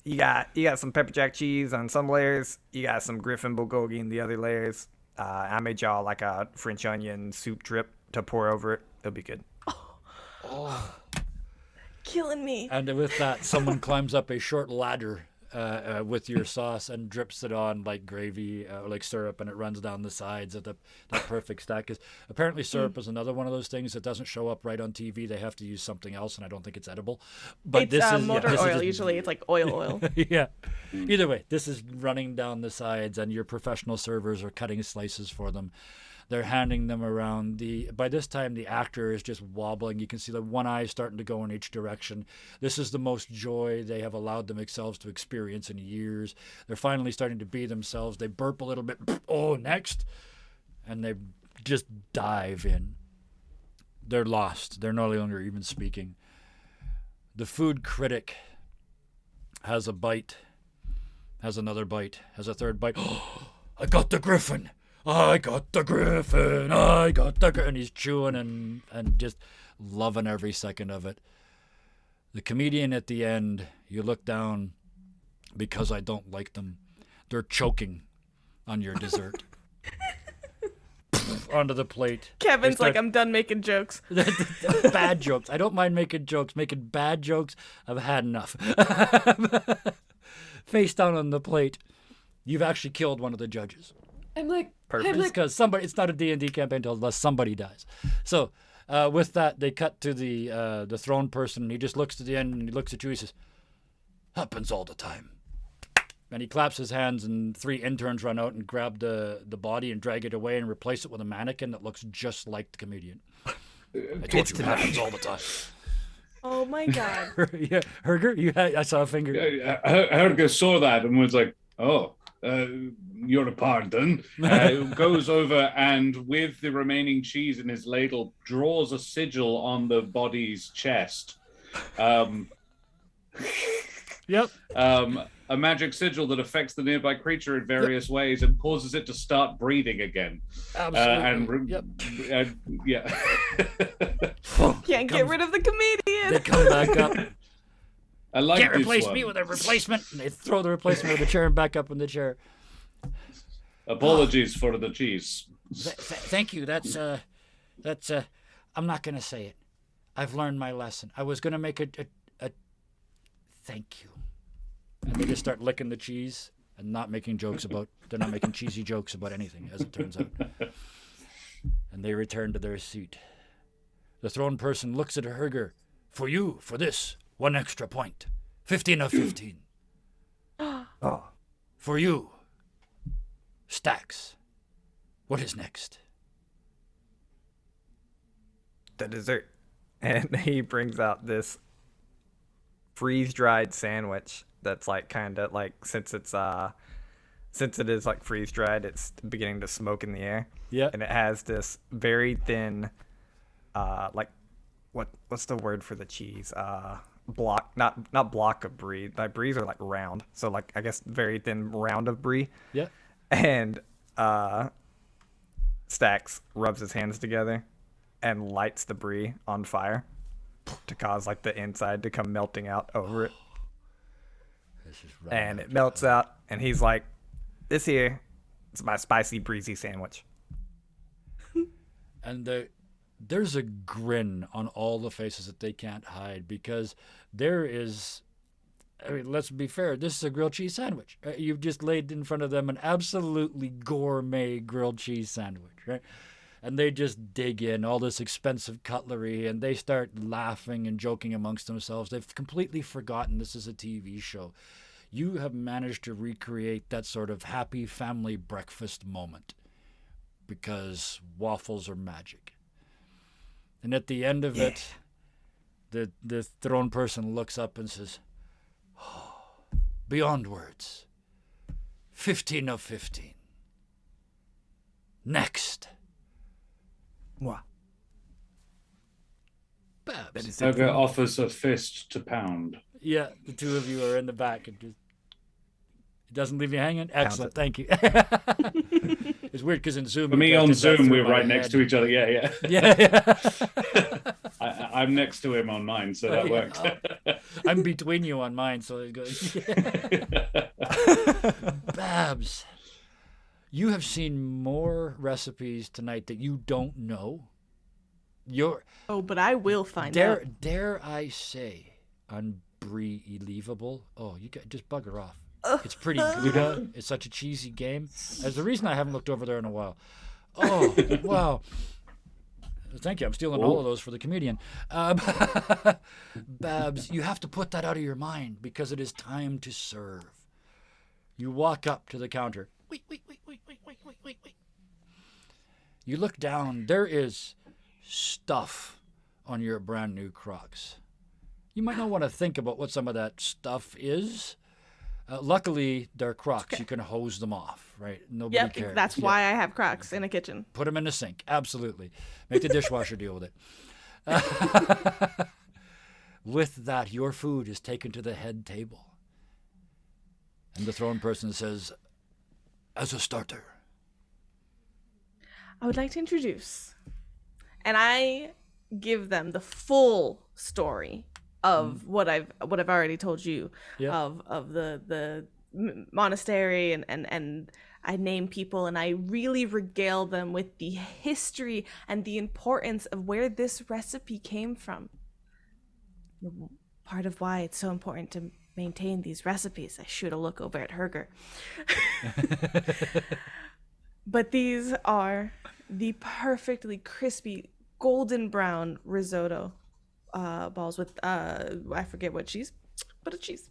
You got some pepper jack cheese on some layers. You got some Griffin bulgogi in the other layers. I made y'all like a French onion soup drip to pour over it. It'll be good. Killing me. And with that, someone climbs up a short ladder with your sauce and drips it on like gravy, like syrup, and it runs down the sides of that perfect stack. Because apparently syrup is another one of those things that doesn't show up right on TV. They have to use something else, and I don't think it's edible. But It's this is motor this is oil. just- Usually it's like oil. Yeah. Either way, this is running down the sides, and your professional servers are cutting slices for them. They're handing them around. By this time, the actor is just wobbling. You can see the one eye starting to go in each direction. This is the most joy they have allowed themselves to experience in years. They're finally starting to be themselves. They burp a little bit. Oh, next. And they just dive in. They're lost. They're no longer even speaking. The food critic has a bite, has another bite, has a third bite. Oh, I got the griffin. I got the griffin. I got the griffin. And he's chewing and just loving every second of it. The comedian at the end, you look down, because I don't like them. They're choking on your dessert. Onto the plate. Kevin's They like, start- I'm done making jokes. Bad jokes. I don't mind making jokes. Making bad jokes, I've had enough. Face down on the plate. You've actually killed one of the judges. I'm like, Perfect. It's because somebody. It's not a D&D campaign unless somebody dies. So, with that, they cut to the throne person. And he just looks to the end and he looks at you. He says, "Happens all the time." And he claps his hands, and 3 interns run out and grab the body and drag it away and replace it with a mannequin that looks just like the comedian. I told you, it happens all the time. Oh my god. Yeah, Herger, I saw a finger. Helga saw that and was like, oh, your pardon, goes over and with the remaining cheese in his ladle draws a sigil on the body's chest. Yep. A magic sigil that affects the nearby creature in various ways and causes it to start breathing again. Absolutely. Yeah. Can't get rid of the comedian. They come back up. I like Can't this replace one. me with a replacement. And they throw the replacement with the chair and back up in the chair. Apologies for the cheese. Thank you. That's I'm not gonna say it. I've learned my lesson. I was gonna make a thank you. And they just start licking the cheese and not making jokes about. They're not making cheesy jokes about anything, as it turns out. And they return to their seat. The thrown person looks at Herger. For you, for this, 1 extra point. 15 of 15. Oh. For you, Stacks. What is next? The dessert. And he brings out this freeze-dried sandwich that's like kind of like since it is like freeze-dried, it's beginning to smoke in the air. Yeah. And it has this very thin like what's the word for the cheese? Block, not block of brie. Like bries are like round. So like I guess very thin round of brie. Yeah. And Stacks rubs his hands together and lights the brie on fire to cause like the inside to come melting out over it. This is right. And it melts out, and he's like, "This here, it's my spicy breezy sandwich." And there's a grin on all the faces that they can't hide because there is. I mean, let's be fair. This is a grilled cheese sandwich. You've just laid in front of them an absolutely gourmet grilled cheese sandwich, right? And they just dig in all this expensive cutlery and they start laughing and joking amongst themselves. They've completely forgotten this is a TV show. You have managed to recreate that sort of happy family breakfast moment because waffles are magic. And at the end of it, the thrown person looks up and says, oh, beyond words, 15 of 15. Next. What? Babs. Helga offers a fist to pound. Yeah, the two of you are in the back. And just, it doesn't leave you hanging? Excellent, thank you. It's weird because in Zoom... For me on Zoom, we're right next to each other. Yeah. Yeah. I'm next to him on mine, so that works. I'm between you on mine, so it goes... Babs, you have seen more recipes tonight that you don't know. But I will find out. Dare I say, unbelievable. Oh, you got just bugger off. It's pretty Gouda. It's such a cheesy game. There's the reason I haven't looked over there in a while. Oh, wow. Thank you. I'm stealing all of those for the comedian. Babs, you have to put that out of your mind because it is time to serve. You walk up to the counter. Wait. You look down. There is stuff on your brand new Crocs. You might not want to think about what some of that stuff is. Luckily, they're Crocs. You can hose them off, right? Nobody cares. That's why I have Crocs in a kitchen. Put them in the sink. Absolutely. Make the dishwasher deal with it. With that, your food is taken to the head table. And the thrown person says, as a starter. I would like to introduce, and I give them the full story of what I've already told you of the monastery and I name people and I really regale them with the history and the importance of where this recipe came from. Part of why it's so important to maintain these recipes. I shoot a look over at Herger. But these are the perfectly crispy golden brown risotto balls with I forget what cheese, but a cheese.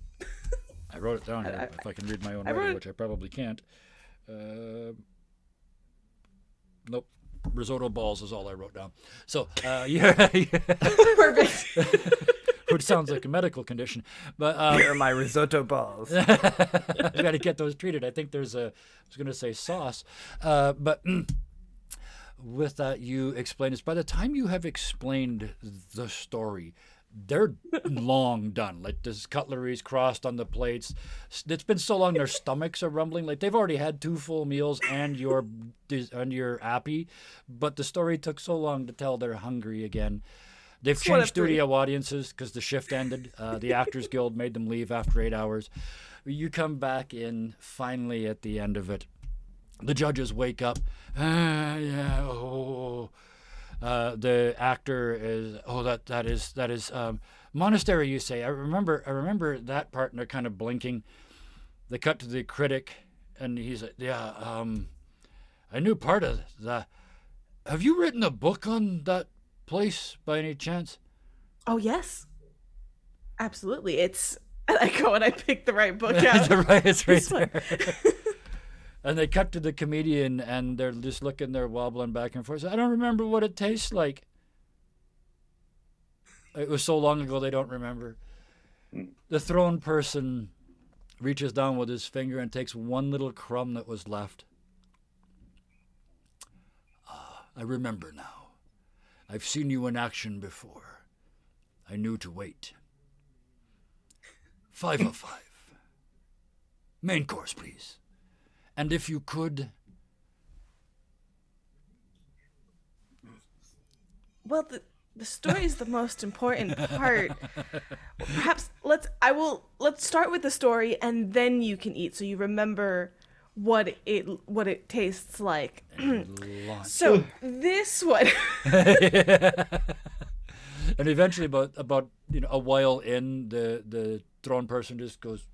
I wrote it down here. If I can read my own writing, which I probably can't. Nope. Risotto balls is all I wrote down. So, yeah. Perfect. which sounds like a medical condition. But Here are my risotto balls. you got to get those treated. I think there's I was going to say sauce, but with that, you explain this. By the time you have explained the story, they're long done. Like this cutlery's crossed on the plates. It's been so long, their stomachs are rumbling. Like they've already had 2 full meals and you're happy, but the story took so long to tell. They're hungry again. They've It's one of changed 3. studio audiences because the shift ended. The Actors Guild made them leave after 8 hours. You come back in finally at the end of it. The judges wake up. Yeah. Oh. The actor is. Oh, that is monastery. You say. I remember that part, and they're kind of blinking. They cut to the critic, and he's like, yeah. I knew part of that. Have you written a book on that place by any chance? Oh yes, absolutely. It's and I go and I pick the right book out. It's right This one. there. And they cut to the comedian, and they're just looking there, wobbling back and forth. I don't remember what it tastes like. It was so long ago, they don't remember. The thrown person reaches down with his finger and takes one little crumb that was left. I remember now. I've seen you in action before. I knew to wait. 5 of 5. Main course, please. And if you could... Well, the story is the most important part. Perhaps let's start with the story and then you can eat so you remember what it tastes like. So this one And eventually, about a while in, the thrown person just goes,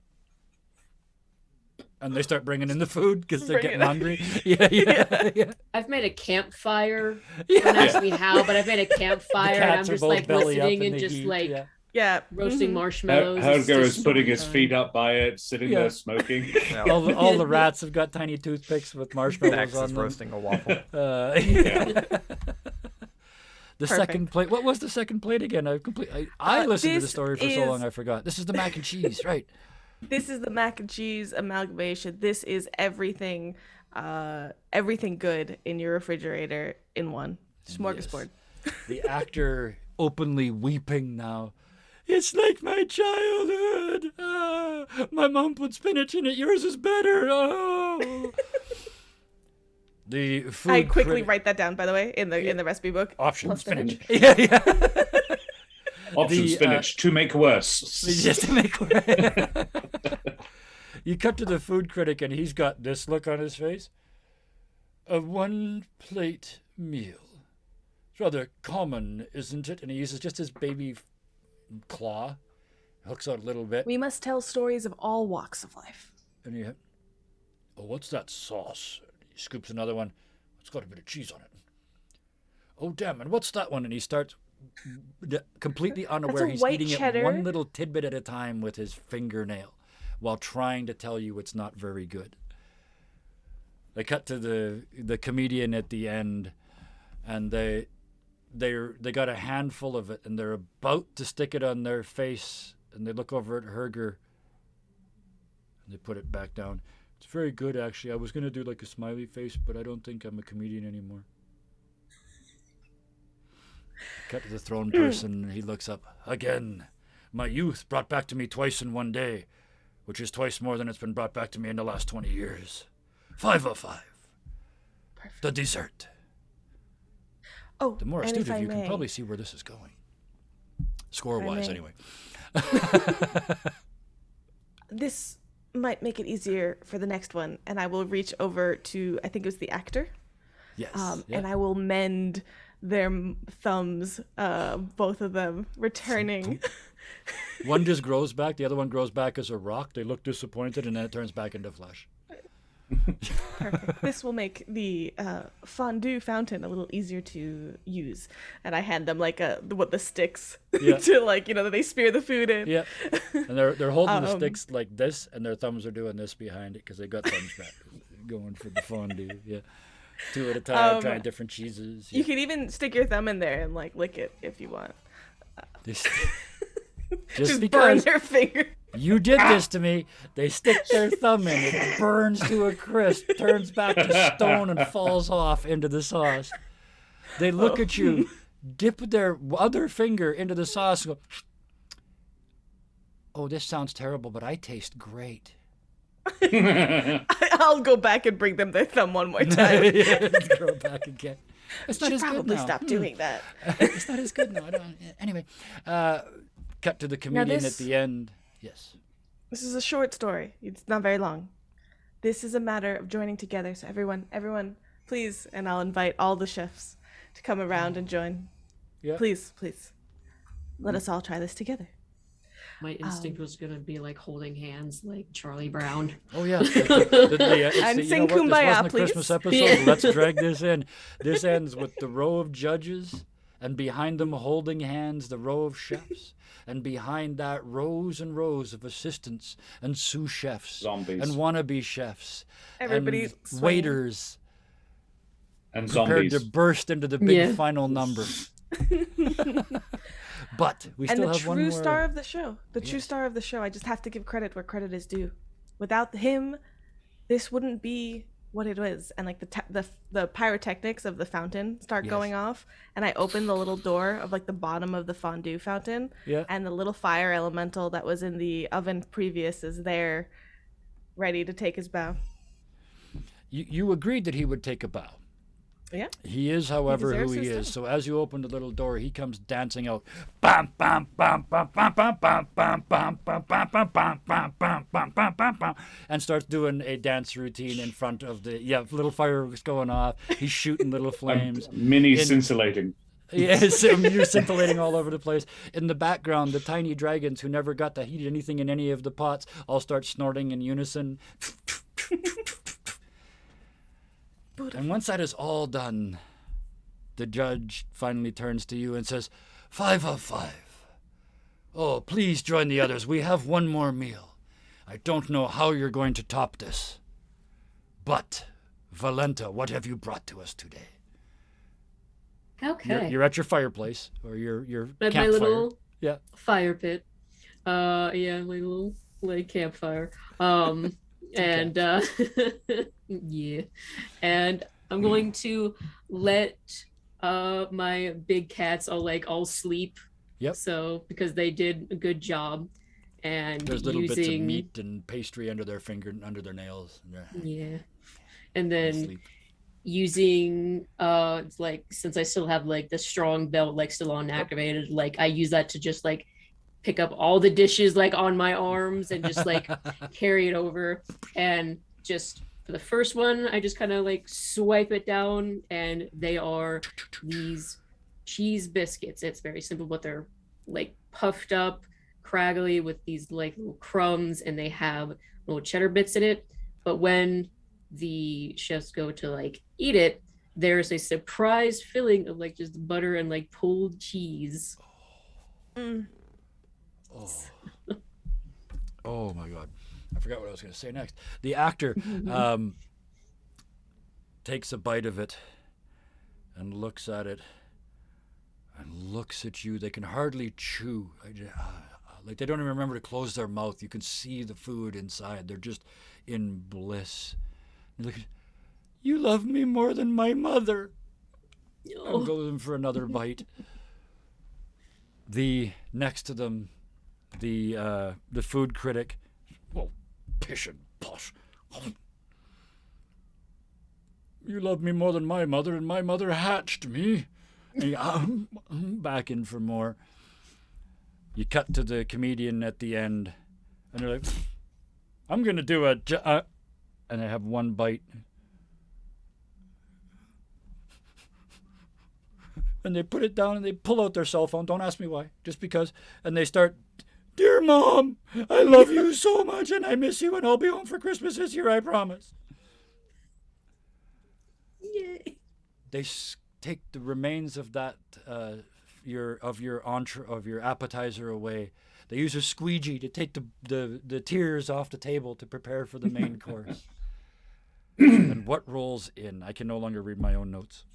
and they start bringing in the food because they're getting hungry. Yeah. I've made a campfire. Yeah. Don't ask me how, but I've made a campfire and I'm Cats are just both like belly up listening in and the just heat, like yeah. yeah roasting mhm. marshmallows. It's Helger just is putting his story feet time. up by it, sitting Yeah. there smoking. All the rats have got tiny toothpicks with marshmallows Max on is them. roasting a waffle. The second plate. What was the second plate again? I listened to the this story for so long is- I forgot. This is the mac and cheese, right? This is the mac and cheese amalgamation. This is everything good in your refrigerator in one smorgasbord. The actor openly weeping now. It's like my childhood. My mom put spinach in it. Yours is better. Oh. The food I quickly critic- write that down, by the way, in the recipe book. option Plus spinach. Yeah. Option The, spinach to make worse. Just to make You cut to the food critic, and he's got this look on his face. A 1-plate meal. It's rather common, isn't it? And he uses just his baby claw, hooks out a little bit, We must tell stories of all walks of life. and he, oh, what's that sauce? He scoops another one. It's got a bit of cheese on it. Oh, damn, and what's that one? And he starts completely unaware. a He's white eating cheddar. it one little tidbit at a time with his fingernail while trying to tell you it's not very good. They cut to the comedian at the end, and they got a handful of it, and they're about to stick it on their face, and they look over at Herger, and they put it back down. It's very good, actually. I was going to do like a smiley face, but I don't think I'm a comedian anymore. Cut to the thrown person, and he looks up. Again, my youth brought back to me twice in one day, which is twice more than it's been brought back to me in the last 20 years. 5 of 5. Perfect. The dessert. Oh, The more and astute if of I you can may, probably see where this is going. Score-wise, may. anyway. this might make it easier for the next one, and I will reach over to, I think it was the actor, Yes. and I will mend their thumbs, both of them, returning. One just grows back, the other one grows back as a rock. They look disappointed, and then it turns back into flesh. Perfect. This will make the fondue fountain a little easier to use. And I hand them like the sticks Yeah. to that they spear the food in. Yeah. And they're holding the sticks like this, and their thumbs are doing this behind it because they got thumbs back going for the fondue. Yeah. 2 at a time, trying different cheeses. You can even stick your thumb in there and lick it if you want. This- Just Just burn because their finger. you did this to me, they stick their thumb in, it burns to a crisp, turns back to stone, and falls off into the sauce. They look at you, dip their other finger into the sauce, and go, "Oh, this sounds terrible, but I taste great." I'll go back and bring them their thumb one more time. Go back again. It's not Should as good probably now. stop doing that. It's not as good now. I don't. Anyway, cut to the comedian this- at the end. Yes. This is a short story. It's not very long. This is a matter of joining together. So everyone, please, and I'll invite all the chefs to come around and join. Yeah. Please. Let us all try this together. My instinct was gonna be like holding hands, like Charlie Brown. Oh yeah. It's And the- sing you know what? Kumbaya, This wasn't a please. Christmas episode. Yeah. Let's drag this in. This ends with the row of judges, and behind them holding hands, the row of chefs, and behind that rows and rows of assistants and sous chefs, Zombies. and wannabe chefs, Everybody and swinging. waiters And prepared zombies. to burst into the big Yeah. final number. But we And still the have one true more. star of the show, true star of the show, I just have to give credit where credit is due. Without him, this wouldn't be what it is. And like the pyrotechnics of the fountain start Yes. going off, and I open the little door of like the bottom of the fondue fountain, Yeah. and the little fire elemental that was in the oven previous is there, ready to take his bow. You agreed that he would take a bow. Yeah. He is, however, who deserves he his is. time. So as you open the little door, he comes dancing out, bam, bam, bam, bam, bam, bam, bam, bam, bam, bam, bam, bam, bam, bam, bam, bam, bam, bam, bam, and starts doing a dance routine in front of the little fireworks going off. He's shooting little flames. Mini In- scintillating. Yes, you're scintillating all over the place. In the background, the tiny dragons who never got to heat anything in any of the pots all start snorting in unison. And once that is all done, the judge finally turns to you and says, 5 of 5. Oh, please join the others. We have one more meal. I don't know how you're going to top this. But, Valenta, what have you brought to us today? Okay. You're at your fireplace, or your At my campfire. little Yeah. fire pit. Yeah, my little like campfire. And yeah. And I'm going to let my big cats all sleep. Yep. So because they did a good job. And There's little using bits of meat and pastry under their under their nails. And they're yeah. And then asleep. using it's like since I still have like the strong belt like still unactivated, like I use that to just like pick up all the dishes like on my arms and just like carry it over. And just for the first one, I just kind of like swipe it down, and they are these cheese biscuits. It's very simple, but they're like puffed up, craggly with these like little crumbs, and they have little cheddar bits in it. But when the chefs go to like eat it, there's a surprise filling of like just butter and like pulled cheese. Mm. Oh. Oh my God. I forgot what I was going to say next. The actor takes a bite of it and looks at it and looks at you. They can hardly chew. Like they don't even remember to close their mouth. You can see the food inside. They're just in bliss. You look at, you love me more than my mother. Oh. And goes in for another bite. The next to them, the food critic, well, pish and posh. You love me more than my mother, and my mother hatched me. And back in for more. You cut to the comedian at the end, and they're like, I'm going to do and they have one bite. And they put it down and they pull out their cell phone. Don't ask me why, just because. And they start, Dear Mom, I love you so much and I miss you, and I'll be home for Christmas this year, I promise. Yay. They take the remains of that your appetizer away. They use a squeegee to take the tears off the table to prepare for the main course. And what rolls in? I can no longer read my own notes.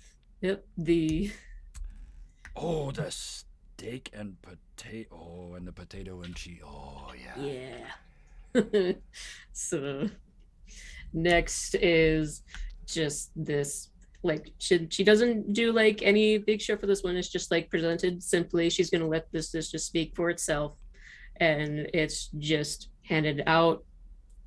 Yep. Oh, the steak. steak and potato. Oh, and the potato and cheese. Oh, yeah. Yeah. So next is just this, like, she doesn't do like any big show for this one. It's just like presented simply. She's gonna let this just speak for itself, and it's just handed out,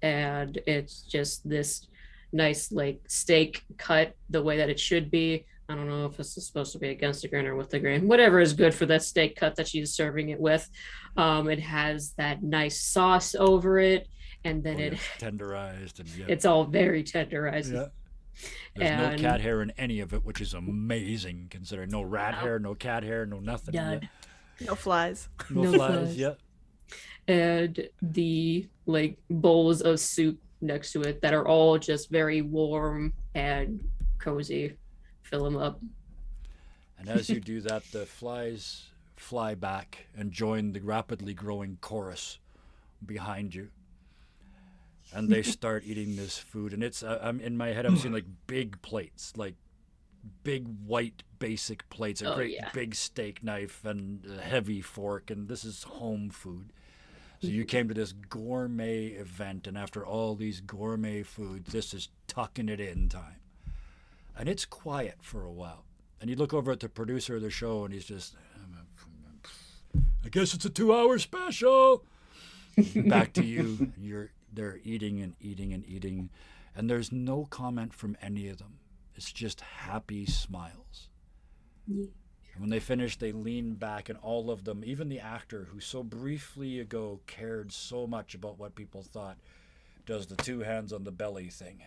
and it's just this nice like steak cut the way that it should be. I don't know if this is supposed to be against the grain or with the grain. Whatever is good for that steak cut that she's serving it with. It has that nice sauce over it, and then It's tenderized and it's all very tenderized. Yeah. There's no cat hair in any of it, which is amazing considering no rat hair, no cat hair, no nothing. Done. No flies. No flies. Yeah. And the like bowls of soup next to it that are all just very warm and cozy. Fill them up. And as you do that, the flies fly back and join the rapidly growing chorus behind you. And they start eating this food. And it's, I'm in my head, I'm seeing like big plates, like big white basic plates, a great big steak knife and a heavy fork. And this is home food. So you came to this gourmet event, and after all these gourmet foods, this is tucking it in time. And it's quiet for a while. And you look over at the producer of the show, and he's just, I guess it's a 2-hour special. Back to you. They're eating and eating and eating. And there's no comment from any of them. It's just happy smiles. Yeah. And when they finish, they lean back, and all of them, even the actor who so briefly ago cared so much about what people thought, does the 2 hands on the belly thing.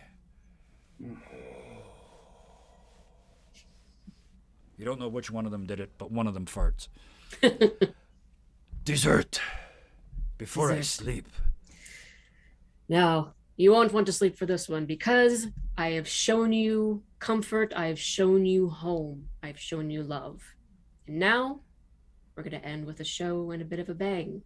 You don't know which one of them did it, but one of them farts. Dessert. Before I sleep. Now, you won't want to sleep for this one because I have shown you comfort. I have shown you home. I've shown you love. And now we're going to end with a show and a bit of a bang.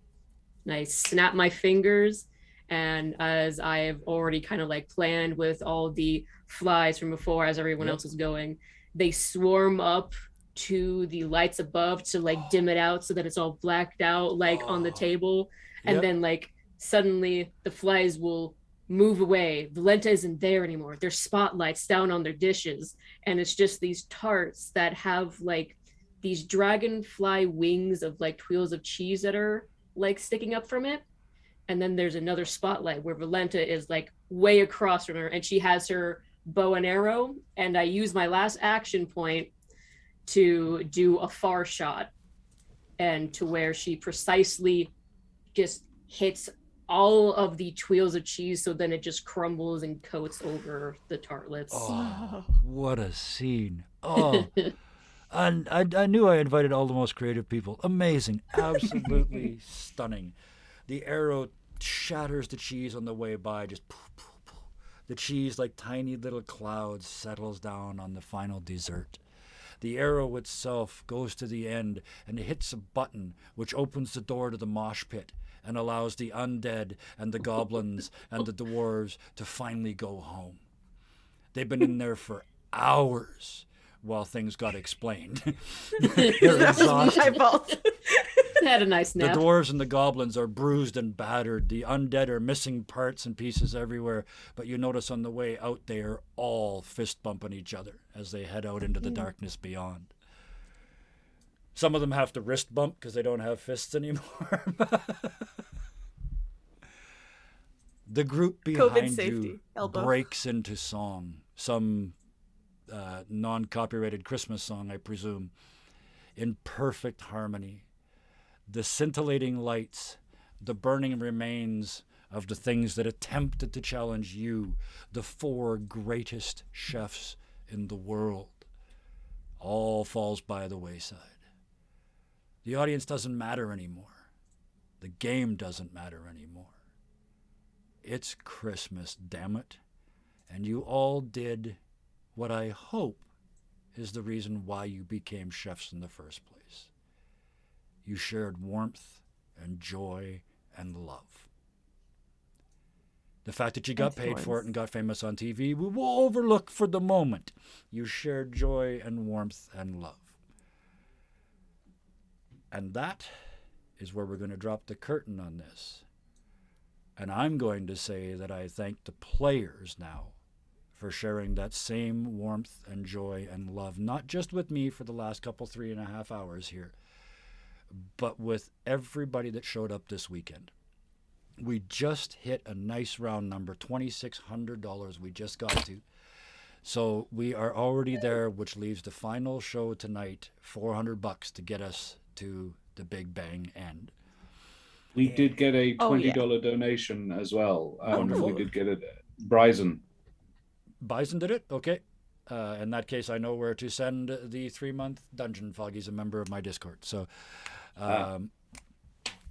And I snap my fingers, and as I've already kind of like planned with all the flies from before as everyone else is going, they swarm up to the lights above to like dim it out so that it's all blacked out like on the table. And then like suddenly the flies will move away. Valenta isn't there anymore. There's spotlights down on their dishes, and it's just these tarts that have like these dragonfly wings of like twills of cheese that are like sticking up from it. And then there's another spotlight where Valenta is like way across from her, and she has her bow and arrow, and I use my last action point to do a far shot, and to where she precisely just hits all of the twills of cheese, so then it just crumbles and coats over the tartlets. Oh, what a scene. Oh, and I knew I invited all the most creative people. Amazing. Absolutely stunning. The arrow shatters the cheese on the way by, just poof, poof, poof. The cheese, like tiny little clouds, settles down on the final dessert. The arrow itself goes to the end and hits a button which opens the door to the mosh pit and allows the undead and the goblins and the dwarves to finally go home. They've been in there for hours while things got explained. They're exhausted. My fault. Had a nice nap. The dwarves and the goblins are bruised and battered. The undead are missing parts and pieces everywhere. But you notice on the way out, they are all fist bumping each other as they head out into the darkness beyond. Some of them have to wrist bump because they don't have fists anymore. The group behind you breaks into song. Some non-copyrighted Christmas song, I presume, in perfect harmony. The scintillating lights, the burning remains of the things that attempted to challenge you, the 4 greatest chefs in the world, all falls by the wayside. The audience doesn't matter anymore. The game doesn't matter anymore. It's Christmas, damn it. And you all did what I hope is the reason why you became chefs in the first place. You shared warmth and joy and love. The fact that you got paid for it and got famous on TV, we will overlook for the moment. You shared joy and warmth and love. And that is where we're going to drop the curtain on this. And I'm going to say that I thank the players now for sharing that same warmth and joy and love, not just with me for the last couple 3.5 hours here, but with everybody that showed up this weekend. We just hit a nice round number, $2,600 we just got to. So we are already there, which leaves the final show tonight, $400 to get us to the big bang end. We did get a $20 Oh, yeah. donation as well. Wonderful. We did get it. Bryson. Bison did it? Okay. In that case, I know where to send the 3-month dungeon. Foggy's a member of my Discord. So,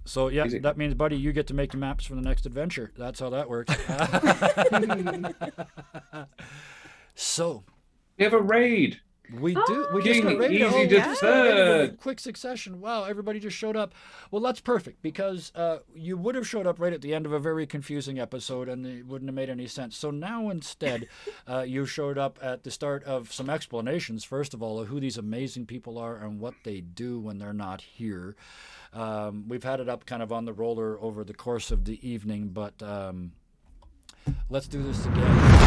so yeah, Easy. that means, buddy, you get to make the maps for the next adventure. That's how that works. So, We have a raid. we do. We just King got ready. Easy Oh, to yeah. third. Quick succession. Wow, everybody just showed up. Well, that's perfect because you would have showed up right at the end of a very confusing episode and it wouldn't have made any sense. So now instead, you showed up at the start of some explanations, first of all, of who these amazing people are and what they do when they're not here. We've had it up kind of on the roller over the course of the evening, but let's do this again.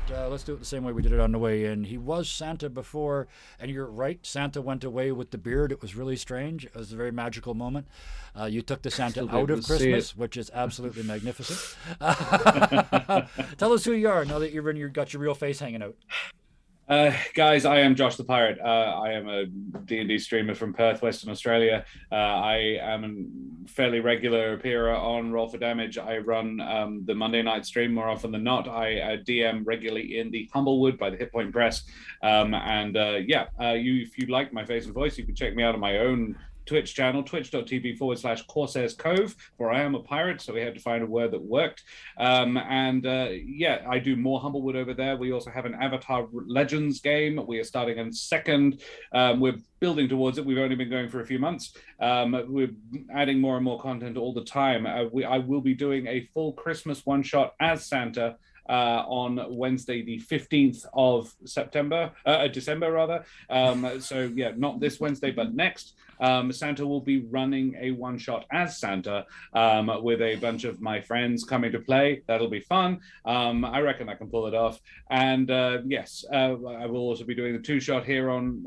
Let's do it the same way we did it on the way in. He was Santa before, and you're right, Santa went away with the beard. It was really strange. It was a very magical moment. You took the Santa Still out able of to see Christmas, it. which is absolutely magnificent. Tell us who you are now that you've got your real face hanging out. Guys, I am Josh the Pirate. I am a D&D streamer from Perth, Western Australia. I am a fairly regular appearer on Roll for Damage. I run the Monday night stream more often than not. I DM regularly in the Humblewood by the Hit Point Press. If you like my face and voice, you can check me out on my own Twitch channel, twitch.tv/Corsairs Cove, where I am a pirate, so we had to find a word that worked. I do more Humblewood over there. We also have an Avatar Legends game. We are starting in second. We're building towards it. We've only been going for a few months. We're adding more and more content all the time. I will be doing a full Christmas one-shot as Santa on Wednesday, the 15th of December rather. Not this Wednesday, but next. Santa will be running a one-shot as Santa with a bunch of my friends coming to play. That'll be fun. I reckon I can pull it off. And I will also be doing the 2-shot here on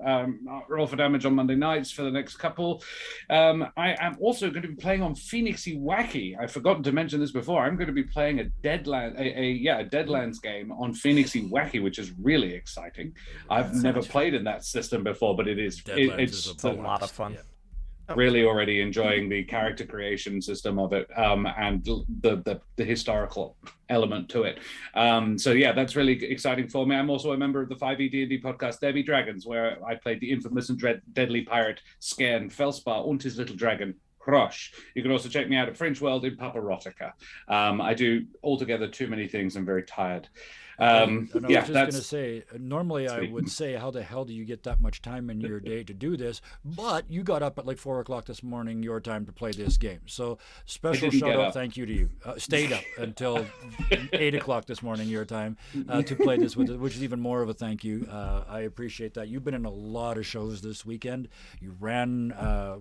Roll for Damage on Monday nights for the next couple. I am also going to be playing on Phoenixy Wacky. I've forgotten to mention this before. I'm going to be playing a Deadlands game on Phoenixy Wacky, which is really exciting. I've never played in that system before, but it's a lot of fun. really already enjoying the character creation system of it and the historical element to it. That's really exciting for me. I'm also a member of the 5e D&D podcast Debbie Dragons, where I played the infamous and deadly pirate Skern Felspar and his little dragon Rosh. You can also check me out at French World in Paparotica. I do altogether too many things. I'm very tired. I was just going to say, normally I would say, how the hell do you get that much time in your day to do this? But you got up at like 4 o'clock this morning, your time, to play this game. So special shout out, thank you to you. Stayed up until 8 o'clock this morning, your time, to play this with it, which is even more of a thank you. I appreciate that. You've been in a lot of shows this weekend. You ran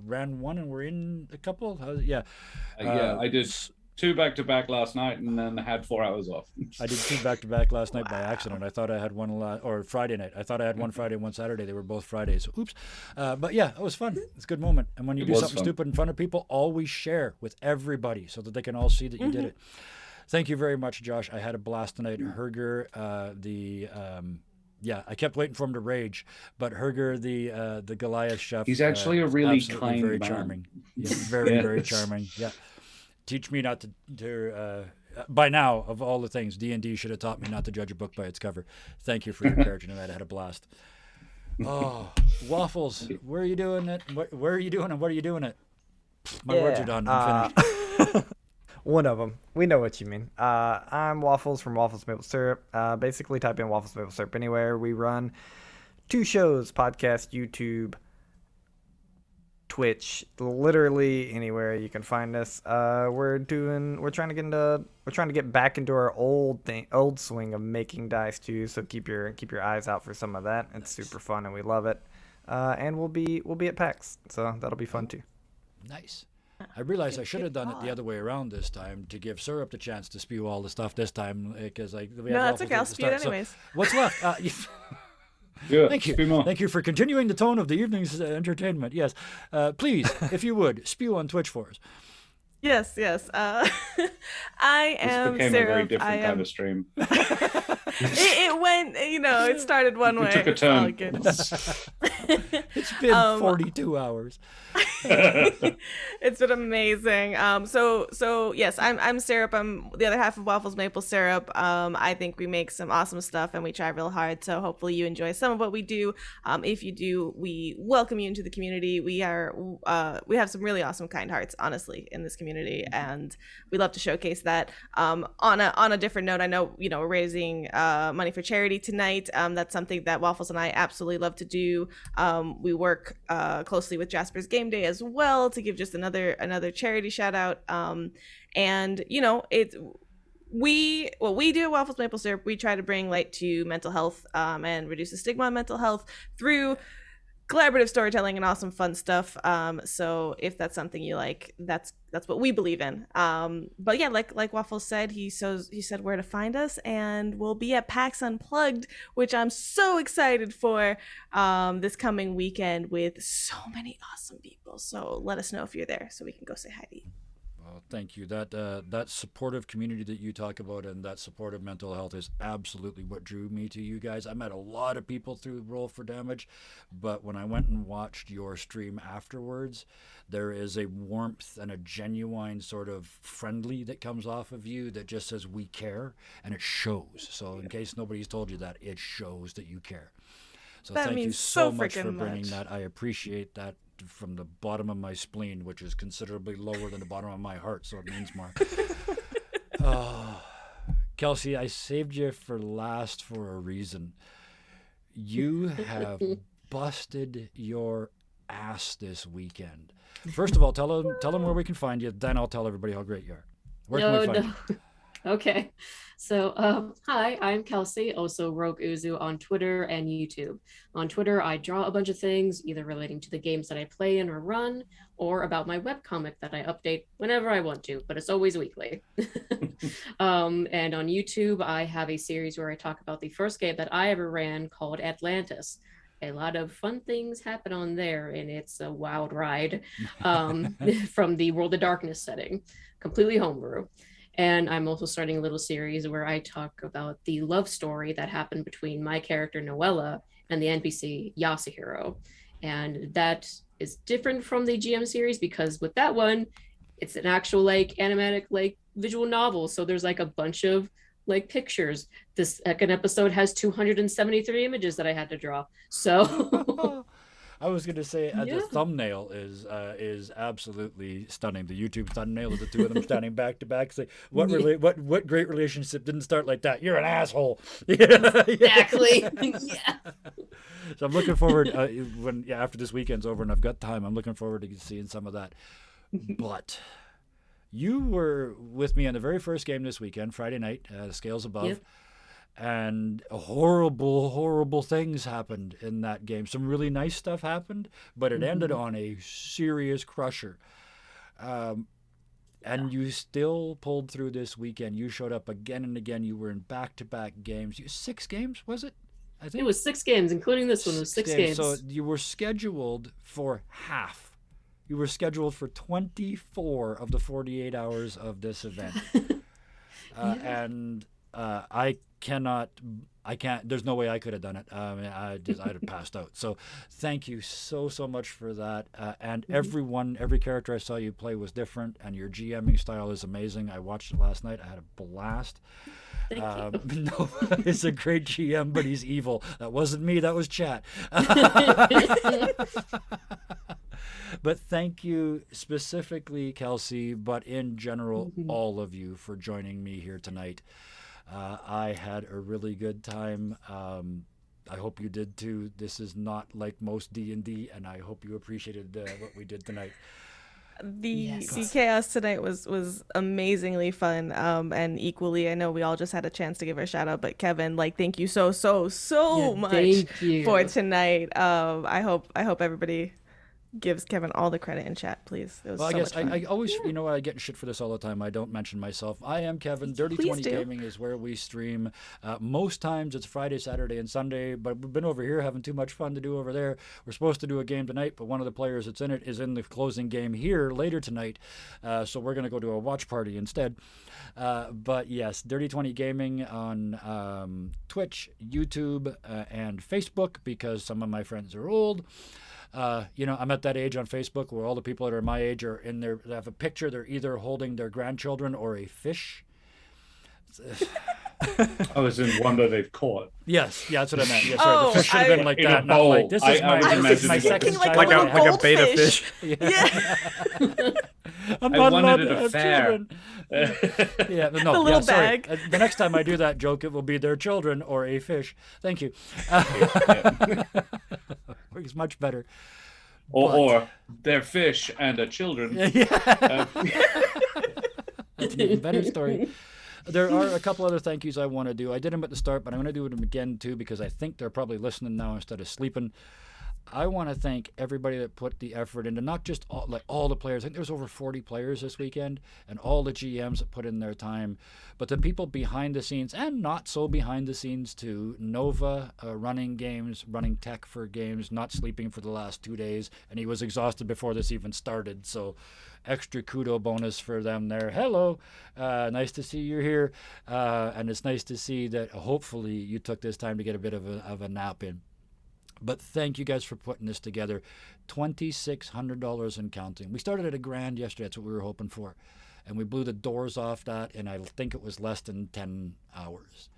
one and we're in a couple. I did 2 back-to-back last night and then had 4 hours off. I did 2 back-to-back last night by accident. I thought I had one or Friday night. I thought I had one Friday and one Saturday. They were both Fridays. So, oops. But yeah, it was fun. It's a good moment. And when you do something stupid in front of people, always share with everybody so that they can all see that you did it. Thank you very much, Josh. I had a blast tonight. Herger, I kept waiting for him to rage, but Herger, the Goliath chef, he's actually a really kind very man. Charming. Yeah, very, very charming. Yeah. Teach me not to by now, of all the things, D&D should have taught me not to judge a book by its cover. Thank you for your courage tonight. I had a blast. Oh, Waffles, where are you doing it? Where are you doing it? What are you doing it? My words are done. I'm finished. One of them. We know what you mean. I'm Waffles from Waffles Maple Syrup. Basically, type in Waffles Maple Syrup anywhere. We run 2 shows, podcast, YouTube, Twitch, literally anywhere you can find us. We're trying to get back into our old swing of making dice too. So keep your eyes out for some of that. It's super fun and we love it. and we'll be at PAX, so that'll be fun too. Nice. I realized I should have done it the other way around this time to give Syrup the chance to spew all the stuff this time, because we had No, that's Waffles okay. at I'll the spew it start. So anyways. what's left? Yeah, Thank you. spew more. Thank you for continuing the tone of the evening's entertainment. Yes. Please, if you would, spew on Twitch for us. Yes. I This am became Syrup. a very different I am. kind of stream. It went. It started one way. took a It's all turn. good. It's been 42 hours. It's been amazing. So yes, I'm Syrup. I'm the other half of Waffles Maple Syrup. I think we make some awesome stuff and we try real hard. So hopefully you enjoy some of what we do. If you do, we welcome you into the community. We have some really awesome kind hearts, honestly, in this community, and we love to showcase that. On a different note, I know we're raising money for charity tonight. That's something that Waffles and I absolutely love to do. We work closely with Jasper's Game Day as well to give just another charity shout out. And what we do at Waffles Maple Syrup, we try to bring light to mental health and reduce the stigma on mental health through collaborative storytelling and awesome fun stuff. So if that's something you like, that's what we believe in. But yeah, like Waffles said, he said where to find us, and we'll be at PAX Unplugged, which I'm so excited for this coming weekend with so many awesome people. So let us know if you're there so we can go say hi to you. Well, thank you. That supportive community that you talk about and that supportive mental health is absolutely what drew me to you guys. I met a lot of people through Roll for Damage, but when I went and watched your stream afterwards, there is a warmth and a genuine sort of friendly that comes off of you that just says we care, and it shows. So in case nobody's told you that, it shows that you care. So That thank you means so so much for freaking bringing much. that. I appreciate that from the bottom of my spleen, which is considerably lower than the bottom of my heart, so it means more. Oh, Kelsey, I saved you for last for a reason. You have busted your ass this weekend. First of all, tell them where we can find you. Then I'll tell everybody how great you are. Where can we find you? Okay. So, hi, I'm Kelsey, also Rogue Uzu on Twitter and YouTube. On Twitter, I draw a bunch of things, either relating to the games that I play in or run, or about my webcomic that I update whenever I want to, but it's always weekly. And on YouTube, I have a series where I talk about the first game that I ever ran called Atlantis. A lot of fun things happen on there, and it's a wild ride from the World of Darkness setting, completely homebrew. And I'm also starting a little series where I talk about the love story that happened between my character Noella and the NPC Yasuhiro. And that is different from the GM series because with that one, it's an actual animatic visual novel. So there's a bunch of pictures. This second episode has 273 images that I had to draw. So I was going to say the Yeah. thumbnail is absolutely stunning. The YouTube thumbnail of the two of them standing back to back. Say what great relationship didn't start like that? You're an asshole. Exactly. Yeah. So I'm looking forward after this weekend's over and I've got time. I'm looking forward to seeing some of that. But you were with me on the very first game this weekend, Friday night, Scales Above. Yep. And horrible things happened in that game. Some really nice stuff happened, but it ended on a serious crusher. And you still pulled through this weekend. You showed up again and again. You were in back-to-back games. 6 games, was it? I think It was 6 games, including this one. It was 6 games. So you were scheduled for half. You were scheduled for 24 of the 48 hours of this event. And I can't, there's no way I could have done it. I'd have passed out. So thank you so much for that. And every character I saw you play was different, and your GMing style is amazing. I watched it last night. I had a blast. Thank you. No, it's a great GM, but he's evil. That wasn't me. That was chat. But thank you specifically, Kelsey, but in general, all of you for joining me here tonight. I had a really good time. I hope you did too. This is not like most D&D, and I hope you appreciated what we did tonight. The chaos tonight was amazingly fun, and equally, I know we all just had a chance to give her a shout out, but Kevin, like, thank you so much thank you. for tonight. I hope everybody gives Kevin all the credit in chat, please. It was Well, I so guess much fun. I always, I get in shit for this all the time. I don't mention myself. I am Kevin. Dirty Please 20 do. Gaming is where we stream. Most times it's Friday, Saturday, and Sunday, but we've been over here having too much fun to do over there. We're supposed to do a game tonight, but one of the players that's in it is in the closing game here later tonight. So we're going to go to a watch party instead. But yes, Dirty 20 Gaming on Twitch, YouTube, and Facebook, because some of my friends are old. I'm at that age on Facebook where all the people that are my age are in there. They have a picture. They're either holding their grandchildren or a fish. I was in one that they've caught. Yes, yeah, that's what I meant. Yeah, sorry, Oh, the fish should have been like in a that, not bowl. like this is I was this is my imagining second it. Like child. a like a beta goldfish. fish. Yeah. I'm I not won allowed it to at a have fair. children. Yeah, but no, The little sorry. bag. The next time I do that joke, it will be their children or a fish. Thank you. It's much better. Or their fish and their children. That's an even better story. There are a couple other thank yous I want to do. I did them at the start, but I'm going to do them again too because I think they're probably listening now instead of sleeping. I want to thank everybody that put the effort into not just all the players. I think there was over 40 players this weekend, and all the GMs that put in their time, but the people behind the scenes and not so behind the scenes too. Nova running games, running tech for games, not sleeping for the last 2 days, and he was exhausted before this even started. So, extra kudo bonus for them there. Hello, nice to see you here, and it's nice to see that hopefully you took this time to get a bit of a nap in. But thank you guys for putting this together. $2,600 and counting. We started at $1,000 yesterday. That's what we were hoping for. And we blew the doors off that, and I think it was less than 10 hours.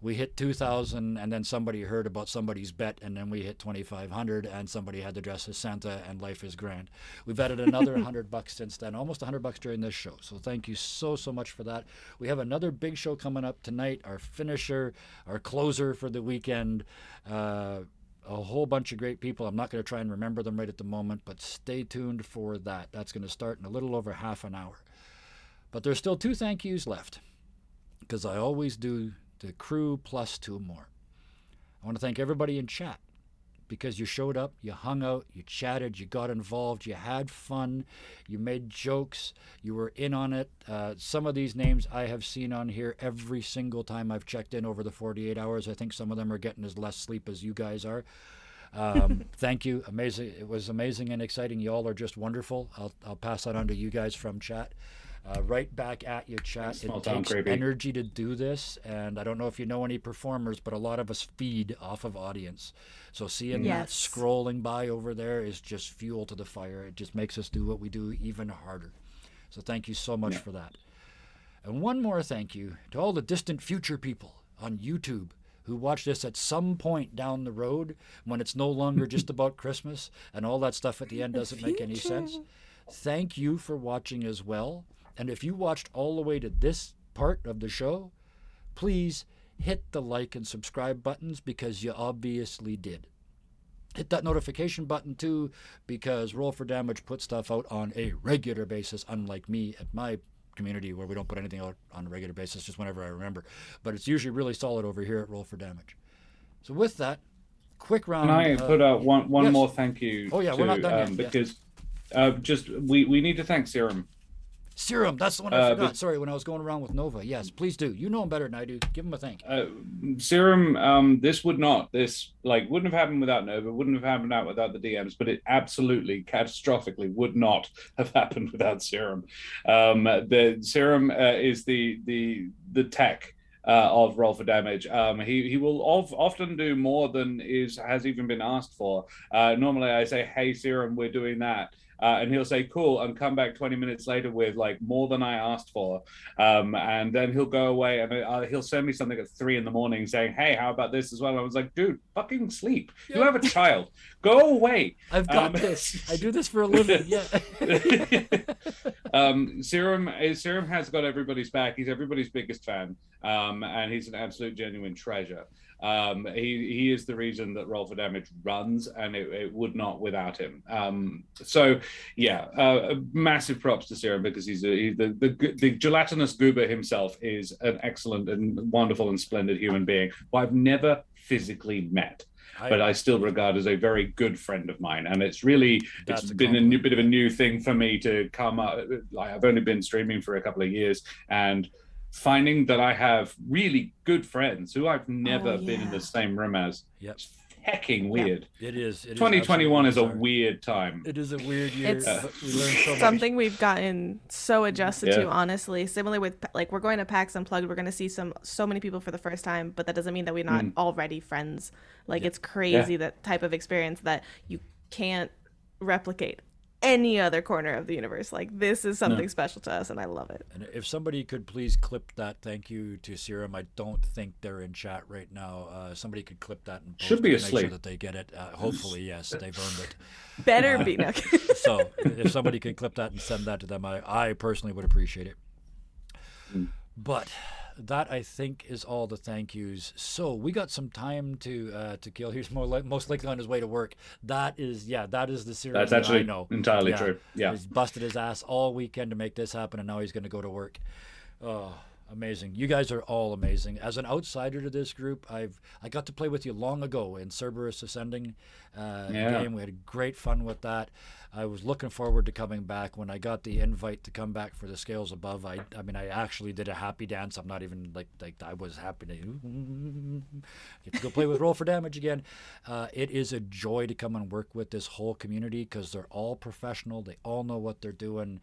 We hit 2,000, and then somebody heard about somebody's bet, and then we hit 2,500, and somebody had to dress as Santa, and life is grand. We've added another $100 since then, almost $100 during this show. So thank you so much for that. We have another big show coming up tonight. Our finisher, our closer for the weekend. A whole bunch of great people. I'm not going to try and remember them right at the moment, but stay tuned for that. That's going to start in a little over half an hour. But there's still 2 thank yous left, because I always do the crew plus 2 more. I want to thank everybody in chat, because you showed up, you hung out, you chatted, you got involved, you had fun, you made jokes, you were in on it. Some of these names I have seen on here every single time I've checked in over the 48 hours. I think some of them are getting as less sleep as you guys are. Thank you. Amazing. It was amazing and exciting. You all are just wonderful. I'll pass that on to you guys from chat. Right back at you, chat. Small It town takes creepy. energy to do this, and I don't know if you know any performers, but a lot of us feed off of audience. So seeing that Yes. scrolling by over there is just fuel to the fire. It just makes us do what we do even harder. So thank you so much for that. And one more thank you to all the distant future people on YouTube who watch this at some point down the road when it's no longer just about Christmas and all that stuff at the end doesn't make any sense. Thank you for watching as well. And if you watched all the way to this part of the show, please hit the like and subscribe buttons, because you obviously did. Hit that notification button too, because Roll for Damage puts stuff out on a regular basis, unlike me at my community where we don't put anything out on a regular basis, just whenever I remember. But it's usually really solid over here at Roll for Damage. So with that, quick round. Can I put out one yes. more thank you? Oh, yeah, we're not done yet, because we need to thank Serum. Serum, that's the one I forgot. Sorry, when I was going around with Nova. Yes, please do. You know him better than I do. Give him a thank. Serum, this wouldn't have happened without Nova, wouldn't have happened without the DMs, but it absolutely, catastrophically would not have happened without Serum. The Serum is the tech of Roll for Damage. He will often do more than has even been asked for. Normally I say, hey Serum, we're doing that. And he'll say, cool, and come back 20 minutes later with like more than I asked for. And then he'll go away and he'll send me something at 3 a.m. saying, hey, how about this as well? And I was like, dude, fucking sleep. Yeah. You have a child. Go away. I've got this. I do this for a living. Yeah. Serum has got everybody's back. He's everybody's biggest fan. And he's an absolute genuine treasure. He is the reason that Roll for Damage runs, and it would not without him. So yeah, massive props to Serum, because the gelatinous goober himself is an excellent and wonderful and splendid human being who I've never physically met, but I still regard as a very good friend of mine. And it's been a bit of a new thing for me to come up. Like, I've only been streaming for a couple of years, and finding that I have really good friends who I've never been in the same room as. Yep. It's hecking weird. It is. 2021 is a weird time. It is a weird year. It's we learned so much. something we've gotten so adjusted to, honestly. Similarly with, like, we're going to PAX Unplugged. We're going to see so many people for the first time, but that doesn't mean that we're not already friends. Like, it's crazy, that type of experience that you can't replicate any other corner of the universe. Like, this is something special to us, and I love it. And if somebody could please clip that thank you to Serum. I don't think they're in chat right now. Somebody could clip that and post Should be it, asleep. make sure that they get it. Hopefully, yes, they've earned it. Better be. No. So if somebody could clip that and send that to them, I personally would appreciate it. But that, I think, is all the thank yous. So we got some time to kill. He's most likely on his way to work. That is the Serum. That's actually I know. entirely true. Yeah, he's busted his ass all weekend to make this happen, and now he's going to go to work. Oh, amazing! You guys are all amazing. As an outsider to this group, I got to play with you long ago in Cerberus Ascending game. We had great fun with that. I was looking forward to coming back. When I got the invite to come back for the Scales Above, I actually did a happy dance. I'm not even like I was happy to get to go play with Roll for Damage again. It is a joy to come and work with this whole community, because they're all professional. They all know what they're doing.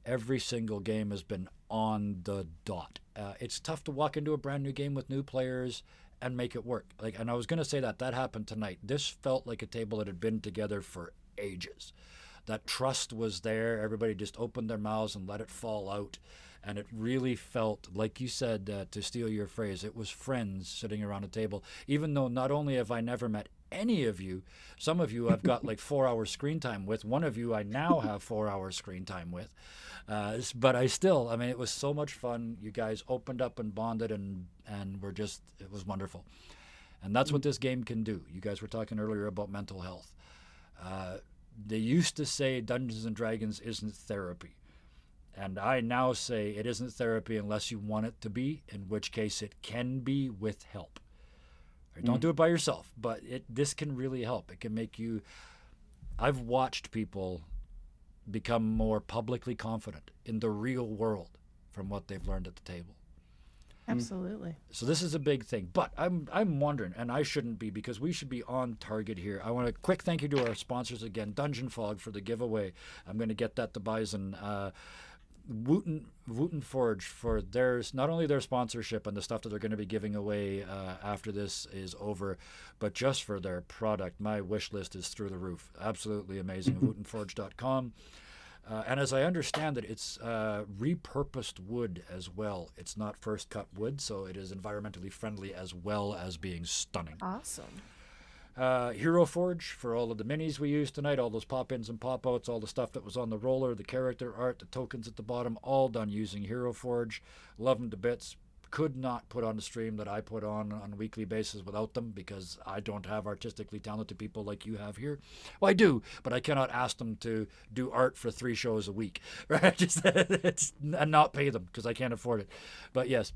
Every single game has been on the dot. It's tough to walk into a brand new game with new players and make it work. And I was going to say that happened tonight. This felt like a table that had been together for ages. That trust was there. Everybody just opened their mouths and let it fall out. And it really felt, like you said, to steal your phrase, it was friends sitting around a table. Even though not only have I never met any of you, some of you I've got like 4 hours screen time with. One of you I now have 4 hours screen time with. But it was so much fun. You guys opened up and bonded, and it was wonderful. And that's what this game can do. You guys were talking earlier about mental health. They used to say Dungeons and Dragons isn't therapy. And I now say it isn't therapy unless you want it to be, in which case it can be with help. Don't do it by yourself, but this can really help. It can make you... I've watched people become more publicly confident in the real world from what they've learned at the table. Absolutely. So this is a big thing, but I'm wondering, and I shouldn't be, because we should be on target here. I want a quick thank you to our sponsors again, Dungeon Fog, for the giveaway. I'm going to get that to Bison. Wooten Forge for not only their sponsorship and the stuff that they're going to be giving away after this is over, but just for their product. My wish list is through the roof. Absolutely amazing. WootenForge.com. And as I understand it, it's repurposed wood as well. It's not first cut wood, so it is environmentally friendly as well as being stunning. Awesome. Hero Forge for all of the minis we used tonight, all those pop-ins and pop-outs, all the stuff that was on the roller, the character art, the tokens at the bottom, all done using Hero Forge. Love them to bits. Could not put on the stream that I put on a weekly basis without them, because I don't have artistically talented people like you have here. Well, I do, but I cannot ask them to do art for 3 shows a week, right? And not pay them, because I can't afford it. But yes,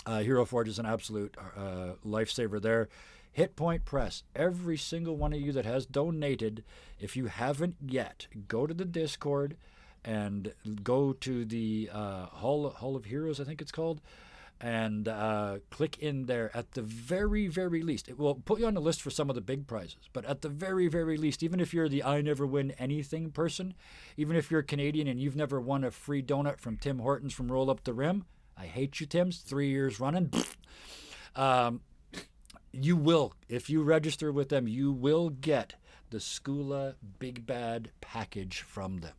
Hero Forge is an absolute lifesaver there. Hit Point Press, every single one of you that has donated, if you haven't yet, go to the Discord and go to the Hall of Heroes, I think it's called, and click in there. At the very, very least, it will put you on the list for some of the big prizes, but at the very, very least, even if you're the I never win anything person, even if you're Canadian and you've never won a free donut from Tim Hortons from Roll Up the Rim, I hate you, Tim's, 3 years running, you will, if you register with them, you will get the Skoola Big Bad package from them.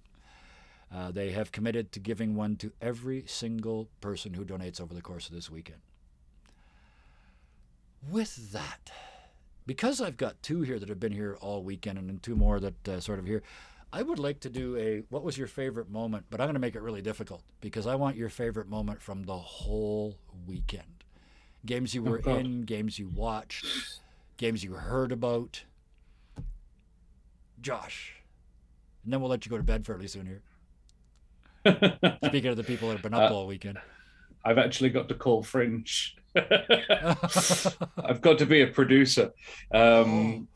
They have committed to giving one to every single person who donates over the course of this weekend. With that, because I've got 2 here that have been here all weekend and then 2 more that sort of here, I would like to do what was your favorite moment, but I'm going to make it really difficult, because I want your favorite moment from the whole weekend. Games you were God. in, games you watched, games you heard about. Josh. And then we'll let you go to bed fairly soon here. Speaking of the people that have been up all weekend. I've actually got to call Fringe. I've got to be a producer. Never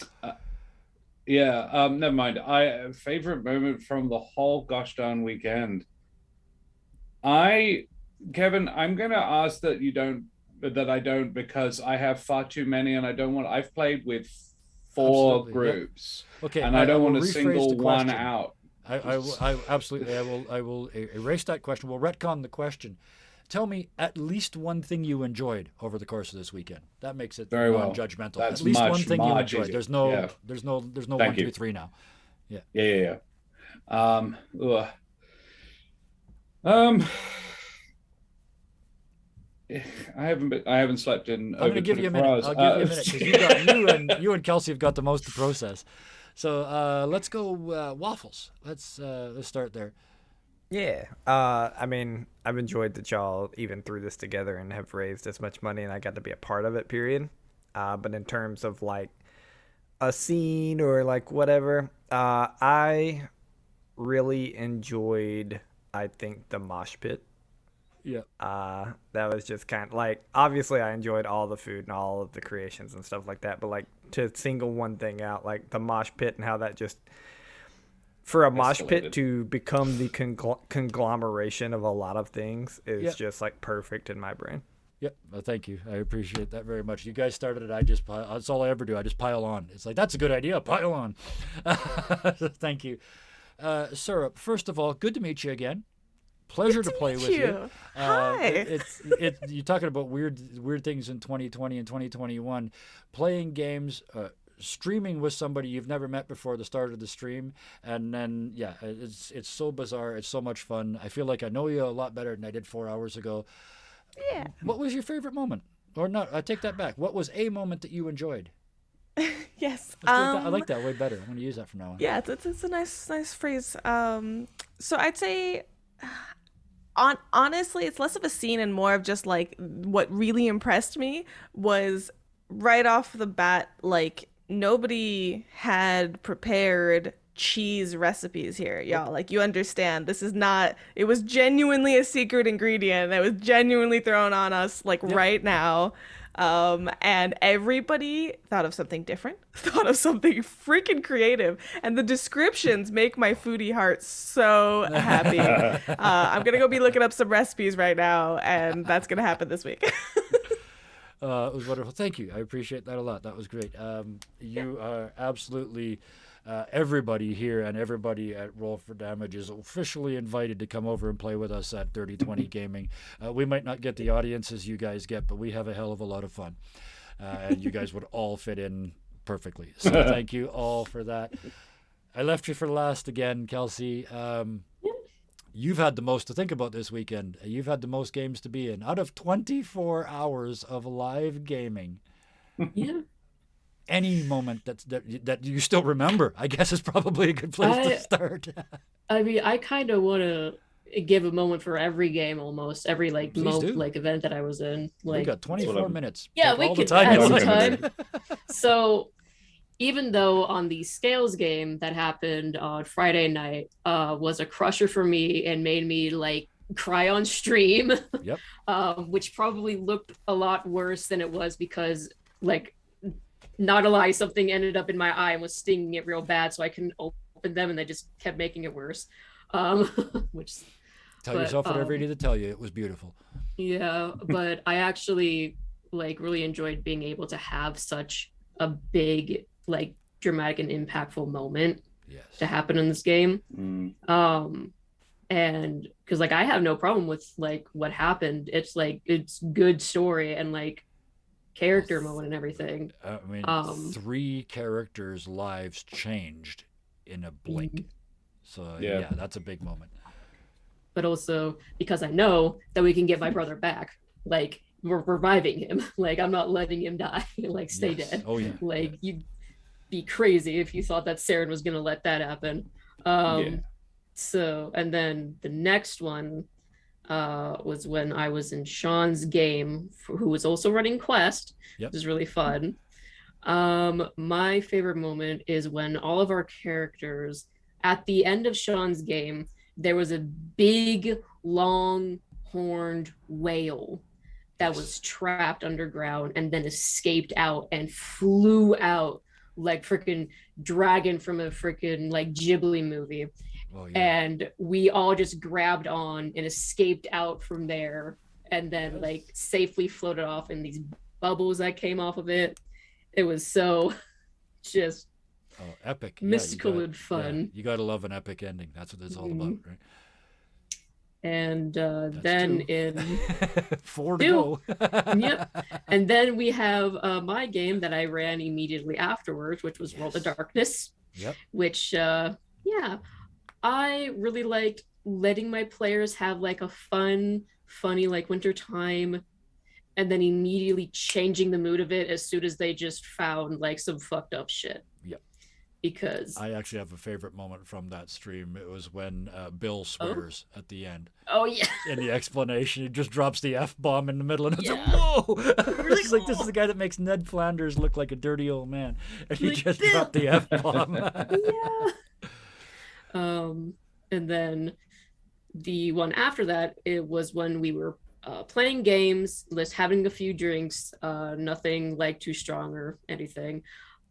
mind. Favorite moment from the whole gosh darn weekend. Kevin, I'm gonna ask that I don't, because I have far too many, and I don't want. I've played with four Absolutely, groups, Okay, and I don't will want to rephrase single the one question. out. I absolutely. I will erase that question. We'll retcon the question. Tell me at least one thing you enjoyed over the course of this weekend. That makes it Very well. non-judgmental. That's At least much, one thing you much enjoyed. easier. There's no Yeah. there's no Thank 1, 2, you. 3 now. Yeah. I haven't slept in I'm over going to give you a 24 minute. hours. I'll give you a minute because you and Kelsey have got the most to process. So let's go waffles. Let's start there. Yeah. I mean, I've enjoyed that y'all even threw this together and have raised as much money, and I got to be a part of it, period. But in terms of like a scene or like whatever, I really enjoyed, I think, the mosh pit. Yeah. That was just kind of like, obviously I enjoyed all the food and all of the creations and stuff like that, but like to single one thing out, like the mosh pit and how that just, for a mosh pit Escalated. to become the conglomeration of a lot of things is Yep. just like perfect in my brain. Yep. Well, thank you. I appreciate that very much. You guys started it. I just pile. That's all I ever do. I just pile on. It's like, that's a good idea. Pile on. Thank you. Syrup, first of all, good to meet you again. Pleasure to play with you. Hi. You're talking about weird things in 2020 and 2021. Playing games, streaming with somebody you've never met before the start of the stream, and then it's so bizarre. It's so much fun. I feel like I know you a lot better than I did 4 hours ago. Yeah. What was your favorite moment? Or not? I take that back. What was a moment that you enjoyed? Yes. I like that way better. I'm going to use that from now on. Yeah, it's a nice phrase. So I'd say, honestly, it's less of a scene and more of just like what really impressed me was right off the bat, like nobody had prepared cheese recipes here, y'all. Like, you understand, this is not, it was genuinely a secret ingredient that was genuinely thrown on us like right now. And everybody thought of something different, thought of something freaking creative, and the descriptions make my foodie heart so happy. I'm gonna go be looking up some recipes right now, and that's gonna happen this week. It was wonderful. Thank you. I appreciate that a lot. That was great. You are absolutely everybody here and everybody at Roll for Damage is officially invited to come over and play with us at 3020 Gaming. We might not get the audiences you guys get, but we have a hell of a lot of fun. And you guys would all fit in perfectly. So thank you all for that. I left you for last again, Kelsey. You've had the most to think about this weekend. You've had the most games to be in. Out of 24 hours of live gaming, Yeah. any moment that you still remember, I guess, is probably a good place to start. I mean, I kind of want to give a moment for every game, almost every like Please do. like event that I was in. We Like, got 24 minutes. yeah, Take we all the could time add you some want. time. So, even though on the Scales game that happened on Friday night was a crusher for me and made me like cry on stream, Yep. which probably looked a lot worse than it was because, like, not a lie, something ended up in my eye and was stinging it real bad, so I couldn't open them, and they just kept making it worse. Which Tell yourself whatever you need to tell you. It was beautiful. yeah, but I actually like really enjoyed being able to have such a big, like, dramatic and impactful moment Yes. to happen in this game. Mm. And because like I have no problem with like what happened. It's like it's good story and like character moment and everything. I mean, 3 characters' lives changed in a blink. So yeah, that's a big moment. But also because I know that we can get my brother back. Like, we're reviving him. Like, I'm not letting him die. Like, stay Yes. dead. Oh yeah. Like, you'd be crazy if you thought that Saren was gonna let that happen. Yeah. So, and then the next one, was when I was in Sean's game, who was also running Quest, Yep. which is really fun. My favorite moment is when all of our characters, at the end of Sean's game, there was a big, long horned whale that was trapped underground and then escaped out and flew out like freaking dragon from a freaking like Ghibli movie. Oh, yeah. And we all just grabbed on and escaped out from there, and then like safely floated off in these bubbles that came off of it. It was so just Epic. mystical and fun. You gotta love an epic ending. That's what it's all about, right? And then two. in 4 to Two. go. yep, and then we have my game that I ran immediately afterwards, which was World of Darkness. Yep. Which I really liked letting my players have like a funny like winter time, and then immediately changing the mood of it as soon as they just found like some fucked up shit. Yep. Because I actually have a favorite moment from that stream. It was when Bill swears at the end. oh yeah, In the explanation, he just drops the F-bomb in the middle, and it's like, Yeah. whoa! Really It's like, this is cool. the guy that makes Ned Flanders look like a dirty old man. And he Like, just Bill. dropped the F-bomb. yeah. And then the one after that, it was when we were playing games, just having a few drinks, nothing like too strong or anything,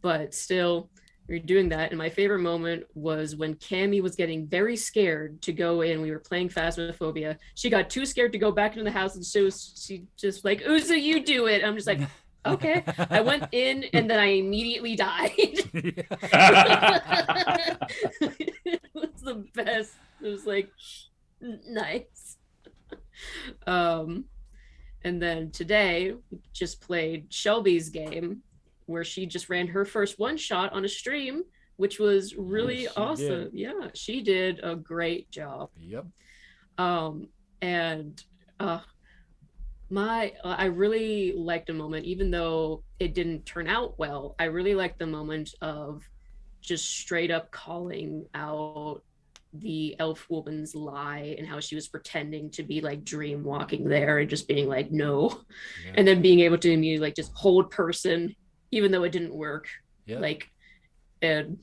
but still we were doing that. And my favorite moment was when Cammy was getting very scared to go in. We were playing Phasmophobia. She got too scared to go back into the house, and she just like, Uza, you do it. I'm just like, okay. I went in and then I immediately died. It was the best. It was like nice. And then today we just played Shelby's game, where she just ran her first one shot on a stream, which was really Yes, she awesome. did. Yeah, she did a great job. Yep. And I really liked the moment, even though it didn't turn out well. I really liked the moment of just straight up calling out the elf woman's lie and how she was pretending to be like dream walking there and just being like, no. Yeah. And then being able to immediately like just hold person, even though it didn't work. Yeah. Like, and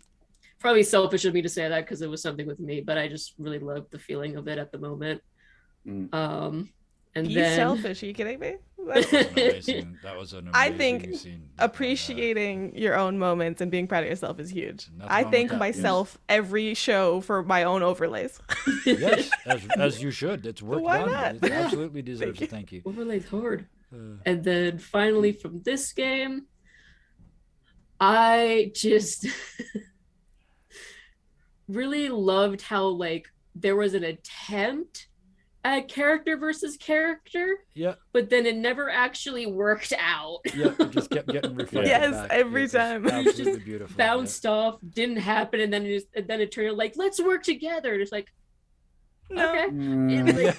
probably selfish of me to say that because it was something with me, but I just really loved the feeling of it at the moment. And Be then selfish. Are you kidding me? That was an amazing I think scene. Appreciating your own moments and being proud of yourself is huge. Nothing I wrong with thank that, myself every show for my own overlays. Yes, as you should. It's work Why done. not? It absolutely deserves a you. thank you. overlaid hard. Uh, And then finally from this game, I just really loved how like there was an attempt at character versus character, yeah, but then it never actually worked out. yeah. It just kept getting reflected Yes, back. every It was time. Absolutely beautiful. yeah. Bounced off, didn't happen, and then it turned out like, let's work together. And it's like, No. okay. Mm,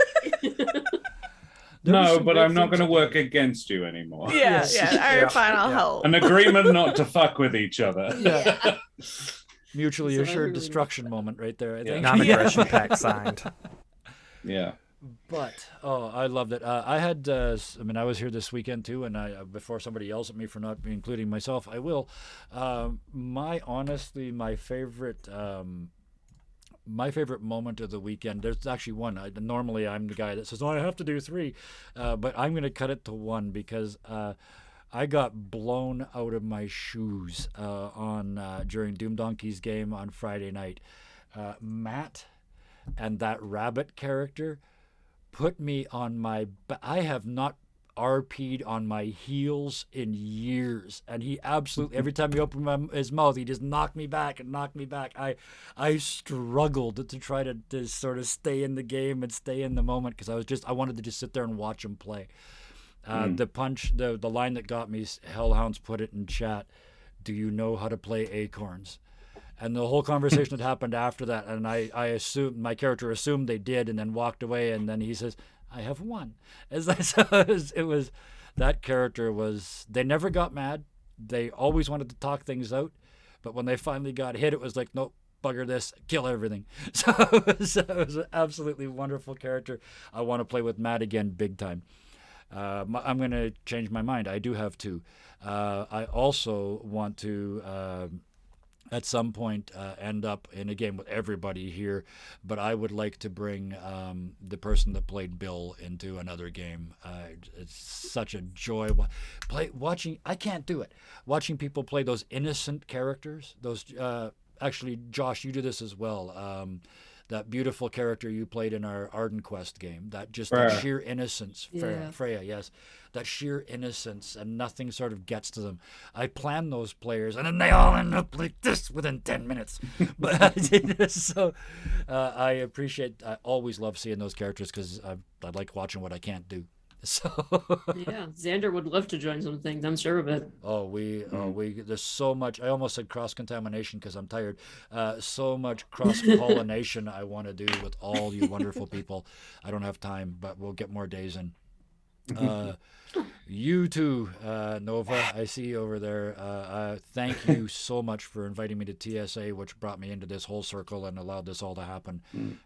There was no, some but great I'm not things going to in work there. against you anymore. Yeah, Yes. yeah. All right, Yeah. fine. I'll Yeah. help. An agreement not to fuck with each other. Yeah. Mutually So I assured really destruction moment right there, I Yeah. think. Non-aggression pact signed. Yeah. But I loved it. I had, I was here this weekend too, and before somebody yells at me for not including myself, I will. My favorite moment of the weekend. There's actually one. Normally, I'm the guy that says, "Oh, I have to do 3," but I'm going to cut it to 1 because I got blown out of my shoes during Doom Donkey's game on Friday night. Matt and that rabbit character put me on my I have not RP'd on my heels in years, and he absolutely every time he opened his mouth he just knocked me back. I struggled to try to sort of stay in the game and stay in the moment because I wanted to just sit there and watch him play. The line that got me, Hellhounds put it in chat, "Do you know how to play Acorns?" And the whole conversation that happened after that, and I assumed my character assumed they did, and then walked away. And then he says, "I have won." It was that character was. They never got mad. They always wanted to talk things out, but when they finally got hit, it was like, nope, bugger this, kill everything. So, it was an absolutely wonderful character. I want to play with Matt again, big time. I'm going to change my mind. I do have two. I also want to, at some point, end up in a game with everybody here, but I would like to bring the person that played Bill into another game. It's such a joy watching. I can't do it. Watching people play those innocent characters. Those actually, Josh, you do this as well. That beautiful character you played in our Arden Quest game, that sheer innocence, Freya, yes, that sheer innocence, and nothing sort of gets to them. I plan those players, and then they all end up like this within 10 minutes. But so I always love seeing those characters because I like watching what I can't do. So yeah, Xander would love to join some things. I'm sure of it. There's so much. I almost said cross contamination because I'm tired. So much cross pollination I want to do with all you wonderful people. I don't have time, but we'll get more days in. You too, Nova. I see you over there. Thank you so much for inviting me to TSA, which brought me into this whole circle and allowed this all to happen.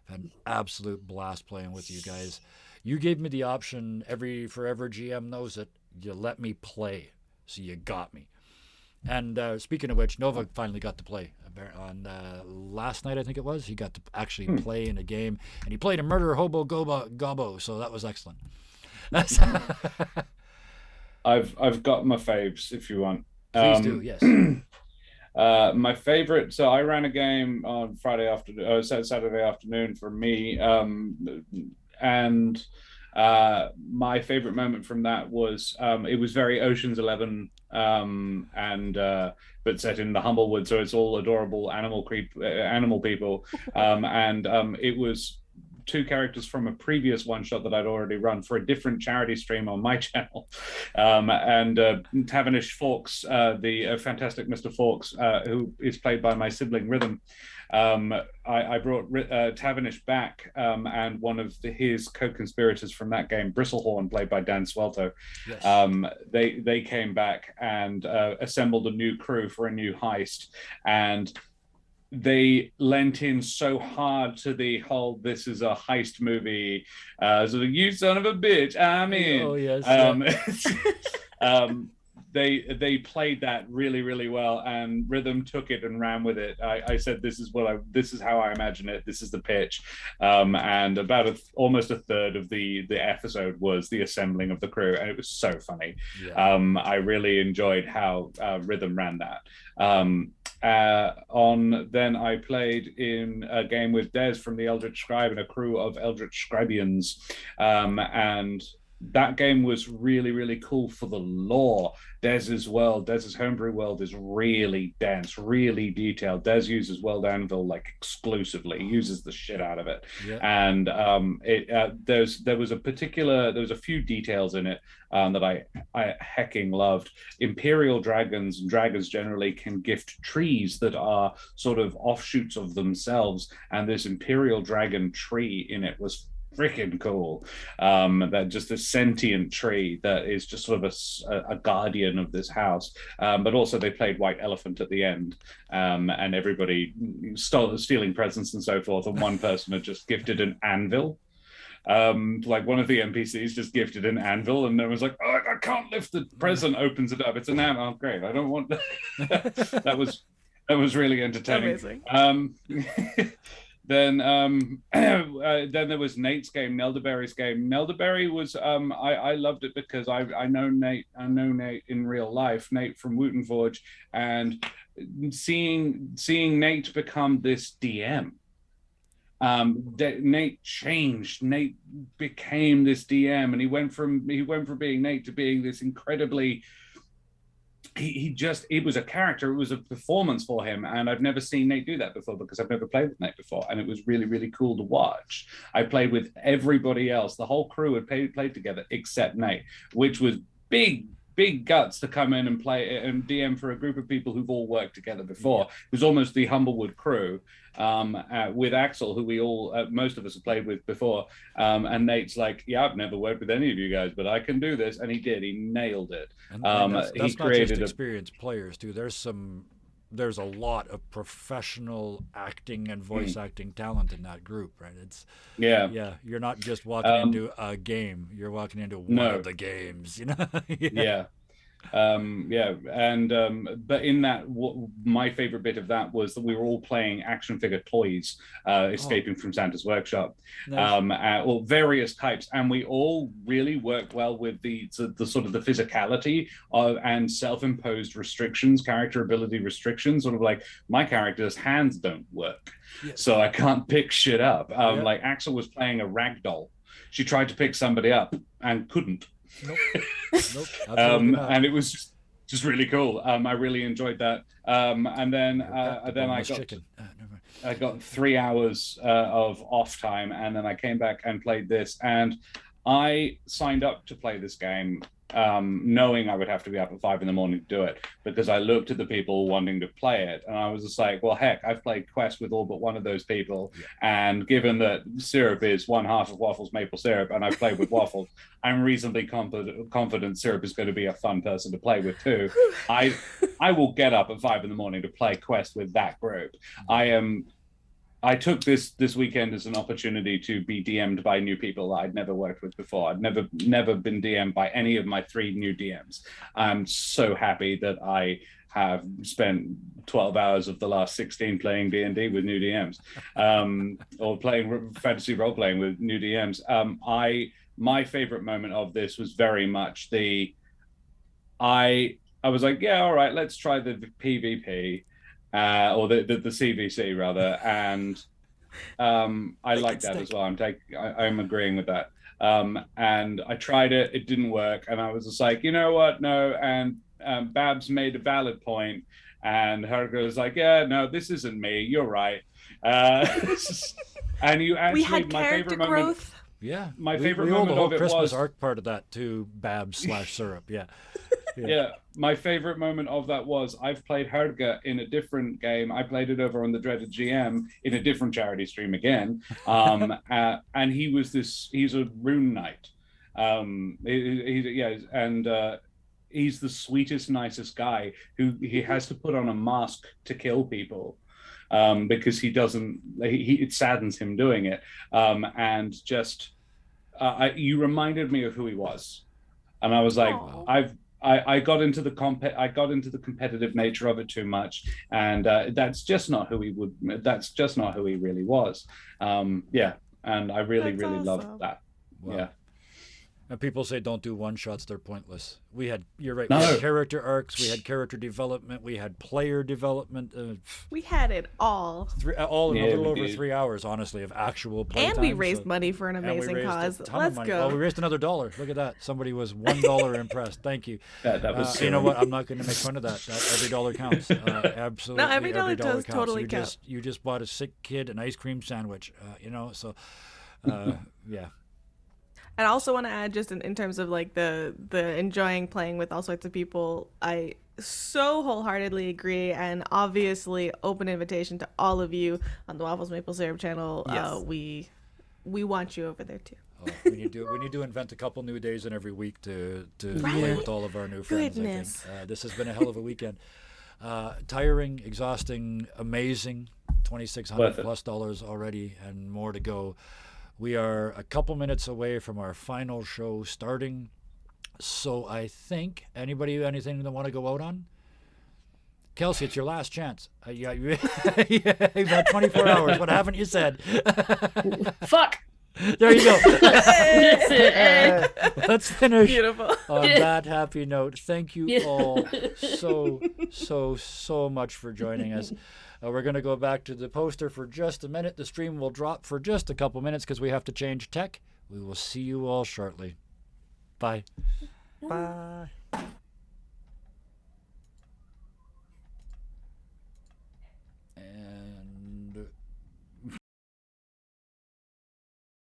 An absolute blast playing with you guys. You gave me the option, every Forever GM knows it, you let me play, so you got me. And speaking of which, Nova finally got to play on last night, I think it was. He got to actually play in a game, and he played a Murder Hobo Gobbo, so that was excellent. I've got my faves if you want. Please do, yes. My favorite. So I ran a game on Saturday afternoon for me, and my favorite moment from that was it was very Ocean's 11, but set in the Humblewood, so it's all adorable animal people, and it was two characters from a previous one shot that I'd already run for a different charity stream on my channel. And Tavernish Fawkes, the fantastic Mr. Fawkes, who is played by my sibling Rhythm. I brought Tavernish back, and one of his co-conspirators from that game, Bristlehorn, played by Dan Swelto. Yes. They came back and assembled a new crew for a new heist, and they lent in so hard to the whole "this is a heist movie," so you son of a bitch, I'm in. Oh yes. They played that really, really well, and Rhythm took it and ran with it. I said, "This is how I imagine it. This is the pitch," and about almost a third of the episode was the assembling of the crew, and it was so funny. Yeah. I really enjoyed how Rhythm ran that. Then I played in a game with Des from the Eldritch Scribe and a crew of Eldritch Scribians, and that game was really, really cool for the lore. Des's homebrew world is really dense, really detailed. Des uses World Anvil like exclusively, uses the shit out of it. Yeah. And there was a few details in it that I hecking loved. Imperial dragons and dragons generally can gift trees that are sort of offshoots of themselves, and this Imperial dragon tree in it was freaking cool. That just a sentient tree that is just sort of a guardian of this house. But also they played White Elephant at the end, and everybody stealing presents and so forth. And one person had just gifted an anvil. Like one of the NPCs just gifted an anvil, and there was like, "Oh, I can't lift the present." Opens it up. It's an anvil. Oh, great! I don't want that. That was really entertaining. Amazing. Then there was Nate's game, Nelderberry's game. Nelderberry was I loved it because I know Nate in real life, Nate from Wooten Forge, and seeing Nate become this DM. Nate changed. Nate became this DM, and he went from being Nate to being this incredibly. It was a character, it was a performance for him, and I've never seen Nate do that before because I've never played with Nate before, and it was really, really cool to watch. I played with everybody else. The whole crew had played together except Nate, which was big guts to come in and play and DM for a group of people who've all worked together before. It was almost the Humblewood crew, with Axel, who we all, most of us have played with before. And Nate's like, "Yeah, I've never worked with any of you guys, but I can do this." And he did. He nailed it. And that's he created not just experienced players, too. There's some there's a lot of professional acting and voice acting talent in that group, right? It's Yeah. you're not just walking into a game, you're walking into one No. of the games, you know. Yeah. And but in that, my favorite bit of that was that we were all playing action figure toys, escaping from Santa's workshop, Nice. or various types, and we all really worked well with the sort of the physicality and self-imposed restrictions, character ability restrictions. Sort of like my character's hands don't work, so I can't pick shit up. Like Axel was playing a rag doll. She tried to pick somebody up and couldn't. Nope. Absolutely not. And it was just really cool. I really enjoyed that. And then Chicken. I got 3 hours of off time, and then I came back and played this. And I signed up to play this game knowing I would have to be up at 5 a.m. to do it, because I looked at the people wanting to play it, and I was just like, well, heck, I've played Quest with all but one of those people, and given that Syrup is one half of Waffles Maple Syrup, and I've played with Waffles, I'm reasonably confident Syrup is going to be a fun person to play with too. I will get up at 5 a.m. to play Quest with that group. I took this weekend as an opportunity to be DM'd by new people that I'd never worked with before. I'd never been DM'd by any of my 3 new DMs. I'm so happy that I have spent 12 hours of the last 16 playing D&D with new DMs, or playing fantasy role-playing with new DMs. My favorite moment of this was very much I was like, yeah, all right, let's try the PvP. Or the CVC rather, and I like that as well. I'm agreeing with that. And I tried it; it didn't work, and I was just like, you know what? No. And Babs made a valid point, and Herger was like, yeah, no, this isn't me. You're right. And you actually, We had my character favorite growth. moment. Yeah, My favorite we owe moment the whole of it Christmas was arc part of that to Babs/Syrup. Yeah, my favorite moment of that was I've played Herga in a different game. I played it over on the Dreaded GM in a different charity stream again. And he's a rune knight. He's the sweetest, nicest guy who he has to put on a mask to kill people. Because it saddens him doing it. You reminded me of who he was. And I was like, Aww. I got into the competitive nature of it too much, and that's just not who he really was. And I really That's really loved awesome. that. Wow. Yeah. And people say don't do one shots; they're pointless. You're right. No. We had character arcs, we had character development, we had player development. We had it all. All in a Yeah, little we over did. 3 hours, honestly, of actual play And time. we raised money for an and we amazing raised cause. a ton of Let's money. go. Oh, we raised another $1. Look at that. Somebody was $1 impressed. Thank you. That was You know silly. what? I'm not going to make fun of that. Every dollar counts. Absolutely. No, every dollar does counts. totally you count. You just bought a sick kid an ice cream sandwich. So yeah. And I also want to add, just in terms of like the enjoying playing with all sorts of people, I so wholeheartedly agree, and obviously open invitation to all of you on the Waffles Maple Syrup channel. Yes. We want you over there too. Oh, we need to invent a couple new days in every week to play Right. with all of our new friends. Goodness. I think this has been a hell of a weekend. Tiring, exhausting, amazing. $2,600+ already, and more to go. We are a couple minutes away from our final show starting. So I think anything they want to go out on? Kelsey, it's your last chance. You've had 24 hours. What haven't you said? Fuck. There you go. That's it. Let's finish Beautiful. on that happy note. Thank you all so much for joining us. We're going to go back to the poster for just a minute. The stream will drop for just a couple minutes because we have to change tech. We will see you all shortly. Bye. Bye.